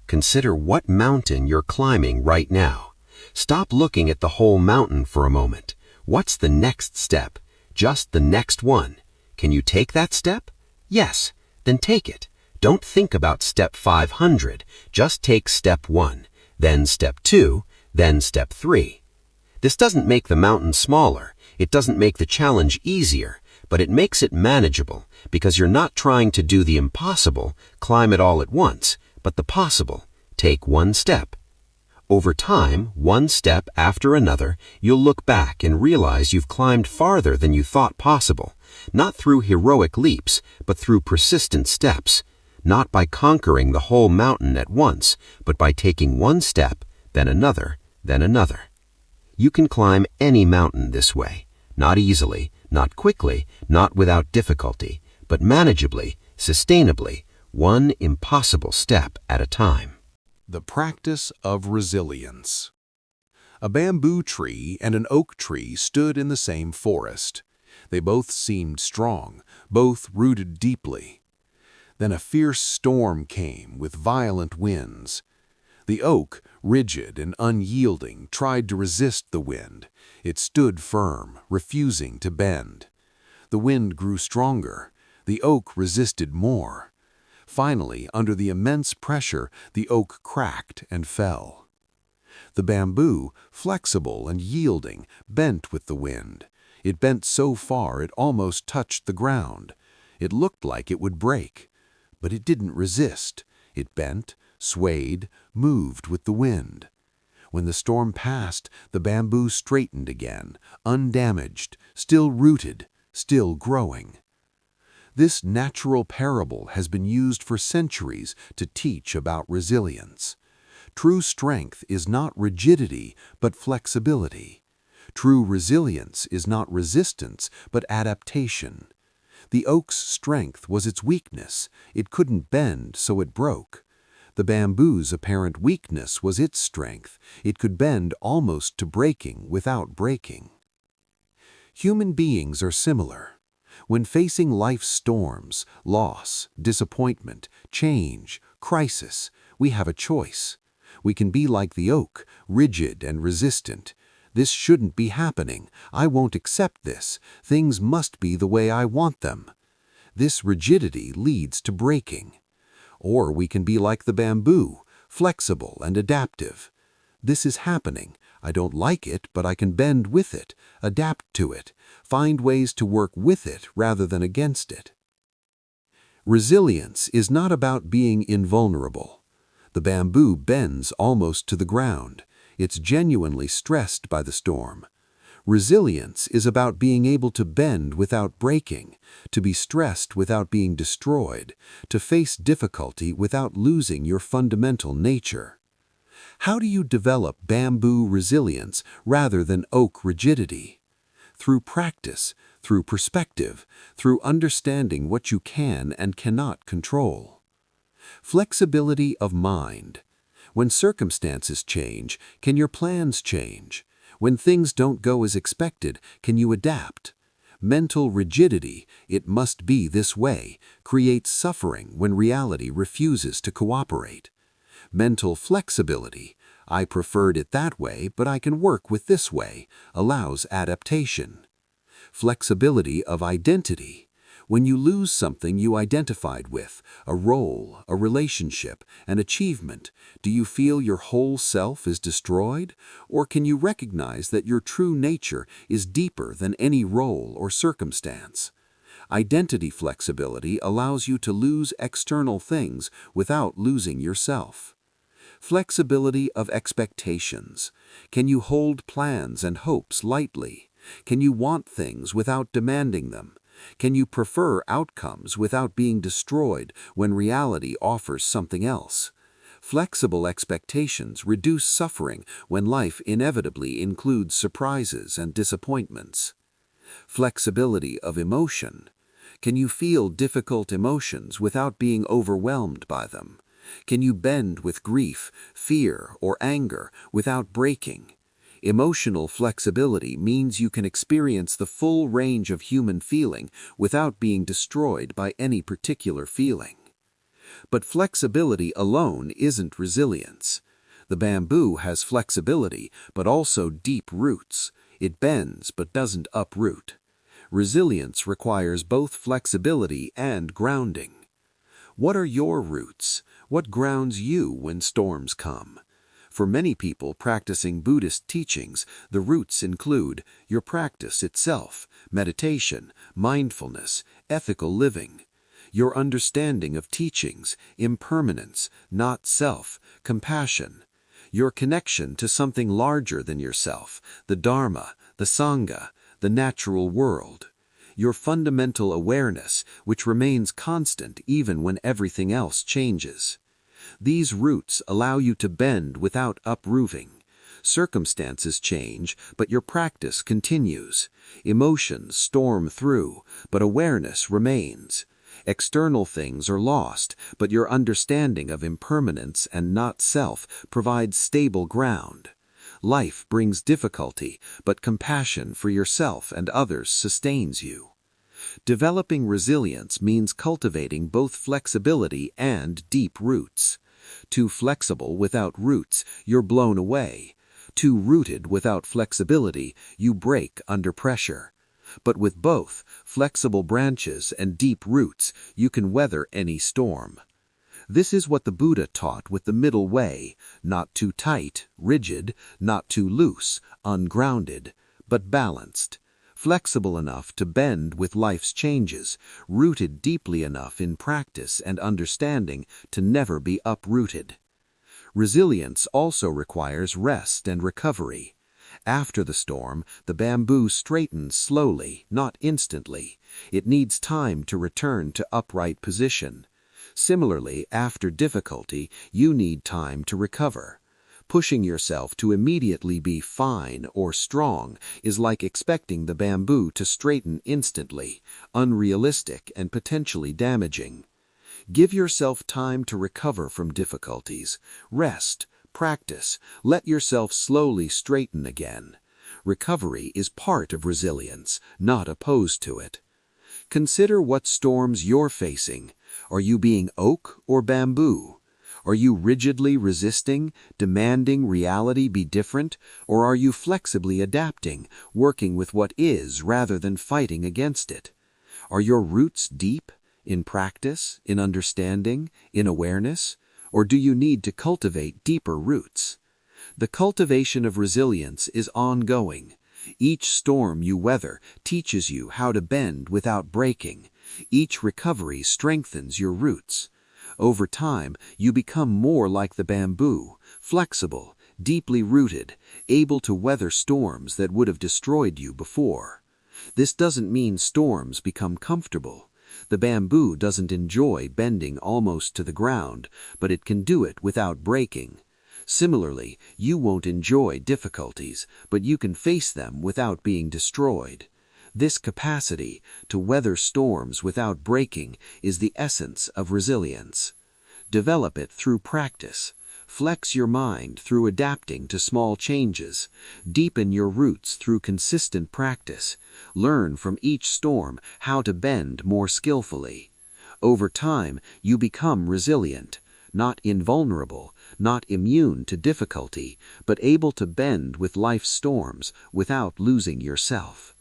Consider what mountain you're climbing right now. Stop looking at the whole mountain for a moment. What's the next step? Just the next one. Can you take that step? Yes, then take it. Don't think about step 500. Just take step 1, then step 2, then step 3. This doesn't make the mountain smaller. It doesn't make the challenge easier, but it makes it manageable because you're not trying to do the impossible, climb it all at once, but the possible. Take one step. Over time, one step after another, you'll look back and realize you've climbed farther than you thought possible, not through heroic leaps, but through persistent steps, not by conquering the whole mountain at once, but by taking one step, then another, then another. You can climb any mountain this way, not easily, not quickly, not without difficulty, but manageably, sustainably, one impossible step at a time. The practice of resilience. A bamboo tree and an oak tree stood in the same forest. They both seemed strong, both rooted deeply. Then a fierce storm came with violent winds. The oak, rigid and unyielding, tried to resist the wind. It stood firm, refusing to bend. The wind grew stronger. The oak resisted more. Finally, under the immense pressure, the oak cracked and fell. The bamboo, flexible and yielding, bent with the wind. It bent so far it almost touched the ground. It looked like it would break. But it didn't resist. It bent, swayed, moved with the wind. When the storm passed, the bamboo straightened again, undamaged, still rooted, still growing. This natural parable has been used for centuries to teach about resilience. True strength is not rigidity, but flexibility. True resilience is not resistance, but adaptation. The oak's strength was its weakness. It couldn't bend, so it broke. The bamboo's apparent weakness was its strength. It could bend almost to breaking without breaking. Human beings are similar. When facing life's storms, loss, disappointment, change, crisis, we have a choice. We can be like the oak, rigid and resistant. This shouldn't be happening. I won't accept this. Things must be the way I want them. This rigidity leads to breaking. Or we can be like the bamboo, flexible and adaptive. This is happening. I don't like it, but I can bend with it, adapt to it, find ways to work with it rather than against it. Resilience is not about being invulnerable. The bamboo bends almost to the ground. It's genuinely stressed by the storm. Resilience is about being able to bend without breaking, to be stressed without being destroyed, to face difficulty without losing your fundamental nature. How do you develop bamboo resilience rather than oak rigidity? Through practice, through perspective, through understanding what you can and cannot control. Flexibility of mind. When circumstances change, can your plans change? When things don't go as expected, can you adapt? Mental rigidity, it must be this way, creates suffering when reality refuses to cooperate. Mental flexibility, I preferred it that way, but I can work with this way, allows adaptation. Flexibility of identity. When you lose something you identified with, a role, a relationship, an achievement, do you feel your whole self is destroyed? Or can you recognize that your true nature is deeper than any role or circumstance? Identity flexibility allows you to lose external things without losing yourself. Flexibility of expectations. Can you hold plans and hopes lightly? Can you want things without demanding them? Can you prefer outcomes without being destroyed when reality offers something else? Flexible expectations reduce suffering when life inevitably includes surprises and disappointments. Flexibility of emotion. Can you feel difficult emotions without being overwhelmed by them? Can you bend with grief, fear, or anger without breaking? Emotional flexibility means you can experience the full range of human feeling without being destroyed by any particular feeling. But flexibility alone isn't resilience. The bamboo has flexibility, but also deep roots. It bends but doesn't uproot. Resilience requires both flexibility and grounding. What are your roots? What grounds you when storms come? For many people practicing Buddhist teachings, the roots include your practice itself, meditation, mindfulness, ethical living, your understanding of teachings, impermanence, not self, compassion, your connection to something larger than yourself, the Dharma, the Sangha, the natural world, your fundamental awareness, which remains constant even when everything else changes. These roots allow you to bend without uprooting. Circumstances change, but your practice continues. Emotions storm through, but awareness remains. External things are lost, but your understanding of impermanence and not self provides stable ground. Life brings difficulty, but compassion for yourself and others sustains you. Developing resilience means cultivating both flexibility and deep roots. Too flexible without roots, you're blown away. Too rooted without flexibility, you break under pressure. But with both, flexible branches and deep roots, you can weather any storm. This is what the Buddha taught with the middle way, not too tight, rigid, not too loose, ungrounded, but balanced. Flexible enough to bend with life's changes, rooted deeply enough in practice and understanding to never be uprooted. Resilience also requires rest and recovery. After the storm, the bamboo straightens slowly, not instantly. It needs time to return to upright position. Similarly, after difficulty, you need time to recover. Pushing yourself to immediately be fine or strong is like expecting the bamboo to straighten instantly, unrealistic and potentially damaging. Give yourself time to recover from difficulties. Rest, practice, let yourself slowly straighten again. Recovery is part of resilience, not opposed to it. Consider what storms you're facing. Are you being oak or bamboo? Are you rigidly resisting, demanding reality be different, or are you flexibly adapting, working with what is rather than fighting against it? Are your roots deep, in practice, in understanding, in awareness, or do you need to cultivate deeper roots? The cultivation of resilience is ongoing. Each storm you weather teaches you how to bend without breaking. Each recovery strengthens your roots. Over time, you become more like the bamboo, flexible, deeply rooted, able to weather storms that would have destroyed you before. This doesn't mean storms become comfortable. The bamboo doesn't enjoy bending almost to the ground, but it can do it without breaking. Similarly, you won't enjoy difficulties, but you can face them without being destroyed. This capacity to weather storms without breaking is the essence of resilience. Develop it through practice. Flex your mind through adapting to small changes. Deepen your roots through consistent practice. Learn from each storm how to bend more skillfully. Over time, you become resilient, not invulnerable, not immune to difficulty, but able to bend with life's storms without losing yourself.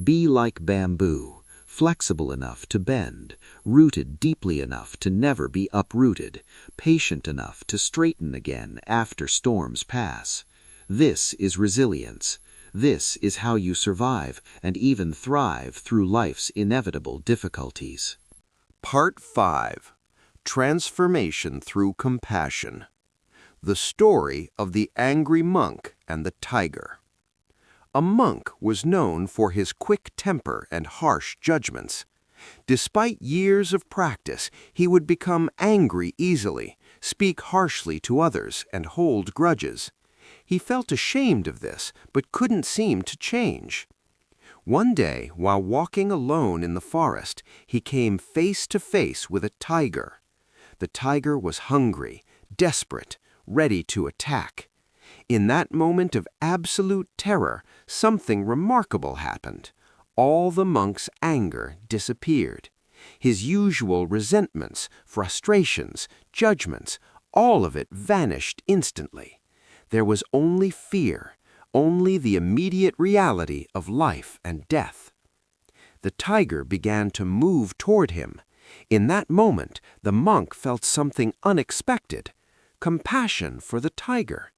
Be like bamboo, flexible enough to bend, rooted deeply enough to never be uprooted, patient enough to straighten again after storms pass. This is resilience. This is how you survive and even thrive through life's inevitable difficulties. Part 5. Transformation through Compassion. The story of the angry monk and the tiger. A monk was known for his quick temper and harsh judgments. Despite years of practice, he would become angry easily, speak harshly to others, and hold grudges. He felt ashamed of this, but couldn't seem to change. One day, while walking alone in the forest, he came face to face with a tiger. The tiger was hungry, desperate, ready to attack. In that moment of absolute terror, something remarkable happened. All the monk's anger disappeared. His usual resentments, frustrations, judgments, all of it vanished instantly. There was only fear, only the immediate reality of life and death. The tiger began to move toward him. In that moment, the monk felt something unexpected: compassion for the tiger.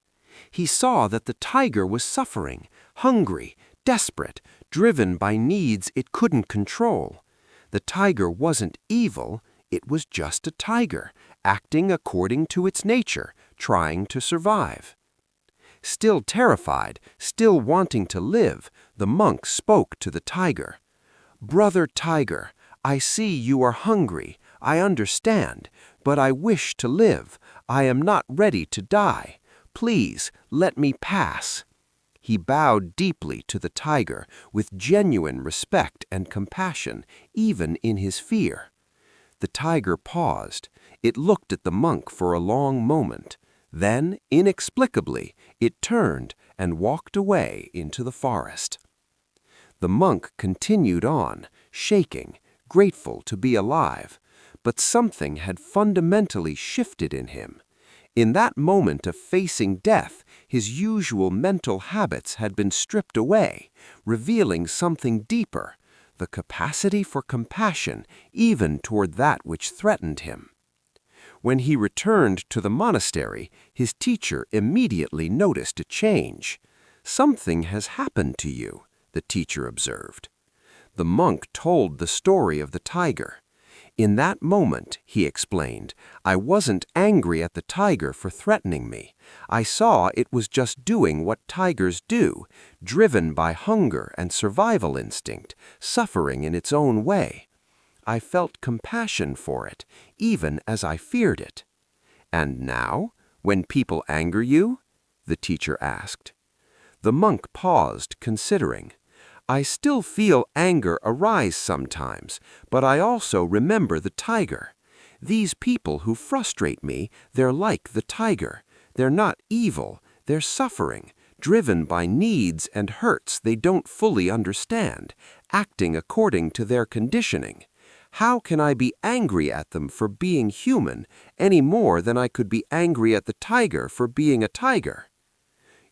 He saw that the tiger was suffering, hungry, desperate, driven by needs it couldn't control. The tiger wasn't evil, it was just a tiger, acting according to its nature, trying to survive. Still terrified, still wanting to live, the monk spoke to the tiger. "Brother tiger, I see you are hungry, I understand, but I wish to live. I am not ready to die. Please, let me pass." He bowed deeply to the tiger with genuine respect and compassion, even in his fear. The tiger paused. It looked at the monk for a long moment. Then, inexplicably, it turned and walked away into the forest. The monk continued on, shaking, grateful to be alive, but something had fundamentally shifted in him. In that moment of facing death, his usual mental habits had been stripped away, revealing something deeper: the capacity for compassion even toward that which threatened him. When he returned to the monastery, his teacher immediately noticed a change. "Something has happened to you," the teacher observed. The monk told the story of the tiger. "In that moment," he explained, "I wasn't angry at the tiger for threatening me. I saw it was just doing what tigers do, driven by hunger and survival instinct, suffering in its own way. I felt compassion for it, even as I feared it." "And now, when people anger you?" the teacher asked. The monk paused, considering. "I still feel anger arise sometimes, but I also remember the tiger. These people who frustrate me, they're like the tiger. They're not evil, they're suffering, driven by needs and hurts they don't fully understand, acting according to their conditioning. How can I be angry at them for being human any more than I could be angry at the tiger for being a tiger?"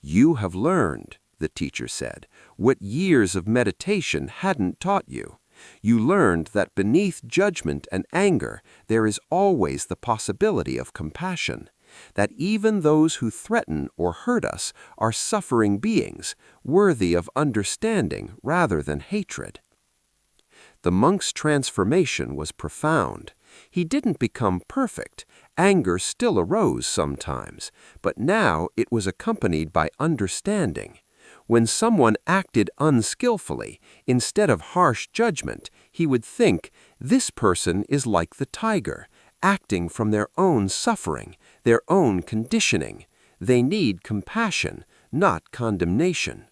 "You have learned," the teacher said, "what years of meditation hadn't taught you. You learned that beneath judgment and anger there is always the possibility of compassion, that even those who threaten or hurt us are suffering beings, worthy of understanding rather than hatred." The monk's transformation was profound. He didn't become perfect. Anger still arose sometimes, but now it was accompanied by understanding. When someone acted unskillfully, instead of harsh judgment, he would think, "This person is like the tiger, acting from their own suffering, their own conditioning. They need compassion, not condemnation."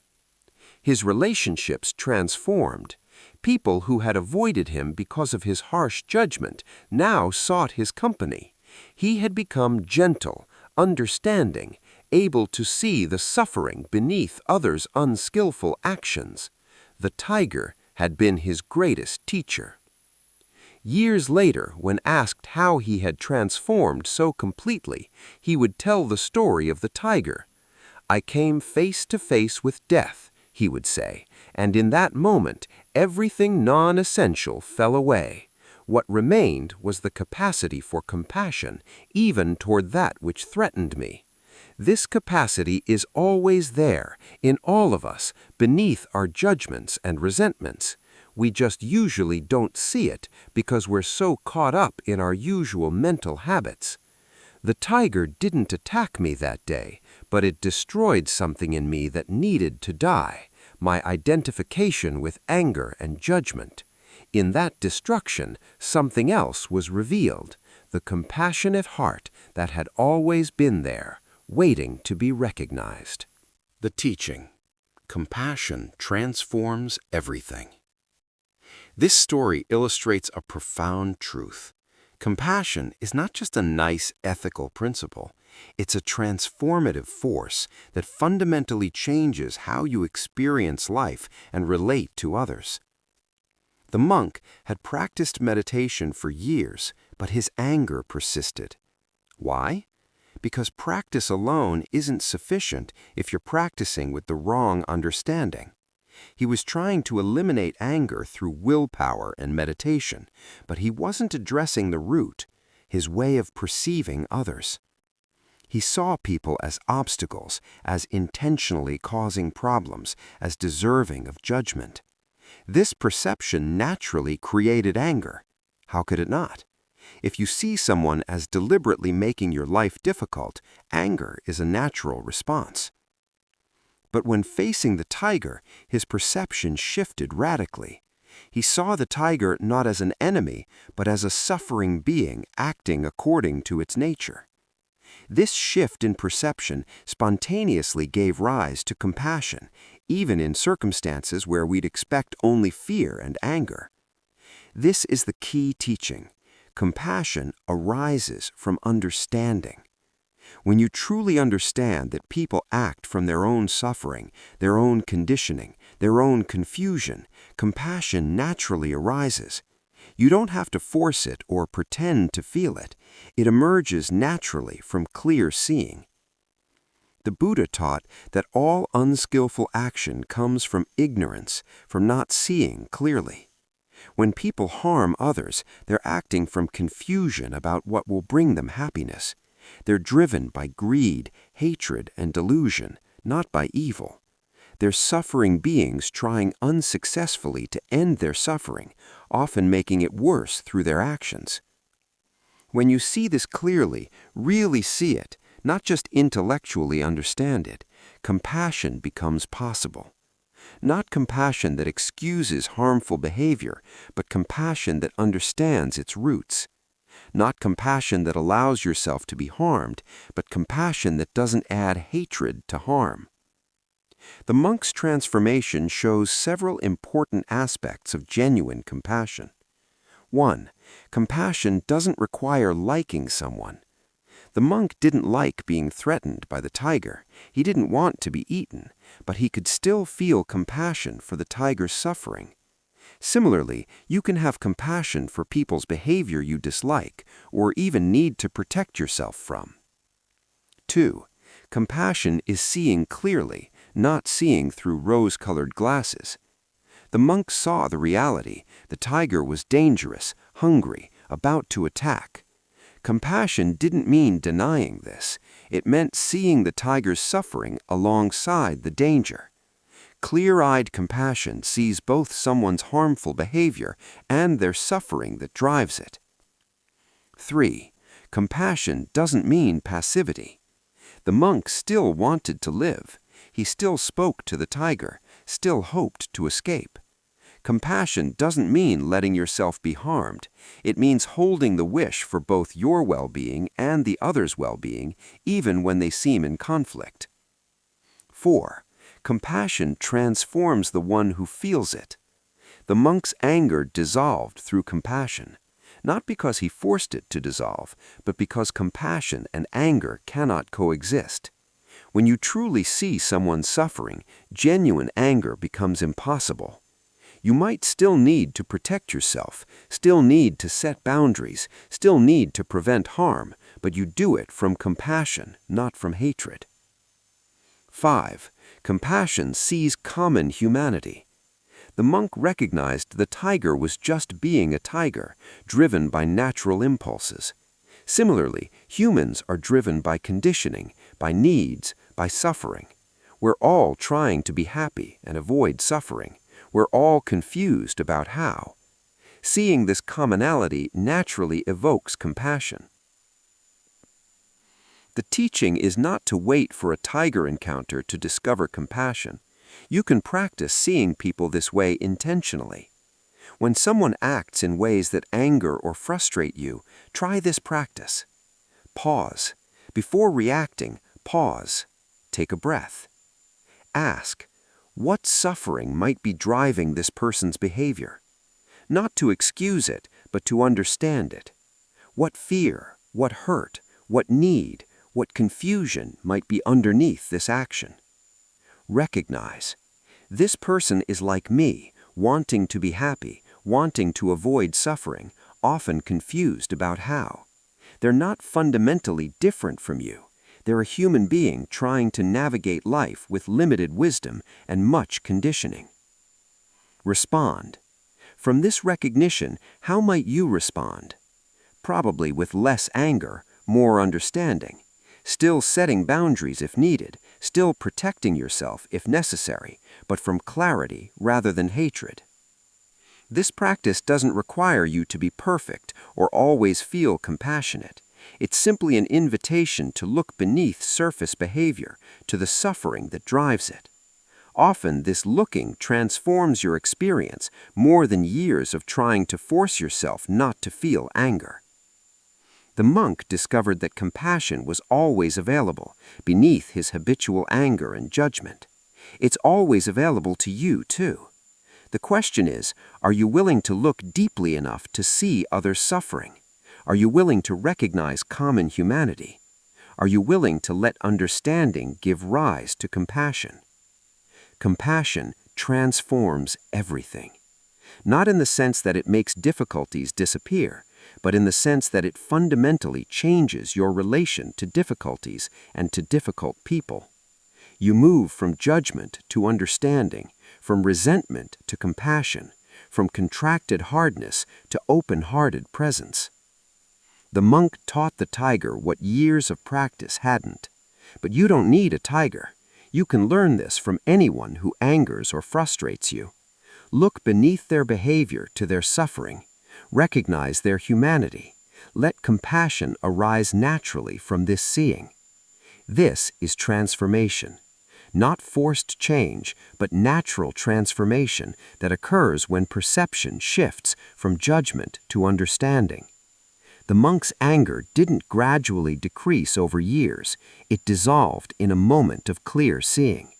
His relationships transformed. People who had avoided him because of his harsh judgment now sought his company. He had become gentle, understanding, able to see the suffering beneath others' unskillful actions. The tiger had been his greatest teacher. Years later, when asked how he had transformed so completely, he would tell the story of the tiger. "I came face to face with death," he would say, "and in that moment, everything non-essential fell away. What remained was the capacity for compassion, even toward that which threatened me. This capacity is always there, in all of us, beneath our judgments and resentments. We just usually don't see it because we're so caught up in our usual mental habits. The tiger didn't attack me that day, but it destroyed something in me that needed to die. my identification with anger and judgment. In that destruction, something else was revealed, the compassionate heart that had always been there, waiting to be recognized. The teaching, compassion transforms everything. This story illustrates a profound truth. Compassion is not just a nice ethical principle. It's a transformative force that fundamentally changes how you experience life and relate to others. The monk had practiced meditation for years, but his anger persisted. Why? Because practice alone isn't sufficient if you're practicing with the wrong understanding. He was trying to eliminate anger through willpower and meditation, but he wasn't addressing the root, his way of perceiving others. He saw people as obstacles, as intentionally causing problems, as deserving of judgment. This perception naturally created anger. How could it not? If you see someone as deliberately making your life difficult, anger is a natural response. But when facing the tiger, his perception shifted radically. He saw the tiger not as an enemy, but as a suffering being acting according to its nature. This shift in perception spontaneously gave rise to compassion, even in circumstances where we'd expect only fear and anger. This is the key teaching. Compassion arises from understanding. When you truly understand that people act from their own suffering, their own conditioning, their own confusion, compassion naturally arises. You don't have to force it or pretend to feel it. It emerges naturally from clear seeing. The Buddha taught that all unskillful action comes from ignorance, from not seeing clearly. When people harm others, they're acting from confusion about what will bring them happiness. They're driven by greed, hatred, and delusion, not by evil. They're suffering beings trying unsuccessfully to end their suffering, often making it worse through their actions. When you see this clearly, really see it, not just intellectually understand it, compassion becomes possible. Not compassion that excuses harmful behavior, but compassion that understands its roots. Not compassion that allows yourself to be harmed, but compassion that doesn't add hatred to harm. The monk's transformation shows several important aspects of genuine compassion. 1. Compassion doesn't require liking someone. The monk didn't like being threatened by the tiger. He didn't want to be eaten, but he could still feel compassion for the tiger's suffering. Similarly, you can have compassion for people's behavior you dislike or even need to protect yourself from. 2. Compassion is seeing clearly, not seeing through rose-colored glasses. The monk saw the reality. The tiger was dangerous, hungry, about to attack. Compassion didn't mean denying this. It meant seeing the tiger's suffering alongside the danger. Clear-eyed compassion sees both someone's harmful behavior and their suffering that drives it. 3. Compassion doesn't mean passivity. The monk still wanted to live. He still spoke to the tiger, still hoped to escape. Compassion doesn't mean letting yourself be harmed. It means holding the wish for both your well-being and the other's well-being, even when they seem in conflict. 4. Compassion transforms the one who feels it. The monk's anger dissolved through compassion, not because he forced it to dissolve, but because compassion and anger cannot coexist. When you truly see someone suffering, genuine anger becomes impossible. You might still need to protect yourself, still need to set boundaries, still need to prevent harm, but you do it from compassion, not from hatred. 5. Compassion sees common humanity. The monk recognized the tiger was just being a tiger, driven by natural impulses. Similarly, humans are driven by conditioning, by needs, by suffering. We're all trying to be happy and avoid suffering. We're all confused about how. Seeing this commonality naturally evokes compassion. The teaching is not to wait for a tiger encounter to discover compassion. You can practice seeing people this way intentionally. When someone acts in ways that anger or frustrate you, try this practice. Pause. Before reacting, pause. Take a breath. Ask, what suffering might be driving this person's behavior? Not to excuse it, but to understand it. What fear, what hurt, what need, what confusion might be underneath this action? Recognize, this person is like me, wanting to be happy, wanting to avoid suffering, often confused about how. They're not fundamentally different from you. They're a human being trying to navigate life with limited wisdom and much conditioning. Respond. From this recognition, how might you respond? Probably with less anger, more understanding, still setting boundaries if needed, still protecting yourself if necessary, but from clarity rather than hatred. This practice doesn't require you to be perfect or always feel compassionate. It's simply an invitation to look beneath surface behavior, to the suffering that drives it. Often this looking transforms your experience more than years of trying to force yourself not to feel anger. The monk discovered that compassion was always available, beneath his habitual anger and judgment. It's always available to you, too. The question is, are you willing to look deeply enough to see others' suffering? Are you willing to recognize common humanity? Are you willing to let understanding give rise to compassion? Compassion transforms everything. Not in the sense that it makes difficulties disappear, but in the sense that it fundamentally changes your relation to difficulties and to difficult people. You move from judgment to understanding, from resentment to compassion, from contracted hardness to open-hearted presence. The monk taught the tiger what years of practice hadn't. But you don't need a tiger. You can learn this from anyone who angers or frustrates you. Look beneath their behavior to their suffering. Recognize their humanity. Let compassion arise naturally from this seeing. This is transformation. Not forced change, but natural transformation that occurs when perception shifts from judgment to understanding. The monk's anger didn't gradually decrease over years. It dissolved in a moment of clear seeing.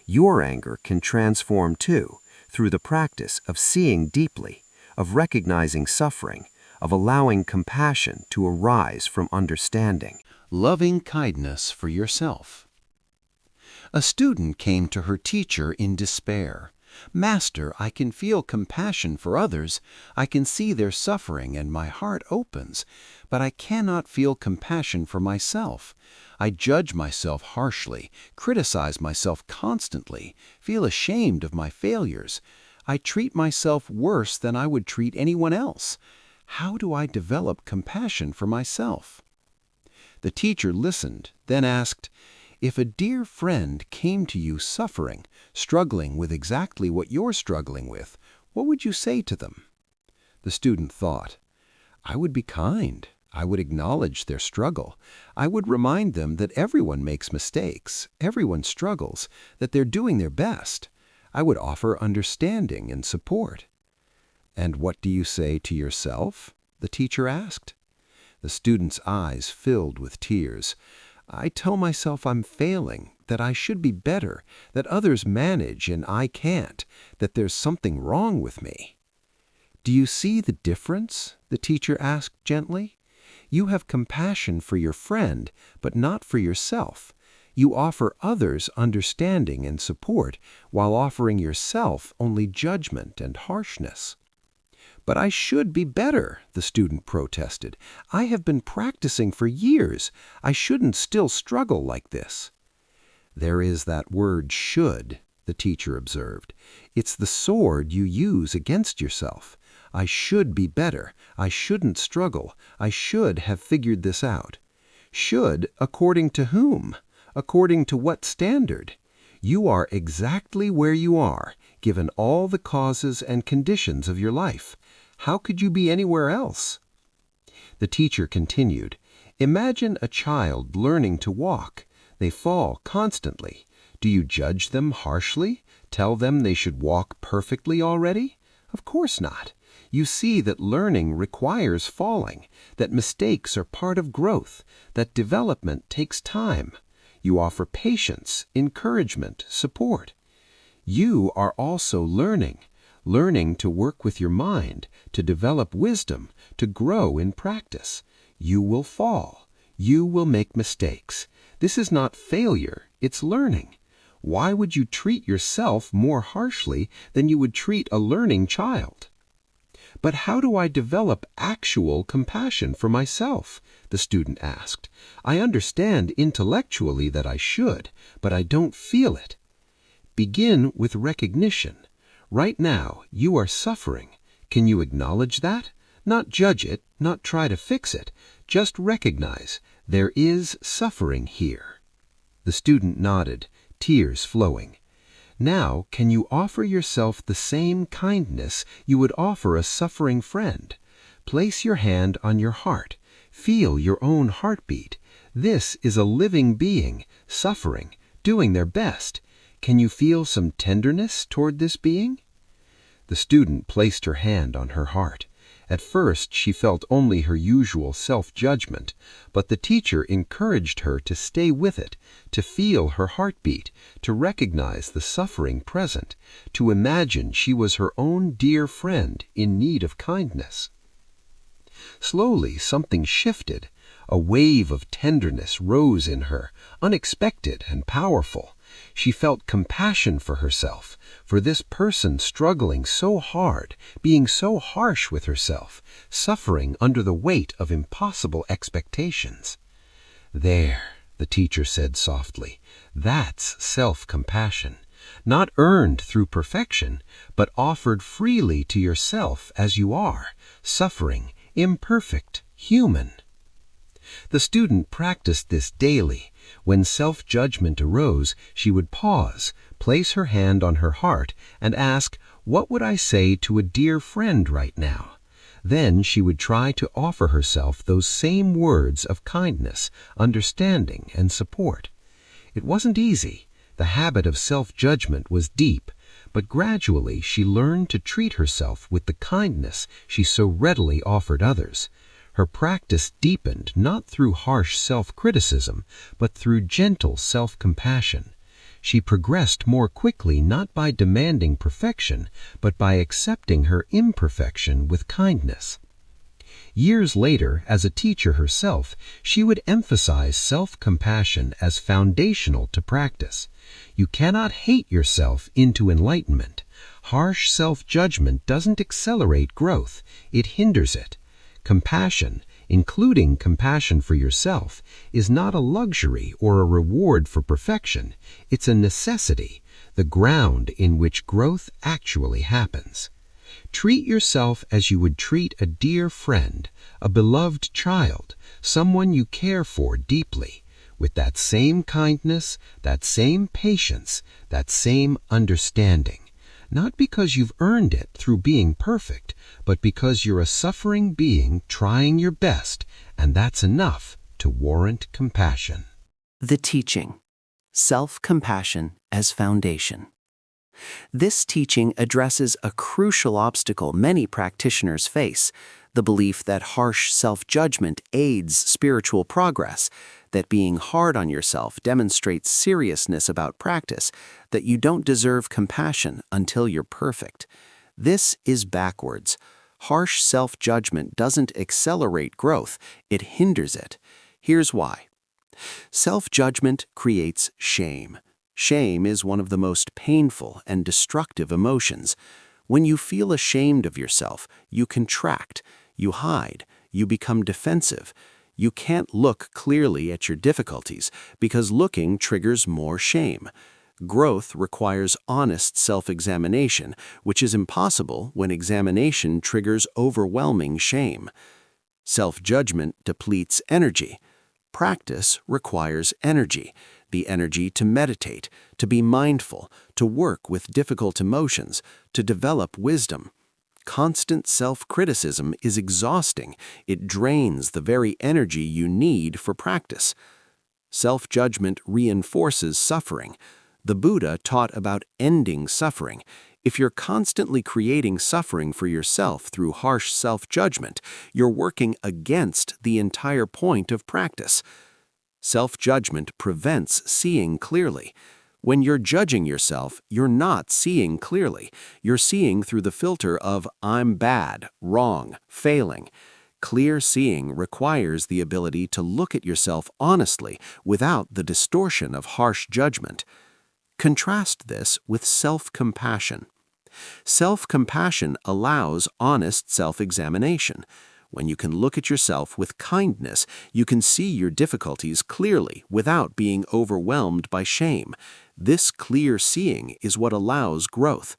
Your anger can transform too, through the practice of seeing deeply, of recognizing suffering, of allowing compassion to arise from understanding. Loving kindness for yourself. A student came to her teacher in despair. "Master, I can feel compassion for others. I can see their suffering and my heart opens. But I cannot feel compassion for myself. I judge myself harshly, criticize myself constantly, feel ashamed of my failures. I treat myself worse than I would treat anyone else. How do I develop compassion for myself?" The teacher listened, then asked, "If a dear friend came to you suffering, struggling with exactly what you're struggling with, what would you say to them?" The student thought, "I would be kind. I would acknowledge their struggle. I would remind them that everyone makes mistakes, everyone struggles, that they're doing their best. I would offer understanding and support." "And what do you say to yourself?" the teacher asked. The student's eyes filled with tears. "I tell myself I'm failing, that I should be better, that others manage and I can't, that there's something wrong with me." "Do you see the difference?" the teacher asked gently. "You have compassion for your friend, but not for yourself. You offer others understanding and support, while offering yourself only judgment and harshness." "But I should be better," the student protested. "I have been practicing for years. I shouldn't still struggle like this." "There is that word 'should,'" the teacher observed. "It's the sword you use against yourself. I should be better. I shouldn't struggle. I should have figured this out. Should according to whom? According to what standard? You are exactly where you are, given all the causes and conditions of your life. How could you be anywhere else?" The teacher continued, "Imagine a child learning to walk. They fall constantly. Do you judge them harshly? Tell them they should walk perfectly already? Of course not. You see that learning requires falling, that mistakes are part of growth, that development takes time. You offer patience, encouragement, support. You are also learning to work with your mind, to develop wisdom, to grow in practice. You will fall. You will make mistakes. This is not failure, it's learning. Why would you treat yourself more harshly than you would treat a learning child? But how do I develop actual compassion for myself? The student asked. I understand intellectually that I should, but I don't feel it. Begin with recognition. Right now, you are suffering. Can you acknowledge that? Not judge it, not try to fix it. Just recognize there is suffering here. The student nodded, tears flowing. Now, can you offer yourself the same kindness you would offer a suffering friend? Place your hand on your heart. Feel your own heartbeat. This is a living being, suffering, doing their best. Can you feel some tenderness toward this being? The student placed her hand on her heart. At first, she felt only her usual self-judgment, but the teacher encouraged her to stay with it, to feel her heartbeat, to recognize the suffering present, to imagine she was her own dear friend in need of kindness. Slowly, something shifted. A wave of tenderness rose in her, unexpected and powerful. She felt compassion for herself, for this person struggling so hard, being so harsh with herself, suffering under the weight of impossible expectations. There, the teacher said softly, that's self-compassion, not earned through perfection, but offered freely to yourself as you are, suffering, imperfect, human. The student practiced this daily. When self-judgment arose, she would pause, place her hand on her heart, and ask, what would I say to a dear friend right now? Then she would try to offer herself those same words of kindness, understanding, and support. It wasn't easy. The habit of self-judgment was deep, but gradually she learned to treat herself with the kindness she so readily offered others. Her practice deepened not through harsh self-criticism, but through gentle self-compassion. She progressed more quickly not by demanding perfection, but by accepting her imperfection with kindness. Years later, as a teacher herself, she would emphasize self-compassion as foundational to practice. You cannot hate yourself into enlightenment. Harsh self-judgment doesn't accelerate growth, it hinders it. Compassion, including compassion for yourself, is not a luxury or a reward for perfection. It's a necessity, the ground in which growth actually happens. Treat yourself as you would treat a dear friend, a beloved child, someone you care for deeply, with that same kindness, that same patience, that same understanding. Not because you've earned it through being perfect, but because you're a suffering being trying your best, and that's enough to warrant compassion. The teaching, self-compassion as foundation. This teaching addresses a crucial obstacle many practitioners face, the belief that harsh self-judgment aids spiritual progress, that being hard on yourself demonstrates seriousness about practice, that you don't deserve compassion until you're perfect. This is backwards. Harsh self-judgment doesn't accelerate growth, it hinders it. Here's why. Self-judgment creates shame. Shame is one of the most painful and destructive emotions. When you feel ashamed of yourself, you contract, you hide, you become defensive. You can't look clearly at your difficulties because looking triggers more shame. Growth requires honest self-examination, which is impossible when examination triggers overwhelming shame. Self-judgment depletes energy. Practice requires energy, the energy to meditate, to be mindful, to work with difficult emotions, to develop wisdom. Constant self-criticism is exhausting. It drains the very energy you need for practice. Self-judgment reinforces suffering. The Buddha taught about ending suffering. If you're constantly creating suffering for yourself through harsh self-judgment, you're working against the entire point of practice. Self-judgment prevents seeing clearly. When you're judging yourself, you're not seeing clearly. You're seeing through the filter of I'm bad, wrong, failing. Clear seeing requires the ability to look at yourself honestly without the distortion of harsh judgment. Contrast this with self-compassion. Self-compassion allows honest self-examination. When you can look at yourself with kindness, you can see your difficulties clearly without being overwhelmed by shame. This clear seeing is what allows growth.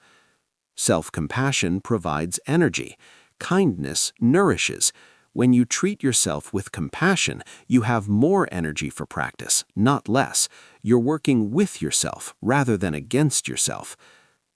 Self-compassion provides energy. Kindness nourishes. When you treat yourself with compassion, you have more energy for practice, not less. You're working with yourself rather than against yourself.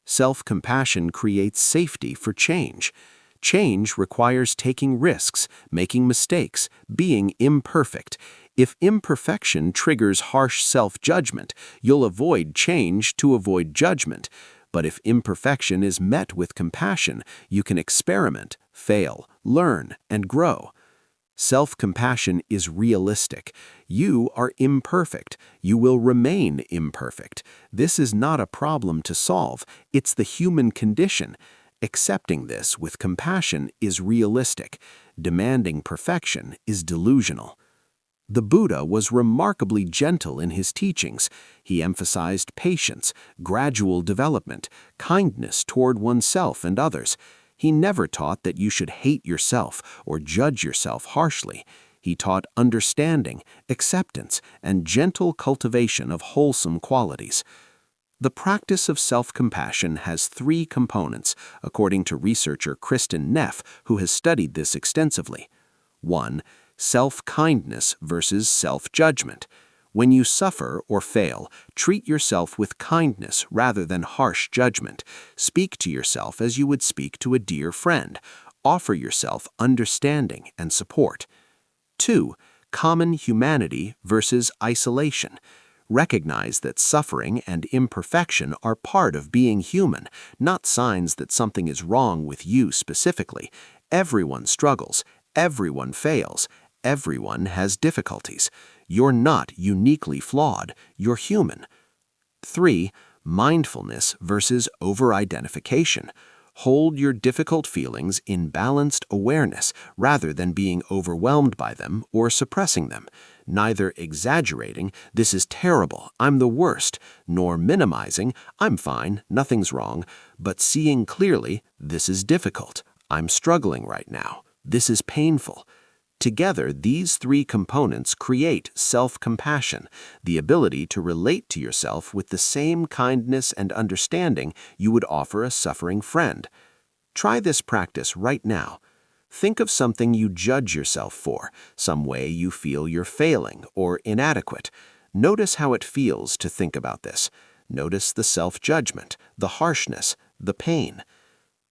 Self-compassion creates safety for change. Change requires taking risks, making mistakes, being imperfect. If imperfection triggers harsh self-judgment, you'll avoid change to avoid judgment. But if imperfection is met with compassion, you can experiment, fail, learn, and grow. Self-compassion is realistic. You are imperfect. You will remain imperfect. This is not a problem to solve. It's the human condition. Accepting this with compassion is realistic. Demanding perfection is delusional. The Buddha was remarkably gentle in his teachings. He emphasized patience, gradual development, kindness toward oneself and others. He never taught that you should hate yourself or judge yourself harshly. He taught understanding, acceptance, and gentle cultivation of wholesome qualities. The practice of self-compassion has 3 components, according to researcher Kristen Neff, who has studied this extensively. 1. Self-kindness versus self-judgment. When you suffer or fail, treat yourself with kindness rather than harsh judgment. Speak to yourself as you would speak to a dear friend. Offer yourself understanding and support. 2. Common humanity versus isolation. Recognize that suffering and imperfection are part of being human, not signs that something is wrong with you specifically. Everyone struggles, everyone fails, everyone has difficulties. You're not uniquely flawed, you're human. 3. Mindfulness versus over-identification. Hold your difficult feelings in balanced awareness rather than being overwhelmed by them or suppressing them. Neither exaggerating, this is terrible, I'm the worst, nor minimizing, I'm fine, nothing's wrong, but seeing clearly, this is difficult, I'm struggling right now, this is painful. Together, these 3 components create self-compassion, the ability to relate to yourself with the same kindness and understanding you would offer a suffering friend. Try this practice right now. Think of something you judge yourself for, some way you feel you're failing or inadequate. Notice how it feels to think about this. Notice the self-judgment, the harshness, the pain.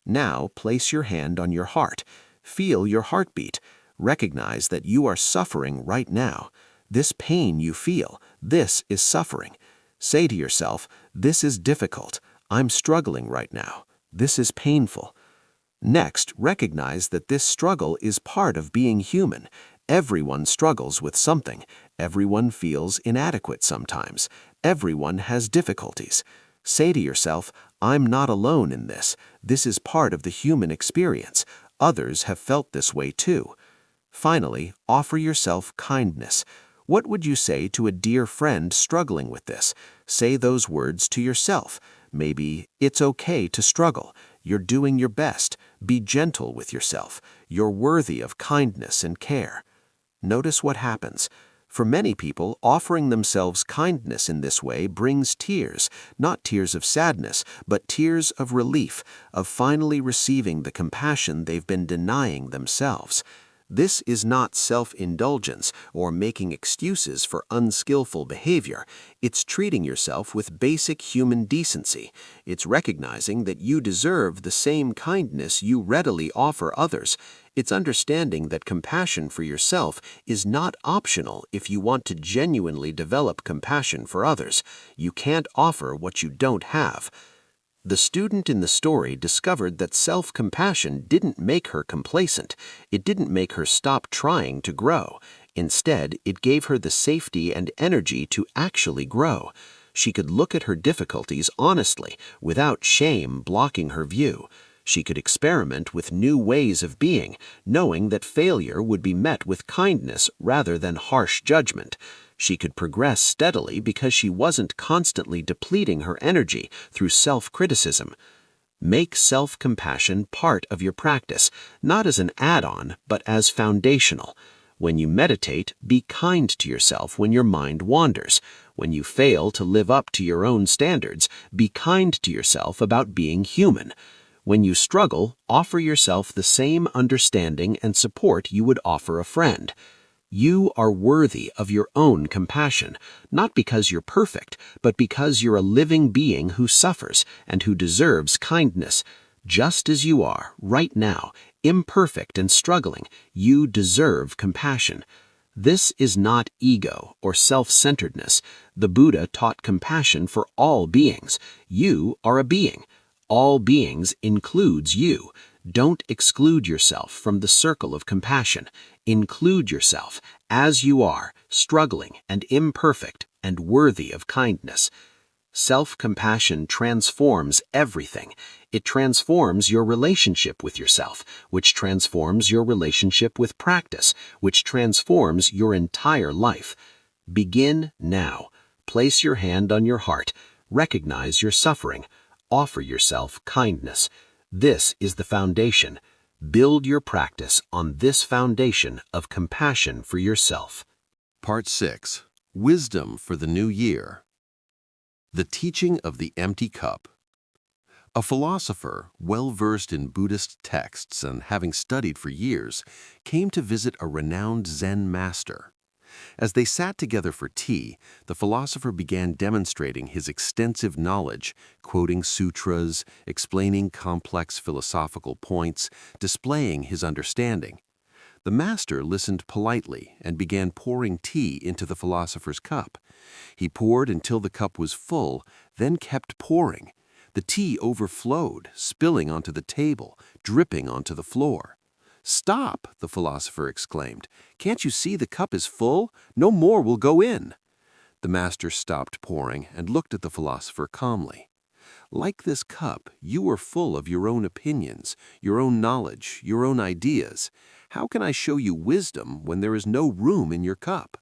Now, place your hand on your heart. Feel your heartbeat. Recognize that you are suffering right now. This pain you feel, this is suffering. Say to yourself, this is difficult. I'm struggling right now. This is painful. Next, recognize that this struggle is part of being human. Everyone struggles with something. Everyone feels inadequate sometimes. Everyone has difficulties. Say to yourself, I'm not alone in this. This is part of the human experience. Others have felt this way too. Finally, offer yourself kindness. What would you say to a dear friend struggling with this? Say those words to yourself. Maybe, it's okay to struggle. You're doing your best. Be gentle with yourself. You're worthy of kindness and care. Notice what happens. For many people, offering themselves kindness in this way brings tears, not tears of sadness, but tears of relief, of finally receiving the compassion they've been denying themselves. This is not self-indulgence or making excuses for unskillful behavior. It's treating yourself with basic human decency. It's recognizing that you deserve the same kindness you readily offer others. It's understanding that compassion for yourself is not optional if you want to genuinely develop compassion for others. You can't offer what you don't have. The student in the story discovered that self-compassion didn't make her complacent. It didn't make her stop trying to grow. Instead, it gave her the safety and energy to actually grow. She could look at her difficulties honestly, without shame blocking her view. She could experiment with new ways of being, knowing that failure would be met with kindness rather than harsh judgment. She could progress steadily because she wasn't constantly depleting her energy through self-criticism. Make self-compassion part of your practice, not as an add-on, but as foundational. When you meditate, be kind to yourself when your mind wanders. When you fail to live up to your own standards, be kind to yourself about being human. When you struggle, offer yourself the same understanding and support you would offer a friend. You are worthy of your own compassion, not because you're perfect, but because you're a living being who suffers and who deserves kindness. Just as you are, right now, imperfect and struggling, you deserve compassion. This is not ego or self-centeredness. The Buddha taught compassion for all beings. You are a being. All beings includes you. Don't exclude yourself from the circle of compassion. Include yourself as you are, struggling and imperfect and worthy of kindness. Self-compassion transforms everything. It transforms your relationship with yourself, which transforms your relationship with practice, which transforms your entire life. Begin now. Place your hand on your heart. Recognize your suffering. Offer yourself kindness. This is the foundation. Build your practice on this foundation of compassion for yourself. Part 6. Wisdom for the New Year. The Teaching of the Empty Cup. A philosopher, well-versed in Buddhist texts and having studied for years, came to visit a renowned Zen master. As they sat together for tea, the philosopher began demonstrating his extensive knowledge, quoting sutras, explaining complex philosophical points, displaying his understanding. The master listened politely and began pouring tea into the philosopher's cup. He poured until the cup was full, then kept pouring. The tea overflowed, spilling onto the table, dripping onto the floor. "Stop!" the philosopher exclaimed. "Can't you see the cup is full? No more will go in." The master stopped pouring and looked at the philosopher calmly. "Like this cup, you are full of your own opinions, your own knowledge, your own ideas. How can I show you wisdom when there is no room in your cup?"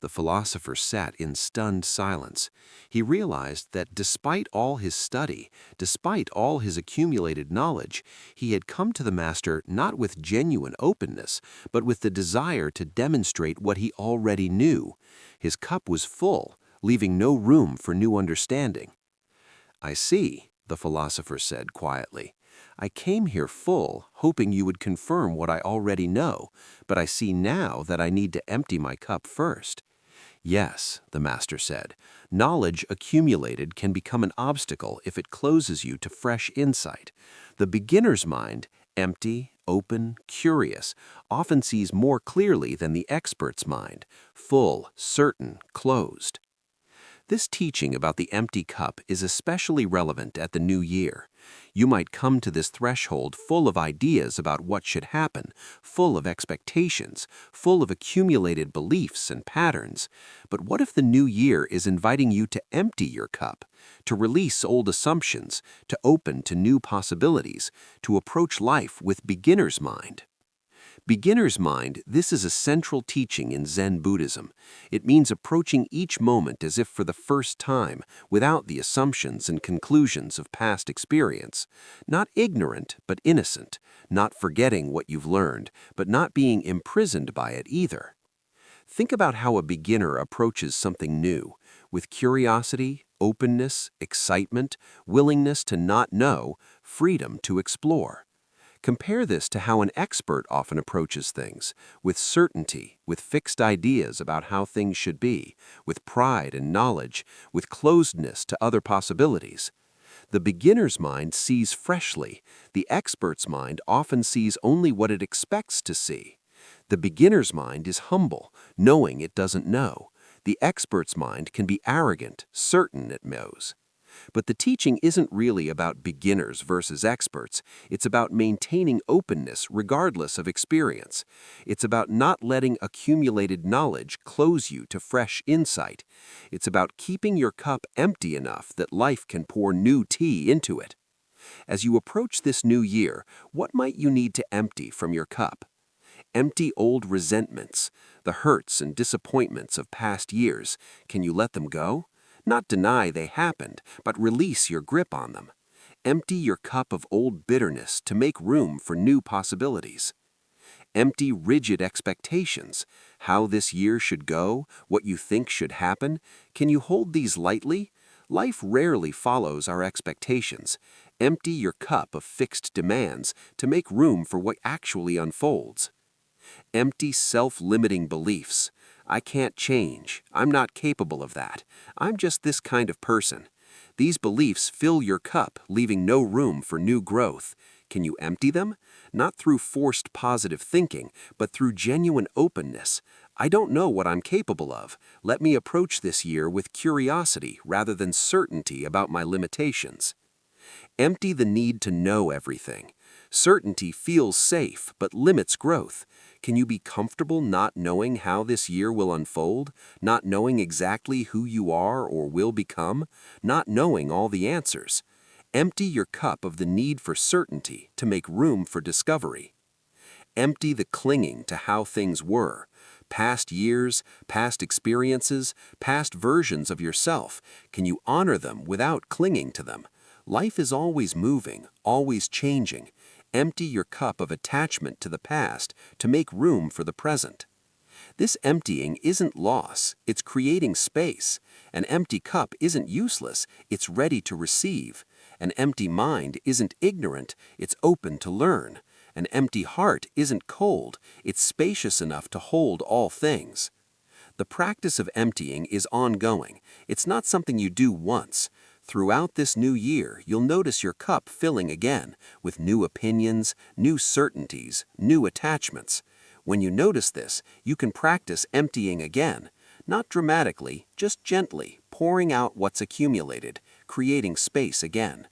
The philosopher sat in stunned silence. He realized that despite all his study, despite all his accumulated knowledge, he had come to the master not with genuine openness, but with the desire to demonstrate what he already knew. His cup was full, leaving no room for new understanding. "I see," the philosopher said quietly. "I came here full, hoping you would confirm what I already know, but I see now that I need to empty my cup first." "Yes," the master said, "knowledge accumulated can become an obstacle if it closes you to fresh insight. The beginner's mind, empty, open, curious, often sees more clearly than the expert's mind, full, certain, closed." This teaching about the empty cup is especially relevant at the new year. You might come to this threshold full of ideas about what should happen, full of expectations, full of accumulated beliefs and patterns. But what if the new year is inviting you to empty your cup, to release old assumptions, to open to new possibilities, to approach life with beginner's mind? Beginner's mind, this is a central teaching in Zen Buddhism. It means approaching each moment as if for the first time, without the assumptions and conclusions of past experience. Not ignorant, but innocent. Not forgetting what you've learned, but not being imprisoned by it either. Think about how a beginner approaches something new, with curiosity, openness, excitement, willingness to not know, freedom to explore. Compare this to how an expert often approaches things, with certainty, with fixed ideas about how things should be, with pride and knowledge, with closedness to other possibilities. The beginner's mind sees freshly. The expert's mind often sees only what it expects to see. The beginner's mind is humble, knowing it doesn't know. The expert's mind can be arrogant, certain it knows. But the teaching isn't really about beginners versus experts. It's about maintaining openness regardless of experience. It's about not letting accumulated knowledge close you to fresh insight. It's about keeping your cup empty enough that life can pour new tea into it. As you approach this new year, what might you need to empty from your cup? Empty old resentments, the hurts and disappointments of past years. Can you let them go? Not deny they happened, but release your grip on them. Empty your cup of old bitterness to make room for new possibilities. Empty rigid expectations, how this year should go, what you think should happen. Can you hold these lightly? Life rarely follows our expectations. Empty your cup of fixed demands to make room for what actually unfolds. Empty self-limiting beliefs. I can't change. I'm not capable of that. I'm just this kind of person. These beliefs fill your cup, leaving no room for new growth. Can you empty them? Not through forced positive thinking, but through genuine openness. I don't know what I'm capable of. Let me approach this year with curiosity rather than certainty about my limitations. Empty the need to know everything. Certainty feels safe, but limits growth. Can you be comfortable not knowing how this year will unfold, not knowing exactly who you are or will become, not knowing all the answers? Empty your cup of the need for certainty to make room for discovery. Empty the clinging to how things were. Past years, past experiences, past versions of yourself. Can you honor them without clinging to them? Life is always moving, always changing. Empty your cup of attachment to the past to make room for the present. This emptying isn't loss, it's creating space. An empty cup isn't useless, it's ready to receive. An empty mind isn't ignorant, it's open to learn. An empty heart isn't cold, it's spacious enough to hold all things. The practice of emptying is ongoing. It's not something you do once. Throughout this new year, you'll notice your cup filling again, with new opinions, new certainties, new attachments. When you notice this, you can practice emptying again, not dramatically, just gently, pouring out what's accumulated, creating space again.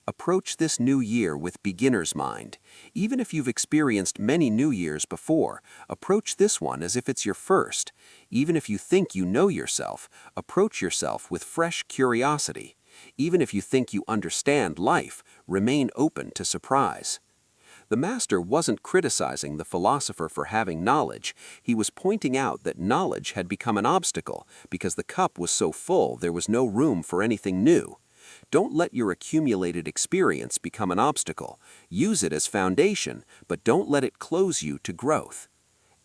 Approach this new year with beginner's mind. Even if you've experienced many new years before, approach this one as if it's your first. Even if you think you know yourself, approach yourself with fresh curiosity. Even if you think you understand life, remain open to surprise. The master wasn't criticizing the philosopher for having knowledge. He was pointing out that knowledge had become an obstacle because the cup was so full there was no room for anything new. Don't let your accumulated experience become an obstacle. Use it as foundation, but don't let it close you to growth.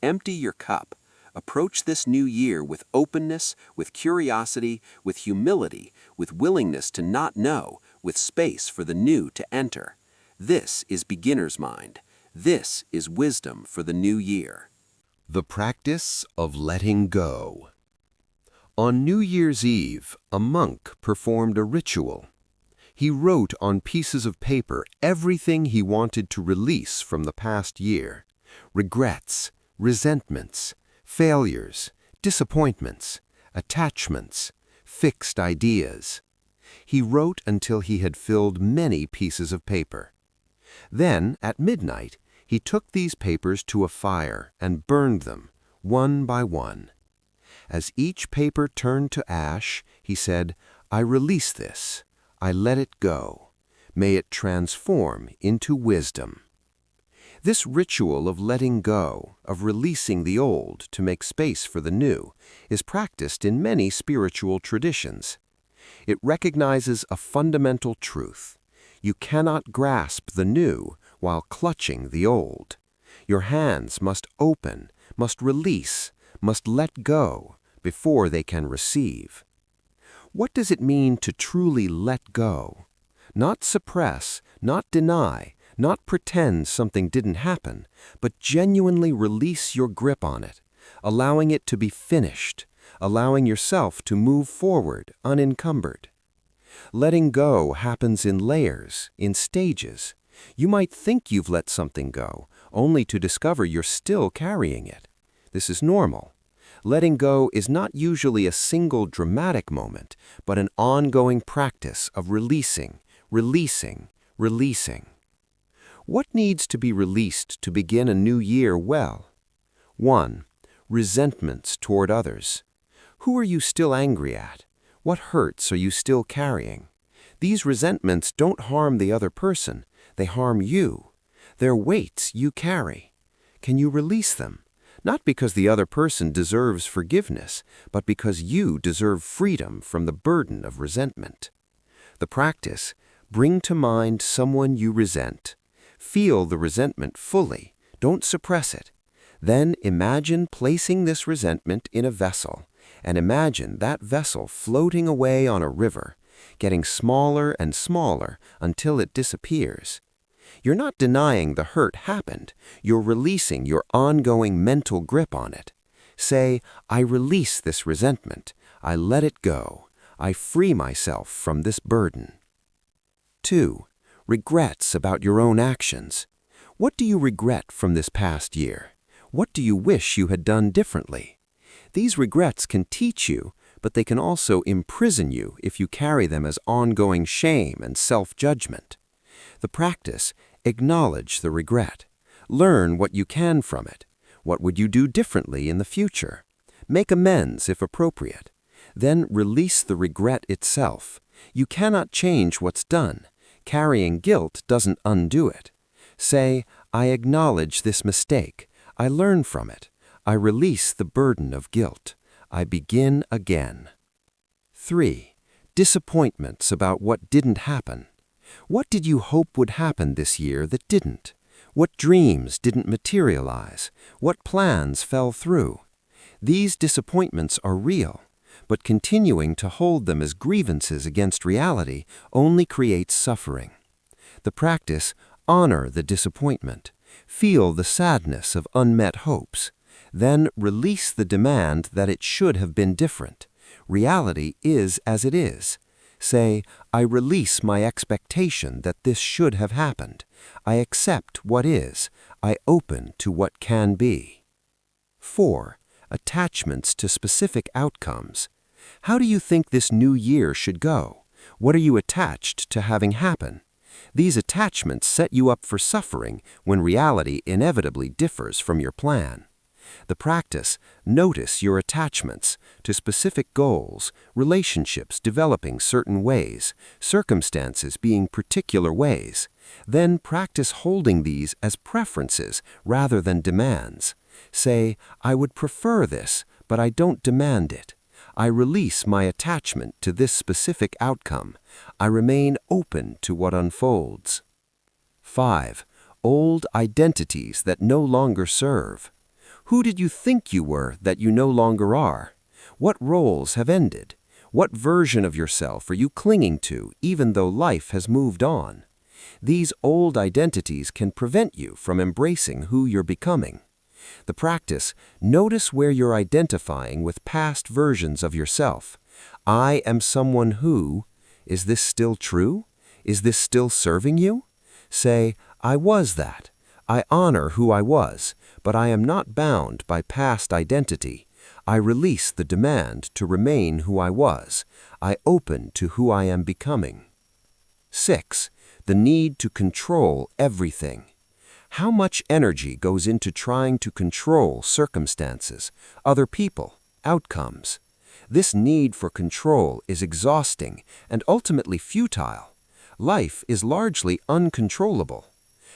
Empty your cup. Approach this new year with openness, with curiosity, with humility, with willingness to not know, with space for the new to enter. This is beginner's mind. This is wisdom for the new year. The practice of letting go. On New Year's Eve, a monk performed a ritual. He wrote on pieces of paper everything he wanted to release from the past year: regrets, resentments, failures, disappointments, attachments, fixed ideas. He wrote until he had filled many pieces of paper. Then, at midnight, he took these papers to a fire and burned them, one by one. As each paper turned to ash, he said, "I release this. I let it go. May it transform into wisdom." This ritual of letting go, of releasing the old to make space for the new, is practiced in many spiritual traditions. It recognizes a fundamental truth. You cannot grasp the new while clutching the old. Your hands must open, must release, must let go before they can receive. What does it mean to truly let go? Not suppress, not deny, Not pretend something didn't happen, but genuinely release your grip on it, allowing it to be finished, allowing yourself to move forward unencumbered. Letting go happens in layers, in stages. You might think you've let something go, only to discover you're still carrying it. This is normal. Letting go is not usually a single dramatic moment, but an ongoing practice of releasing, releasing, releasing. What needs to be released to begin a new year well? 1. Resentments toward others. Who are you still angry at? What hurts are you still carrying? These resentments don't harm the other person, they harm you. They're weights you carry. Can you release them? Not because the other person deserves forgiveness, but because you deserve freedom from the burden of resentment. The practice: bring to mind someone you resent. Feel the resentment fully. Don't suppress it. Then imagine placing this resentment in a vessel, and imagine that vessel floating away on a river, getting smaller and smaller until it disappears. You're not denying the hurt happened. You're releasing your ongoing mental grip on it. Say, I release this resentment. I let it go. I free myself from this burden. 2. Regrets about your own actions. What do you regret from this past year? What do you wish you had done differently? These regrets can teach you, but they can also imprison you if you carry them as ongoing shame and self-judgment. The practice: acknowledge the regret. Learn what you can from it. What would you do differently in the future? Make amends if appropriate. Then release the regret itself. You cannot change what's done. Carrying guilt doesn't undo it. Say, I acknowledge this mistake. I learn from it. I release the burden of guilt. I begin again. 3. Disappointments about what didn't happen. What did you hope would happen this year that didn't? What dreams didn't materialize? What plans fell through? These disappointments are real, but continuing to hold them as grievances against reality only creates suffering. The practice: honor the disappointment. Feel the sadness of unmet hopes. Then release the demand that it should have been different. Reality is as it is. Say, I release my expectation that this should have happened. I accept what is. I open to what can be. 4. Attachments to specific outcomes. How do you think this new year should go? What are you attached to having happen? These attachments set you up for suffering when reality inevitably differs from your plan. The practice: notice your attachments to specific goals, relationships developing certain ways, circumstances being particular ways. Then practice holding these as preferences rather than demands. Say, I would prefer this, but I don't demand it. I release my attachment to this specific outcome. I remain open to what unfolds. 5. Old identities that no longer serve. Who did you think you were that you no longer are? What roles have ended? What version of yourself are you clinging to even though life has moved on? These old identities can prevent you from embracing who you're becoming. The practice: notice where you're identifying with past versions of yourself. I am someone who. Is this still true? Is this still serving you? Say, I was that. I honor who I was, but I am not bound by past identity. I release the demand to remain who I was. I open to who I am becoming. 6. The need to control everything. How much energy goes into trying to control circumstances, other people, outcomes? This need for control is exhausting and ultimately futile. Life is largely uncontrollable.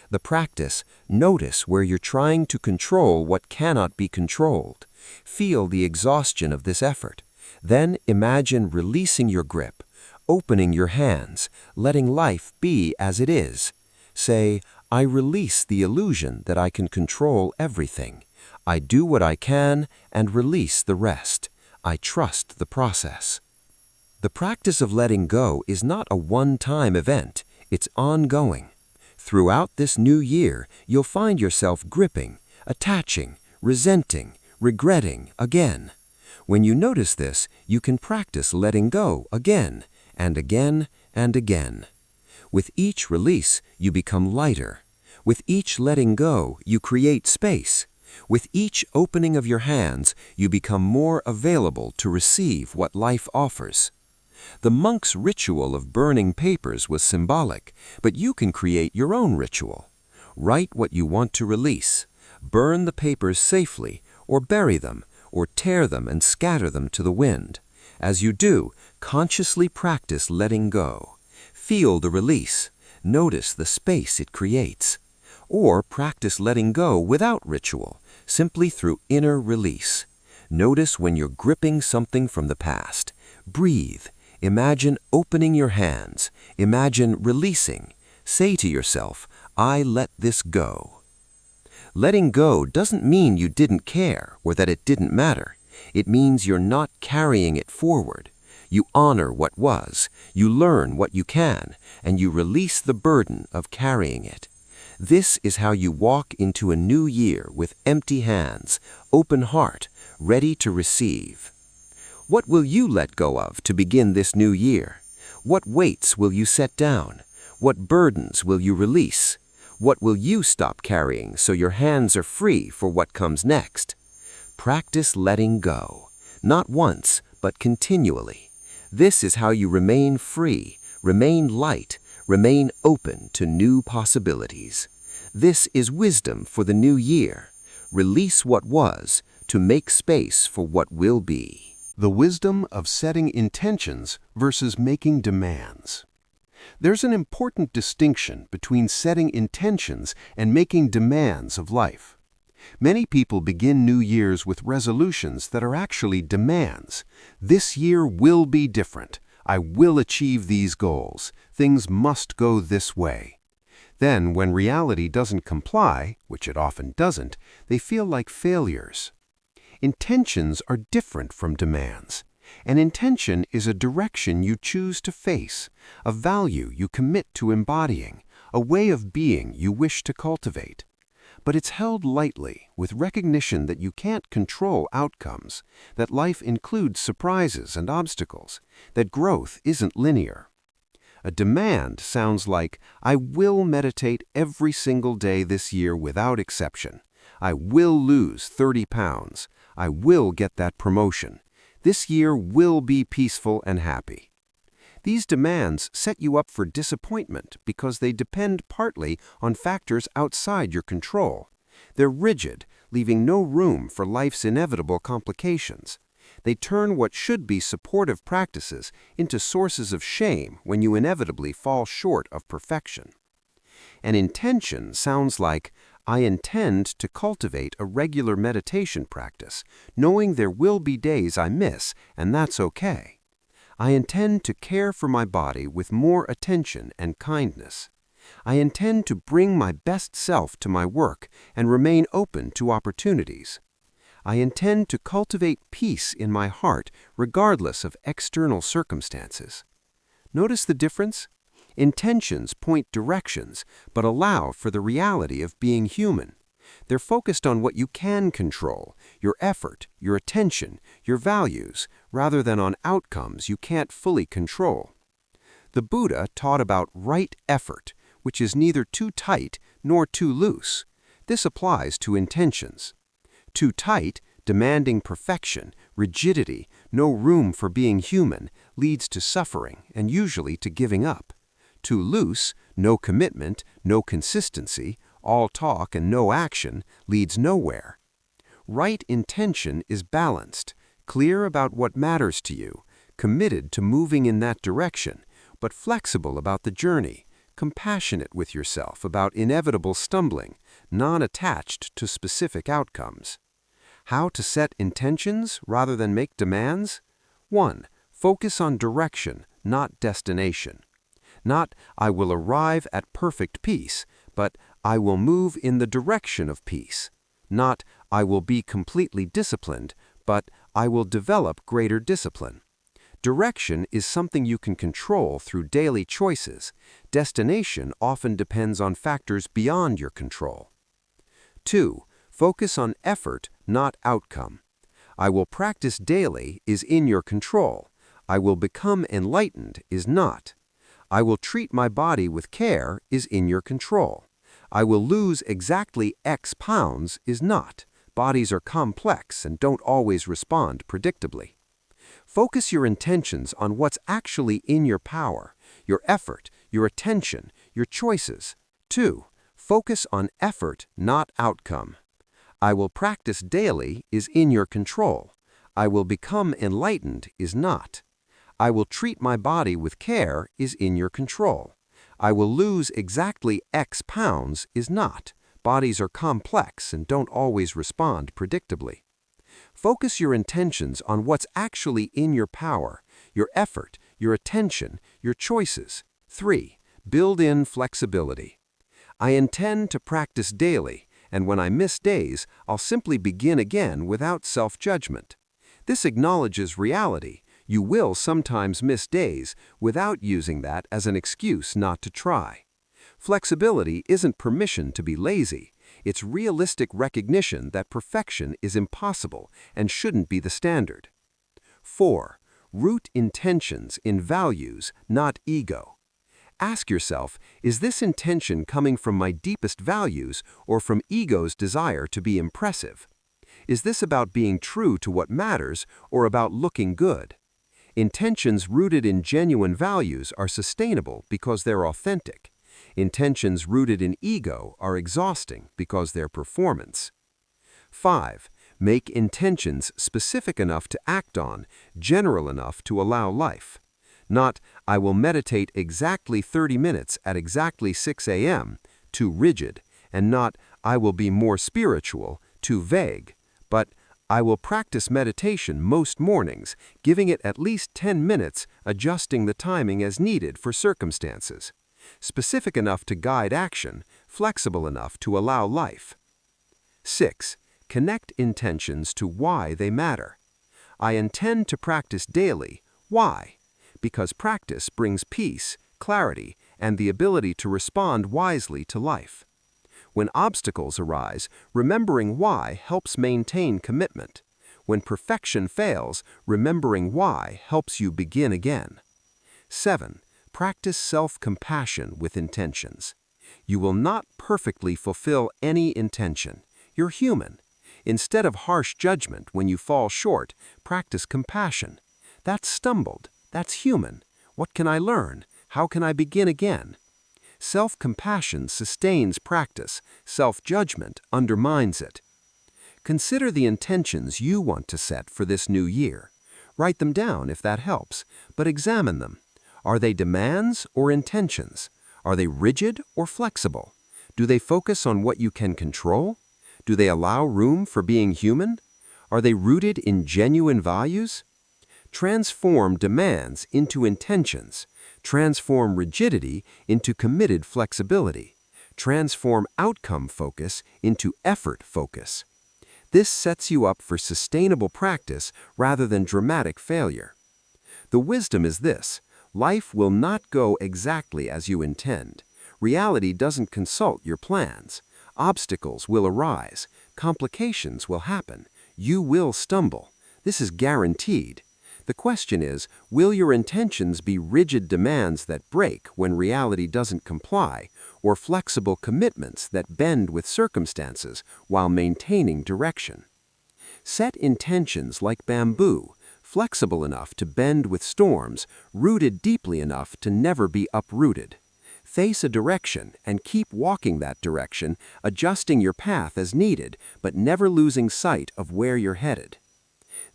The practice: notice where you're trying to control what cannot be controlled. Feel the exhaustion of this effort. Then imagine releasing your grip, opening your hands, letting life be as it is. Say, I release the illusion that I can control everything. I do what I can and release the rest. I trust the process. The practice of letting go is not a one-time event. It's ongoing. Throughout this new year, you'll find yourself gripping, attaching, resenting, regretting again. When you notice this, you can practice letting go again and again and again. With each release, you become lighter. With each letting go, you create space. With each opening of your hands, you become more available to receive what life offers. The monk's ritual of burning papers was symbolic, but you can create your own ritual. Write what you want to release. Burn the papers safely, or bury them, or tear them and scatter them to the wind. As you do, consciously practice letting go. Feel the release. Notice the space it creates. Or practice letting go without ritual, simply through inner release. Notice when you're gripping something from the past. Breathe. Imagine opening your hands. Imagine releasing. Say to yourself, I let this go. Letting go doesn't mean you didn't care or that it didn't matter. It means you're not carrying it forward. You honor what was, you learn what you can, and you release the burden of carrying it. This is how you walk into a new year with empty hands, open heart, ready to receive. What will you let go of to begin this new year? What weights will you set down? What burdens will you release? What will you stop carrying so your hands are free for what comes next? Practice letting go, not once, but continually. This is how you remain free, remain light, remain open to new possibilities. This is wisdom for the new year. Release what was to make space for what will be. The wisdom of setting intentions versus making demands. There's an important distinction between setting intentions and making demands of life. Many people begin New Year's with resolutions that are actually demands. This year will be different. I will achieve these goals. Things must go this way. Then, when reality doesn't comply, which it often doesn't, they feel like failures. Intentions are different from demands. An intention is a direction you choose to face, a value you commit to embodying, a way of being you wish to cultivate. But it's held lightly, with recognition that you can't control outcomes, that life includes surprises and obstacles, that growth isn't linear. A demand sounds like, I will meditate every single day this year without exception. I will lose 30 pounds. I will get that promotion. This year will be peaceful and happy. These demands set you up for disappointment because they depend partly on factors outside your control. They're rigid, leaving no room for life's inevitable complications. They turn what should be supportive practices into sources of shame when you inevitably fall short of perfection. An intention sounds like, I intend to cultivate a regular meditation practice, knowing there will be days I miss, and that's okay. I intend to care for my body with more attention and kindness. I intend to bring my best self to my work and remain open to opportunities. I intend to cultivate peace in my heart regardless of external circumstances. Notice the difference? Intentions point directions, but allow for the reality of being human. They're focused on what you can control, your effort, your attention, your values, rather than on outcomes you can't fully control. The Buddha taught about right effort, which is neither too tight nor too loose. This applies to intentions. Too tight, demanding perfection, rigidity, no room for being human, leads to suffering and usually to giving up. Too loose, no commitment, no consistency, all talk and no action, leads nowhere. Right intention is balanced, clear about what matters to you, committed to moving in that direction, but flexible about the journey, compassionate with yourself about inevitable stumbling, non-attached to specific outcomes. How to set intentions rather than make demands? 1. Focus on direction, not destination. Not, I will arrive at perfect peace, but I will move in the direction of peace. Not, I will be completely disciplined, but I will develop greater discipline. Direction is something you can control through daily choices. Destination often depends on factors beyond your control. 2. Focus on effort, not outcome. I will practice daily is in your control. I will become enlightened is not. I will treat my body with care is in your control. I will lose exactly X pounds is not. Bodies are complex and don't always respond predictably. Focus your intentions on what's actually in your power, your effort, your attention, your choices. 2. Focus on effort, not outcome. I will practice daily is in your control. I will become enlightened is not. I will treat my body with care is in your control. I will lose exactly X pounds is not. Bodies are complex and don't always respond predictably. Focus your intentions on what's actually in your power, your effort, your attention, your choices. 3. Build in flexibility. I intend to practice daily, and when I miss days, I'll simply begin again without self-judgment. This acknowledges reality. You will sometimes miss days without using that as an excuse not to try. Flexibility isn't permission to be lazy. It's realistic recognition that perfection is impossible and shouldn't be the standard. 4. Root intentions in values, not ego. Ask yourself, is this intention coming from my deepest values or from ego's desire to be impressive? Is this about being true to what matters or about looking good? Intentions rooted in genuine values are sustainable because they're authentic. Intentions rooted in ego are exhausting because they're performance. 5. Make intentions specific enough to act on, general enough to allow life. Not, I will meditate exactly 30 minutes at exactly 6 a.m., too rigid, and not, I will be more spiritual, too vague, but I will practice meditation most mornings, giving it at least 10 minutes, adjusting the timing as needed for circumstances. Specific enough to guide action, flexible enough to allow life. 6. Connect intentions to why they matter. I intend to practice daily. Why? Because practice brings peace, clarity, and the ability to respond wisely to life. When obstacles arise, remembering why helps maintain commitment. When perfection fails, remembering why helps you begin again. 7. Practice self-compassion with intentions. You will not perfectly fulfill any intention. You're human. Instead of harsh judgment when you fall short, practice compassion. That's stumbled. That's human. What can I learn? How can I begin again? Self-compassion sustains practice. Self-judgment undermines it. Consider the intentions you want to set for this new year. Write them down if that helps, but examine them. Are they demands or intentions? Are they rigid or flexible? Do they focus on what you can control? Do they allow room for being human? Are they rooted in genuine values? Transform demands into intentions. Transform rigidity into committed flexibility. Transform outcome focus into effort focus. This sets you up for sustainable practice rather than dramatic failure. The wisdom is this: life will not go exactly as you intend. Reality doesn't consult your plans. Obstacles will arise. Complications will happen. You will stumble. This is guaranteed. The question is, will your intentions be rigid demands that break when reality doesn't comply, or flexible commitments that bend with circumstances while maintaining direction? Set intentions like bamboo, flexible enough to bend with storms, rooted deeply enough to never be uprooted. Face a direction and keep walking that direction, adjusting your path as needed, but never losing sight of where you're headed.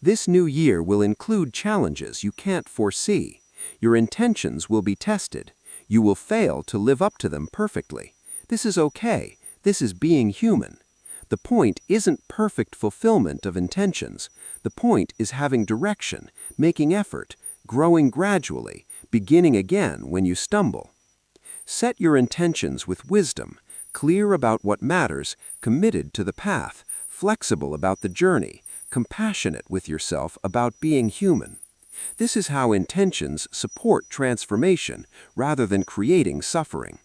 This new year will include challenges you can't foresee. Your intentions will be tested. You will fail to live up to them perfectly. This is okay. This is being human. The point isn't perfect fulfillment of intentions. The point is having direction, making effort, growing gradually, beginning again when you stumble. Set your intentions with wisdom, clear about what matters, committed to the path, flexible about the journey, compassionate with yourself about being human. This is how intentions support transformation rather than creating suffering.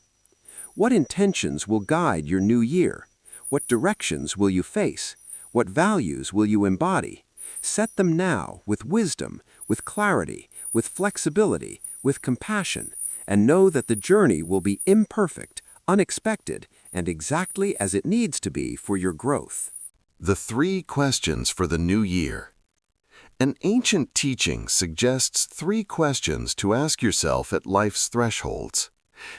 What intentions will guide your new year? What directions will you face? What values will you embody? Set them now with wisdom, with clarity, with flexibility, with compassion, and know that the journey will be imperfect, unexpected, and exactly as it needs to be for your growth. The 3 questions for the new year. An ancient teaching suggests 3 questions to ask yourself at life's thresholds.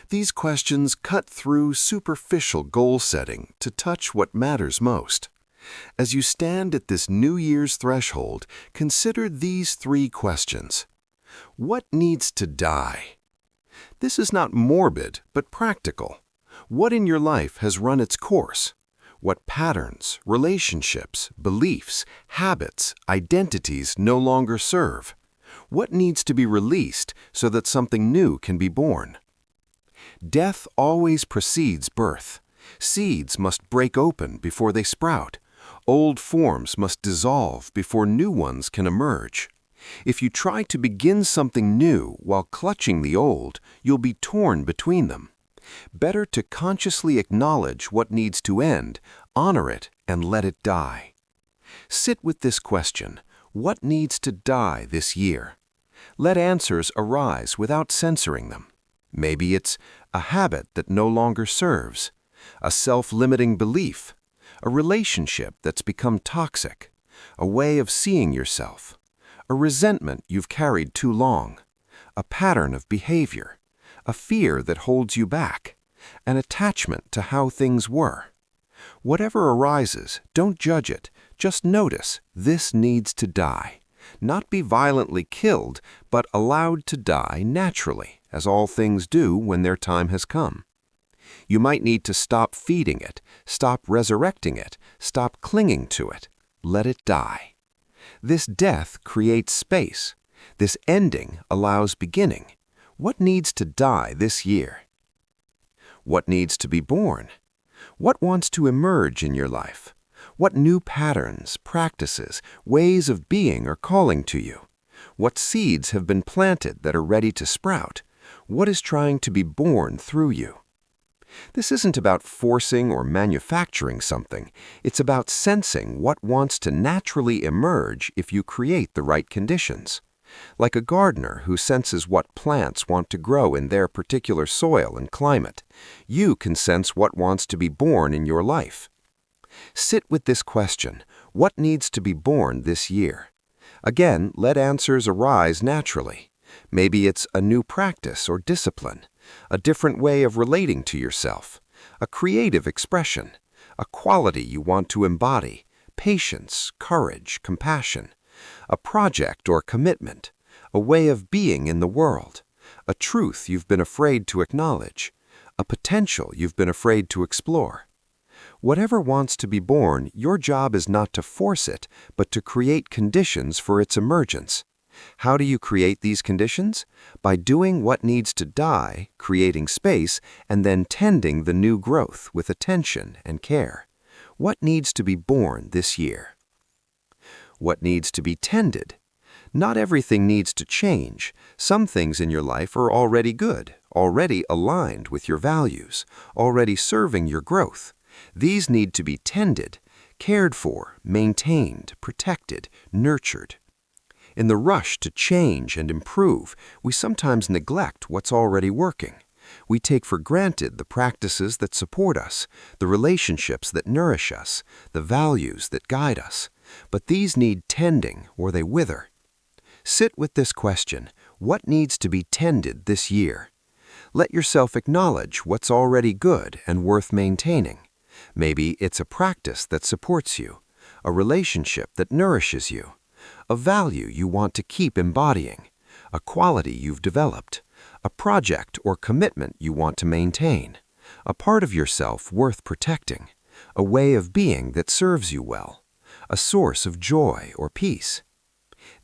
These questions cut through superficial goal setting to touch what matters most. As you stand at this New Year's threshold, consider these 3 questions. What needs to die? This is not morbid, but practical. What in your life has run its course? What patterns, relationships, beliefs, habits, identities no longer serve? What needs to be released so that something new can be born? Death always precedes birth. Seeds must break open before they sprout. Old forms must dissolve before new ones can emerge. If you try to begin something new while clutching the old, you'll be torn between them. Better to consciously acknowledge what needs to end, honor it, and let it die. Sit with this question: what needs to die this year? Let answers arise without censoring them. Maybe it's a habit that no longer serves, a self-limiting belief, a relationship that's become toxic, a way of seeing yourself, a resentment you've carried too long, a pattern of behavior, a fear that holds you back, an attachment to how things were. Whatever arises, don't judge it. Just notice this needs to die. Not be violently killed, but allowed to die naturally, as all things do when their time has come. You might need to stop feeding it, stop resurrecting it, stop clinging to it. Let it die. This death creates space. This ending allows beginning. What needs to die this year? What needs to be born? What wants to emerge in your life? What new patterns, practices, ways of being are calling to you? What seeds have been planted that are ready to sprout? What is trying to be born through you? This isn't about forcing or manufacturing something. It's about sensing what wants to naturally emerge if you create the right conditions. Like a gardener who senses what plants want to grow in their particular soil and climate, you can sense what wants to be born in your life. Sit with this question: what needs to be born this year? Again, let answers arise naturally. Maybe it's a new practice or discipline, a different way of relating to yourself, a creative expression, a quality you want to embody, patience, courage, compassion, a project or commitment, a way of being in the world, a truth you've been afraid to acknowledge, a potential you've been afraid to explore. Whatever wants to be born, your job is not to force it, but to create conditions for its emergence. How do you create these conditions? By doing what needs to die, creating space, and then tending the new growth with attention and care. What needs to be born this year? What needs to be tended? Not everything needs to change. Some things in your life are already good, already aligned with your values, already serving your growth. These need to be tended, cared for, maintained, protected, nurtured. In the rush to change and improve, we sometimes neglect what's already working. We take for granted the practices that support us, the relationships that nourish us, the values that guide us. But these need tending or they wither. Sit with this question: what needs to be tended this year? Let yourself acknowledge what's already good and worth maintaining. Maybe it's a practice that supports you, a relationship that nourishes you, a value you want to keep embodying, a quality you've developed, a project or commitment you want to maintain, a part of yourself worth protecting, a way of being that serves you well, a source of joy or peace.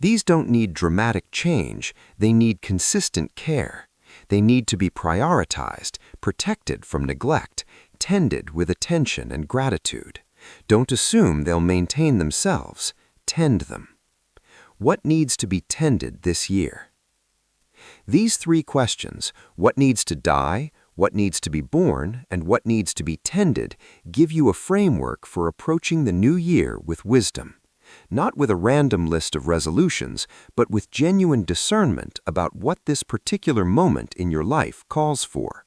These don't need dramatic change, they need consistent care. They need to be prioritized, protected from neglect, tended with attention and gratitude. Don't assume they'll maintain themselves. Tend them. What needs to be tended this year? These three questions, what needs to die, what needs to be born, and what needs to be tended, give you a framework for approaching the new year with wisdom. Not with a random list of resolutions, but with genuine discernment about what this particular moment in your life calls for.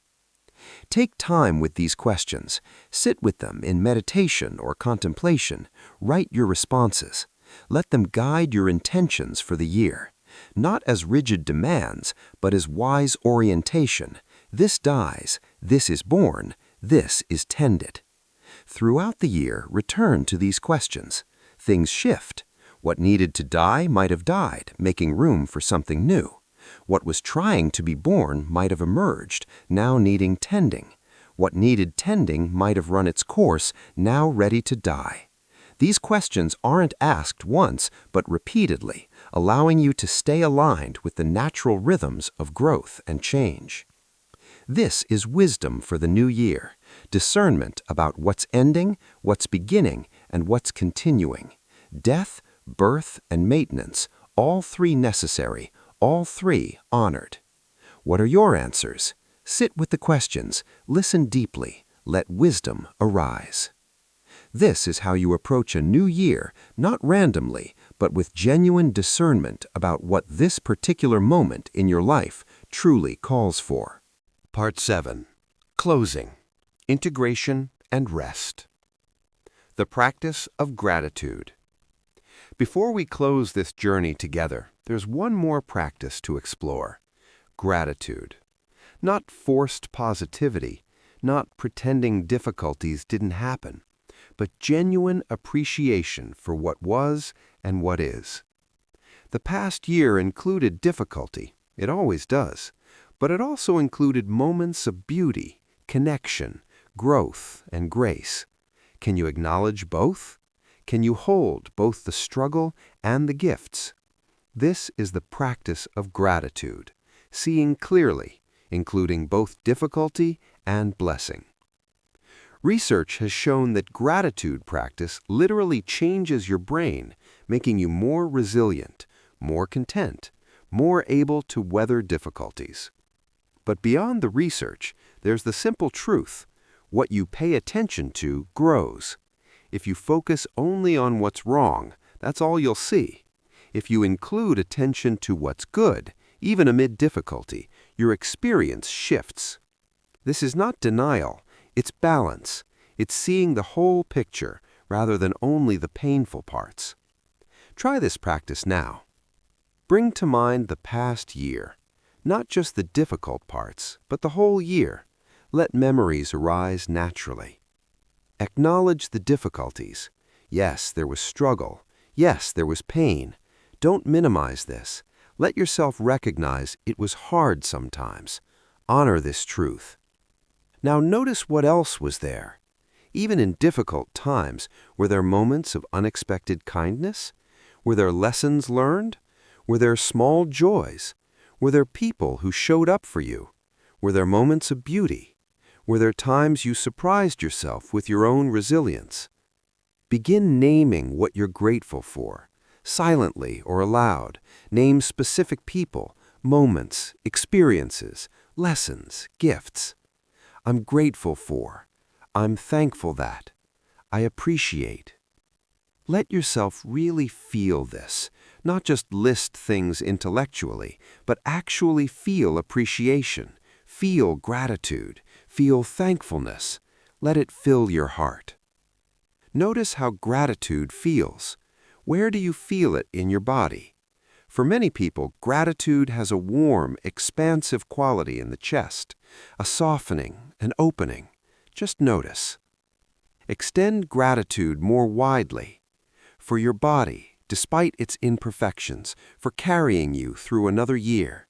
Take time with these questions. Sit with them in meditation or contemplation. Write your responses. Let them guide your intentions for the year. Not as rigid demands, but as wise orientation. This dies, this is born, this is tended. Throughout the year, return to these questions. Things shift. What needed to die might have died, making room for something new. What was trying to be born might have emerged, now needing tending. What needed tending might have run its course, now ready to die. These questions aren't asked once, but repeatedly, allowing you to stay aligned with the natural rhythms of growth and change. This is wisdom for the new year, discernment about what's ending, what's beginning, and what's continuing. Death, birth, and maintenance, all three necessary, all three honored. What are your answers? Sit with the questions, listen deeply, let wisdom arise. This is how you approach a new year, not randomly, but with genuine discernment about what this particular moment in your life truly calls for. Part 7. Closing, Integration and Rest. The Practice of Gratitude. Before we close this journey together, there's one more practice to explore. Gratitude. Not forced positivity, not pretending difficulties didn't happen, but genuine appreciation for what was and what is. The past year included difficulty, it always does, but it also included moments of beauty, connection, growth, and grace. Can you acknowledge both? Can you hold both the struggle and the gifts? This is the practice of gratitude, seeing clearly, including both difficulty and blessing. Research has shown that gratitude practice literally changes your brain, making you more resilient, more content, more able to weather difficulties. But beyond the research, there's the simple truth. What you pay attention to grows. If you focus only on what's wrong, that's all you'll see. If you include attention to what's good, even amid difficulty, your experience shifts. This is not denial, it's balance. It's seeing the whole picture rather than only the painful parts. Try this practice now. Bring to mind the past year, not just the difficult parts, but the whole year. Let memories arise naturally. Acknowledge the difficulties. Yes, there was struggle. Yes, there was pain. Don't minimize this. Let yourself recognize it was hard sometimes. Honor this truth. Now notice what else was there. Even in difficult times, were there moments of unexpected kindness? Were there lessons learned? Were there small joys? Were there people who showed up for you? Were there moments of beauty? Were there times you surprised yourself with your own resilience? Begin naming what you're grateful for. Silently or aloud, name specific people, moments, experiences, lessons, gifts. I'm grateful for. I'm thankful that. I appreciate. Let yourself really feel this, not just list things intellectually, but actually feel appreciation, feel gratitude, feel thankfulness. Let it fill your heart. Notice how gratitude feels. Where do you feel it in your body? For many people, gratitude has a warm, expansive quality in the chest, a softening, an opening. Just notice. Extend gratitude more widely. For your body, despite its imperfections, for carrying you through another year.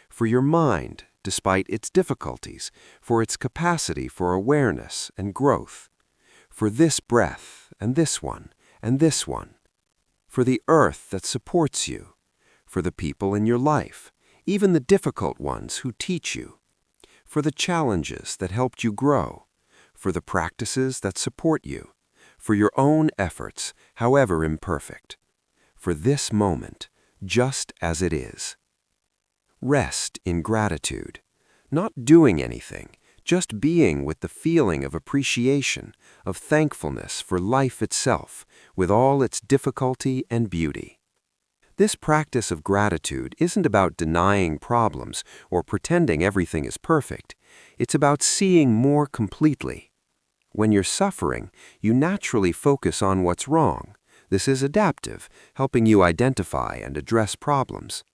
For your mind, despite its difficulties, for its capacity for awareness and growth. For this breath, and this one, and this one. For the earth that supports you. For the people in your life, even the difficult ones who teach you. For the challenges that helped you grow. For the practices that support you. For your own efforts, however imperfect. For this moment, just as it is. Rest in gratitude, not doing anything, just being with the feeling of appreciation, of thankfulness for life itself, with all its difficulty and beauty. This practice of gratitude isn't about denying problems or pretending everything is perfect. It's about seeing more completely. When you're suffering, you naturally focus on what's wrong. This is adaptive, helping you identify and address problems.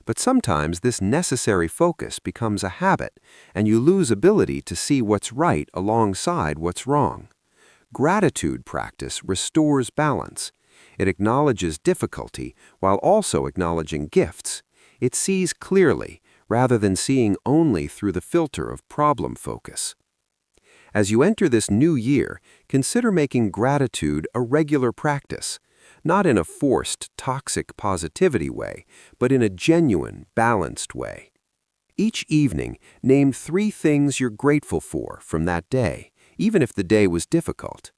But sometimes this necessary focus becomes a habit, and you lose ability to see what's right alongside what's wrong. Gratitude practice restores balance. It acknowledges difficulty while also acknowledging gifts. It sees clearly, rather than seeing only through the filter of problem focus. As you enter this new year, consider making gratitude a regular practice, not in a forced, toxic positivity way, but in a genuine, balanced way. Each evening, name 3 things you're grateful for from that day, even if the day was difficult.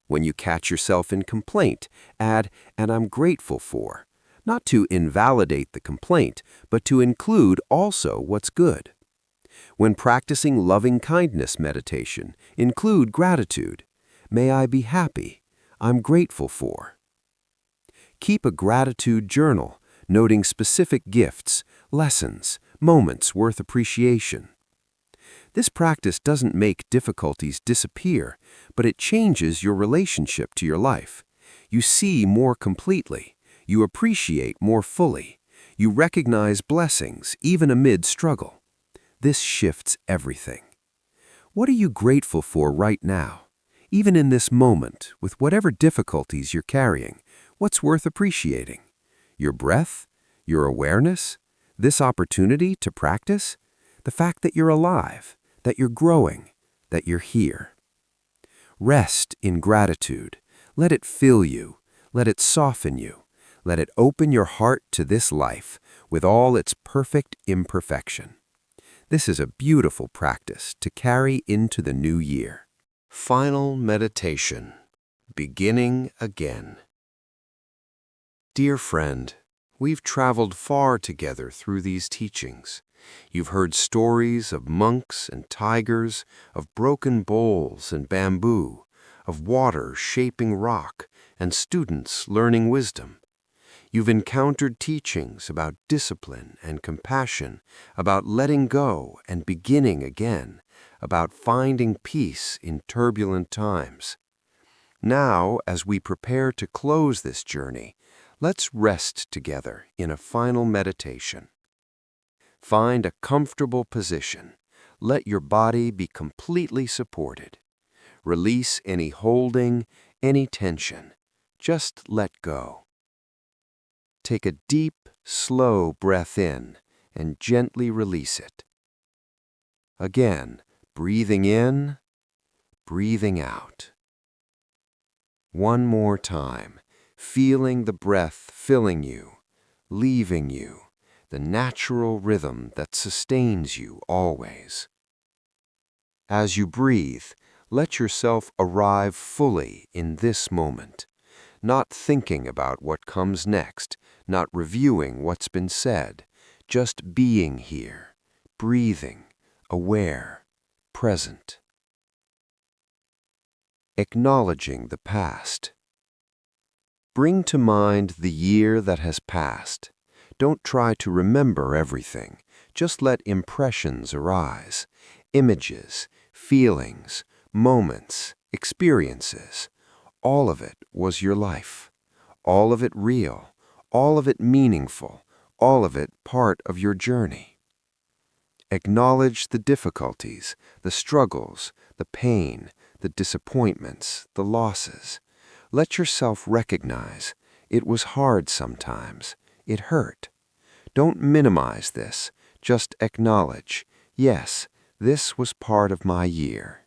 When you catch yourself in complaint, add, "and I'm grateful for," not to invalidate the complaint, but to include also what's good. When practicing loving-kindness meditation, include gratitude. "May I be happy. I'm grateful for." Keep a gratitude journal, noting specific gifts, lessons, moments worth appreciation. This practice doesn't make difficulties disappear, but it changes your relationship to your life. You see more completely. You appreciate more fully. You recognize blessings, even amid struggle. This shifts everything. What are you grateful for right now? Even in this moment, with whatever difficulties you're carrying, what's worth appreciating? Your breath? Your awareness? This opportunity to practice? The fact that you're alive, that you're growing, that you're here. Rest in gratitude. Let it fill you. Let it soften you. Let it open your heart to this life with all its perfect imperfection. This is a beautiful practice to carry into the new year. Final meditation. Beginning again. Dear friend, we've traveled far together through these teachings. You've heard stories of monks and tigers, of broken bowls and bamboo, of water shaping rock, and students learning wisdom. You've encountered teachings about discipline and compassion, about letting go and beginning again, about finding peace in turbulent times. Now, as we prepare to close this journey, let's rest together in a final meditation. Find a comfortable position. Let your body be completely supported. Release any holding, any tension. Just let go. Take a deep, slow breath in and gently release it. Again, breathing in, breathing out. One more time, feeling the breath filling you, leaving you, the natural rhythm that sustains you always. As you breathe, let yourself arrive fully in this moment, not thinking about what comes next, not reviewing what's been said, just being here, breathing, aware, present. Acknowledging the past. Bring to mind the year that has passed. Don't try to remember everything. Just let impressions arise. Images, feelings, moments, experiences. All of it was your life. All of it real. All of it meaningful. All of it part of your journey. Acknowledge the difficulties, the struggles, the pain, the disappointments, the losses. Let yourself recognize it was hard sometimes. It hurt. Don't minimize this. Just acknowledge, yes, this was part of my year.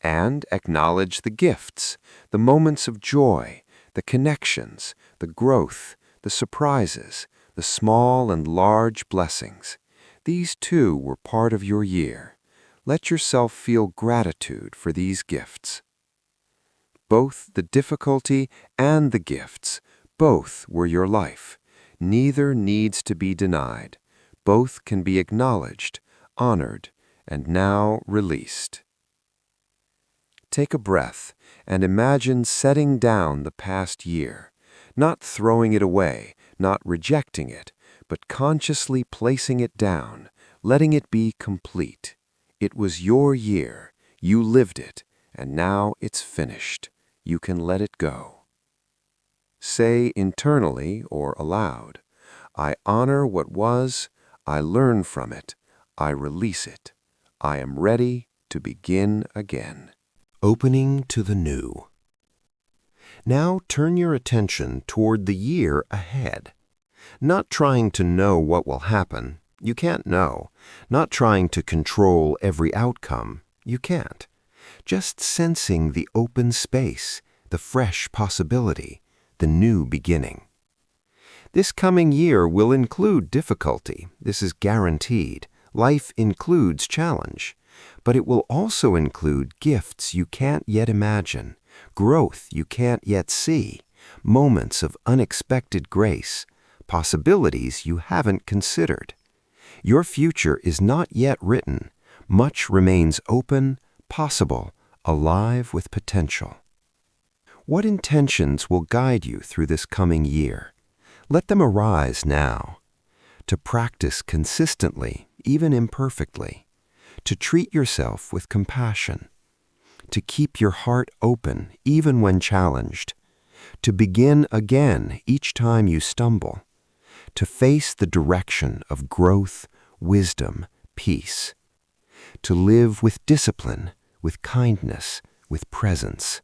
And acknowledge the gifts, the moments of joy, the connections, the growth, the surprises, the small and large blessings. These too were part of your year. Let yourself feel gratitude for these gifts. Both the difficulty and the gifts, both were your life. Neither needs to be denied. Both can be acknowledged, honored, and now released. Take a breath and imagine setting down the past year, not throwing it away, not rejecting it, but consciously placing it down, letting it be complete. It was your year, you lived it, and now it's finished. You can let it go. Say internally or aloud, I honor what was, I learn from it, I release it. I am ready to begin again. Opening to the new. Now turn your attention toward the year ahead. Not trying to know what will happen, you can't know. Not trying to control every outcome, you can't. Just sensing the open space, the fresh possibility, the new beginning. This coming year will include difficulty. This is guaranteed. Life includes challenge. But it will also include gifts you can't yet imagine, growth you can't yet see, moments of unexpected grace, possibilities you haven't considered. Your future is not yet written. Much remains open, possible, alive with potential. What intentions will guide you through this coming year? Let them arise now. To practice consistently, even imperfectly. To treat yourself with compassion. To keep your heart open even when challenged. To begin again each time you stumble. To face the direction of growth, wisdom, peace. To live with discipline, with kindness, with presence.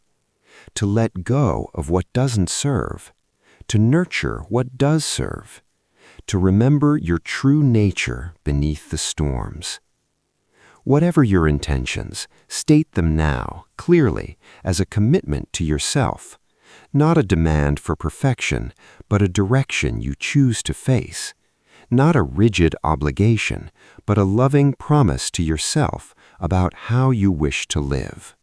To let go of what doesn't serve. To nurture what does serve. To remember your true nature beneath the storms. Whatever your intentions, state them now, clearly, as a commitment to yourself. Not a demand for perfection, but a direction you choose to face. Not a rigid obligation, but a loving promise to yourself about how you wish to live.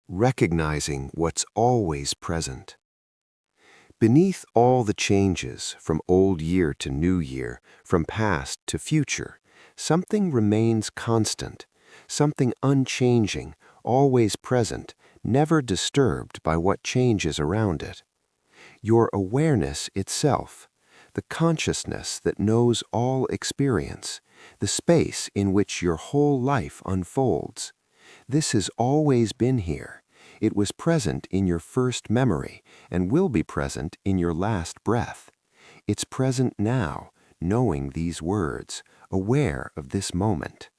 Recognizing what's always present. Beneath all the changes, from old year to new year, from past to future, something remains constant, something unchanging, always present, never disturbed by what changes around it. Your awareness itself, the consciousness that knows all experience, the space in which your whole life unfolds. This has always been here. It was present in your first memory and will be present in your last breath. It's present now, knowing these words, aware of this moment.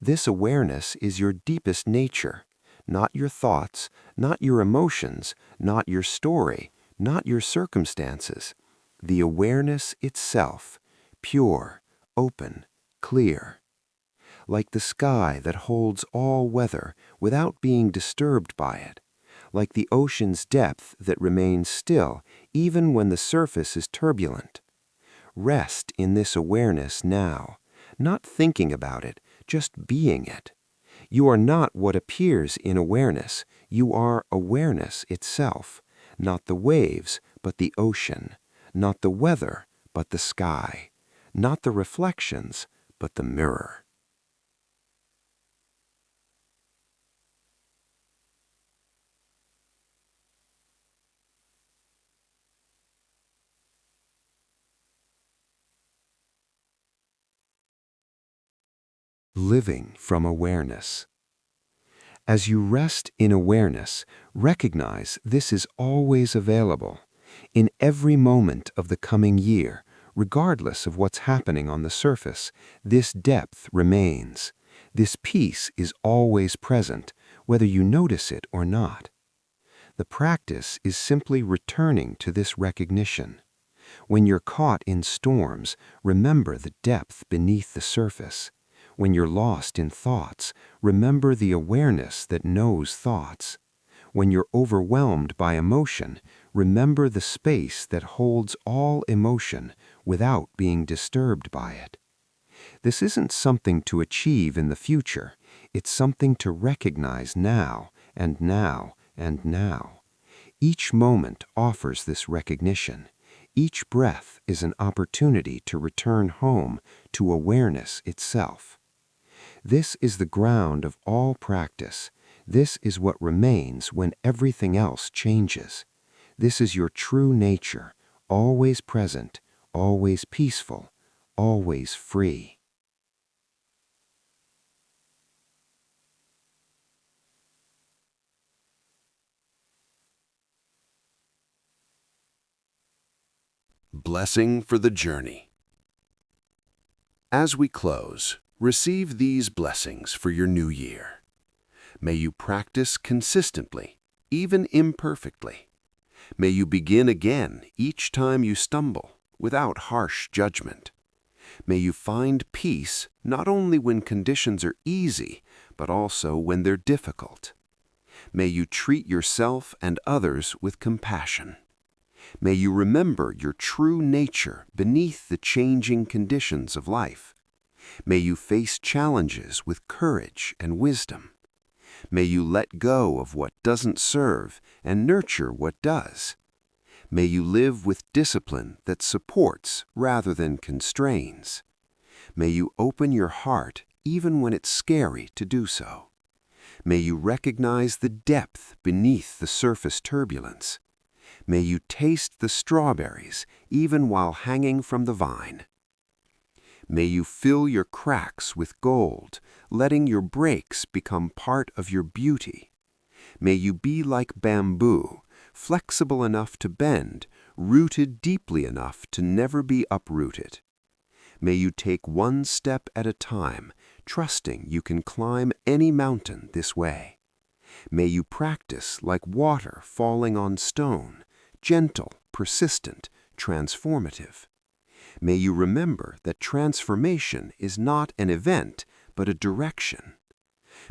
This awareness is your deepest nature, not your thoughts, not your emotions, not your story, not your circumstances. The awareness itself, pure, open, clear. Like the sky that holds all weather without being disturbed by it, like the ocean's depth that remains still even when the surface is turbulent. Rest in this awareness now, not thinking about it, just being it. You are not what appears in awareness, you are awareness itself, not the waves, but the ocean, not the weather, but the sky, not the reflections, but the mirror. Living from awareness. As you rest in awareness, recognize this is always available. In every moment of the coming year, regardless of what's happening on the surface, this depth remains. This peace is always present, whether you notice it or not. The practice is simply returning to this recognition. When you're caught in storms, remember the depth beneath the surface. When you're lost in thoughts, remember the awareness that knows thoughts. When you're overwhelmed by emotion, Remember the space that holds all emotion without being disturbed by it. This isn't something to achieve in the future. It's something to recognize now and now and now. Each moment offers this recognition. Each breath is an opportunity to return home to awareness itself. This is the ground of all practice. This is what remains when everything else changes. This is your true nature, always present, always peaceful, always free. Blessing for the journey. As we close, receive these blessings for your new year. May you practice consistently, even imperfectly. May you begin again each time you stumble, without harsh judgment. May you find peace not only when conditions are easy, but also when they're difficult. May you treat yourself and others with compassion. May you remember your true nature beneath the changing conditions of life. May you face challenges with courage and wisdom. May you let go of what doesn't serve and nurture what does. May you live with discipline that supports rather than constrains. May you open your heart even when it's scary to do so. May you recognize the depth beneath the surface turbulence. May you taste the strawberries even while hanging from the vine. May you fill your cracks with gold, letting your breaks become part of your beauty. May you be like bamboo, flexible enough to bend, rooted deeply enough to never be uprooted. May you take one step at a time, trusting you can climb any mountain this way. May you practice like water falling on stone, gentle, persistent, transformative. May you remember that transformation is not an event, but a direction.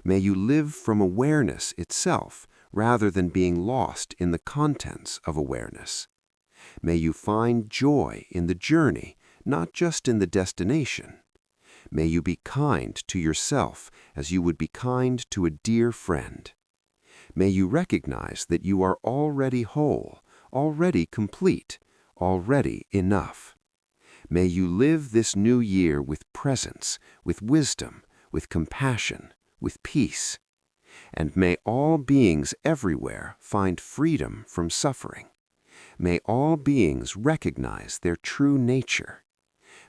May you live from awareness itself, rather than being lost in the contents of awareness. May you find joy in the journey, not just in the destination. May you be kind to yourself as you would be kind to a dear friend. May you recognize that you are already whole, already complete, already enough. May you live this new year with presence, with wisdom, with compassion, with peace. And may all beings everywhere find freedom from suffering. May all beings recognize their true nature.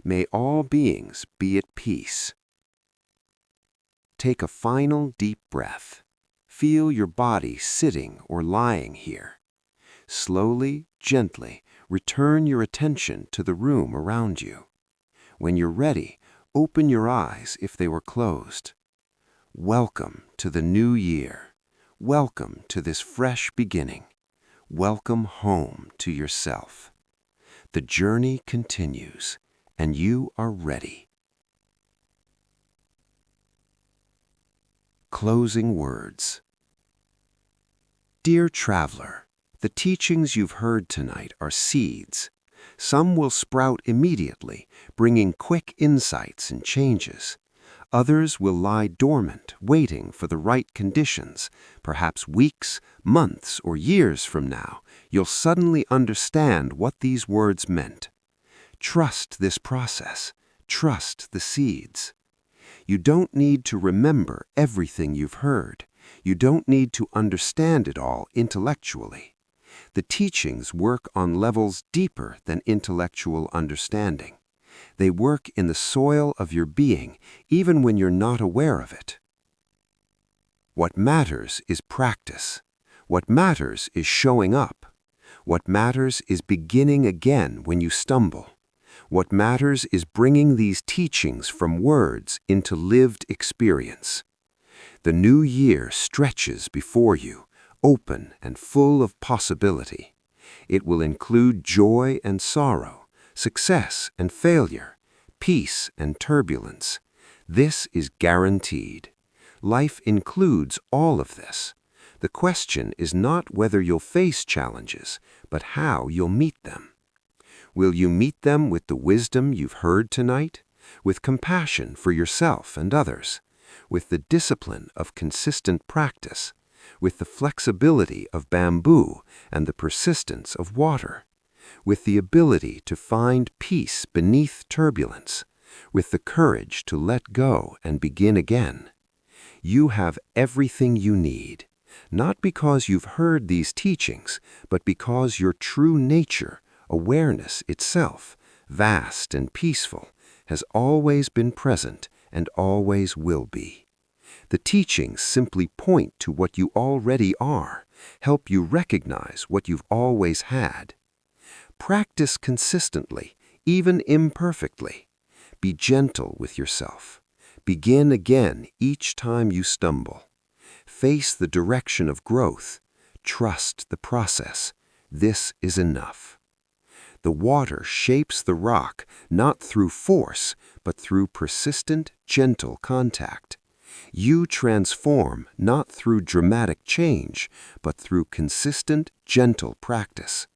May all beings be at peace. Take a final deep breath. Feel your body sitting or lying here. Slowly, gently, return your attention to the room around you. When you're ready, open your eyes if they were closed. Welcome to the new year. Welcome to this fresh beginning. Welcome home to yourself. The journey continues, and you are ready. Closing words. Dear traveler, the teachings you've heard tonight are seeds. Some will sprout immediately, bringing quick insights and changes. Others will lie dormant, waiting for the right conditions. Perhaps weeks, months, or years from now, you'll suddenly understand what these words meant. Trust this process. Trust the seeds. You don't need to remember everything you've heard. You don't need to understand it all intellectually. The teachings work on levels deeper than intellectual understanding. They work in the soil of your being, even when you're not aware of it. What matters is practice. What matters is showing up. What matters is beginning again when you stumble. What matters is bringing these teachings from words into lived experience. The new year stretches before you, open and full of possibility. It will include joy and sorrow, success and failure, peace and turbulence. This is guaranteed. Life includes all of this. The question is not whether you'll face challenges, but how you'll meet them. Will you meet them with the wisdom you've heard tonight, with compassion for yourself and others, with the discipline of consistent practice, with the flexibility of bamboo and the persistence of water, with the ability to find peace beneath turbulence, with the courage to let go and begin again? You have everything you need, not because you've heard these teachings, but because your true nature, awareness itself, vast and peaceful, has always been present and always will be. The teachings simply point to what you already are, help you recognize what you've always had. Practice consistently, even imperfectly. Be gentle with yourself. Begin again each time you stumble. Face the direction of growth. Trust the process. This is enough. The water shapes the rock not through force, but through persistent, gentle contact. You transform not through dramatic change, but through consistent, gentle practice.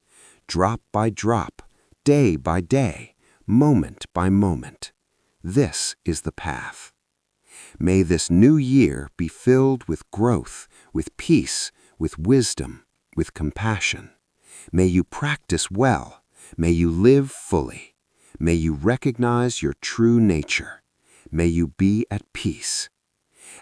Drop by drop, day by day, moment by moment. This is the path. May this new year be filled with growth, with peace, with wisdom, with compassion. May you practice well. May you live fully. May you recognize your true nature. May you be at peace.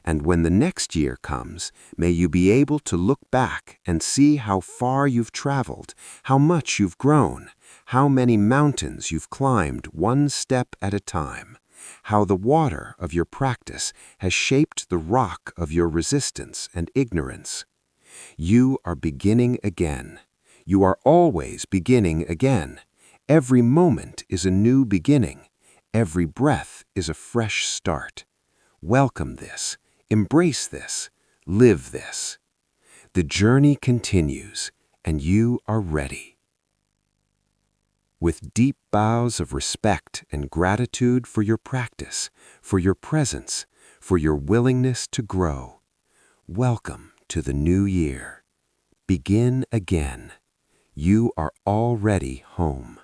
And when the next year comes, may you be able to look back and see how far you've traveled, how much you've grown, how many mountains you've climbed one step at a time, how the water of your practice has shaped the rock of your resistance and ignorance. You are beginning again. You are always beginning again. Every moment is a new beginning. Every breath is a fresh start. Welcome this. Embrace this. Live this. The journey continues, and you are ready. With deep bows of respect and gratitude for your practice, for your presence, for your willingness to grow, welcome to the new year. Begin again. You are already home.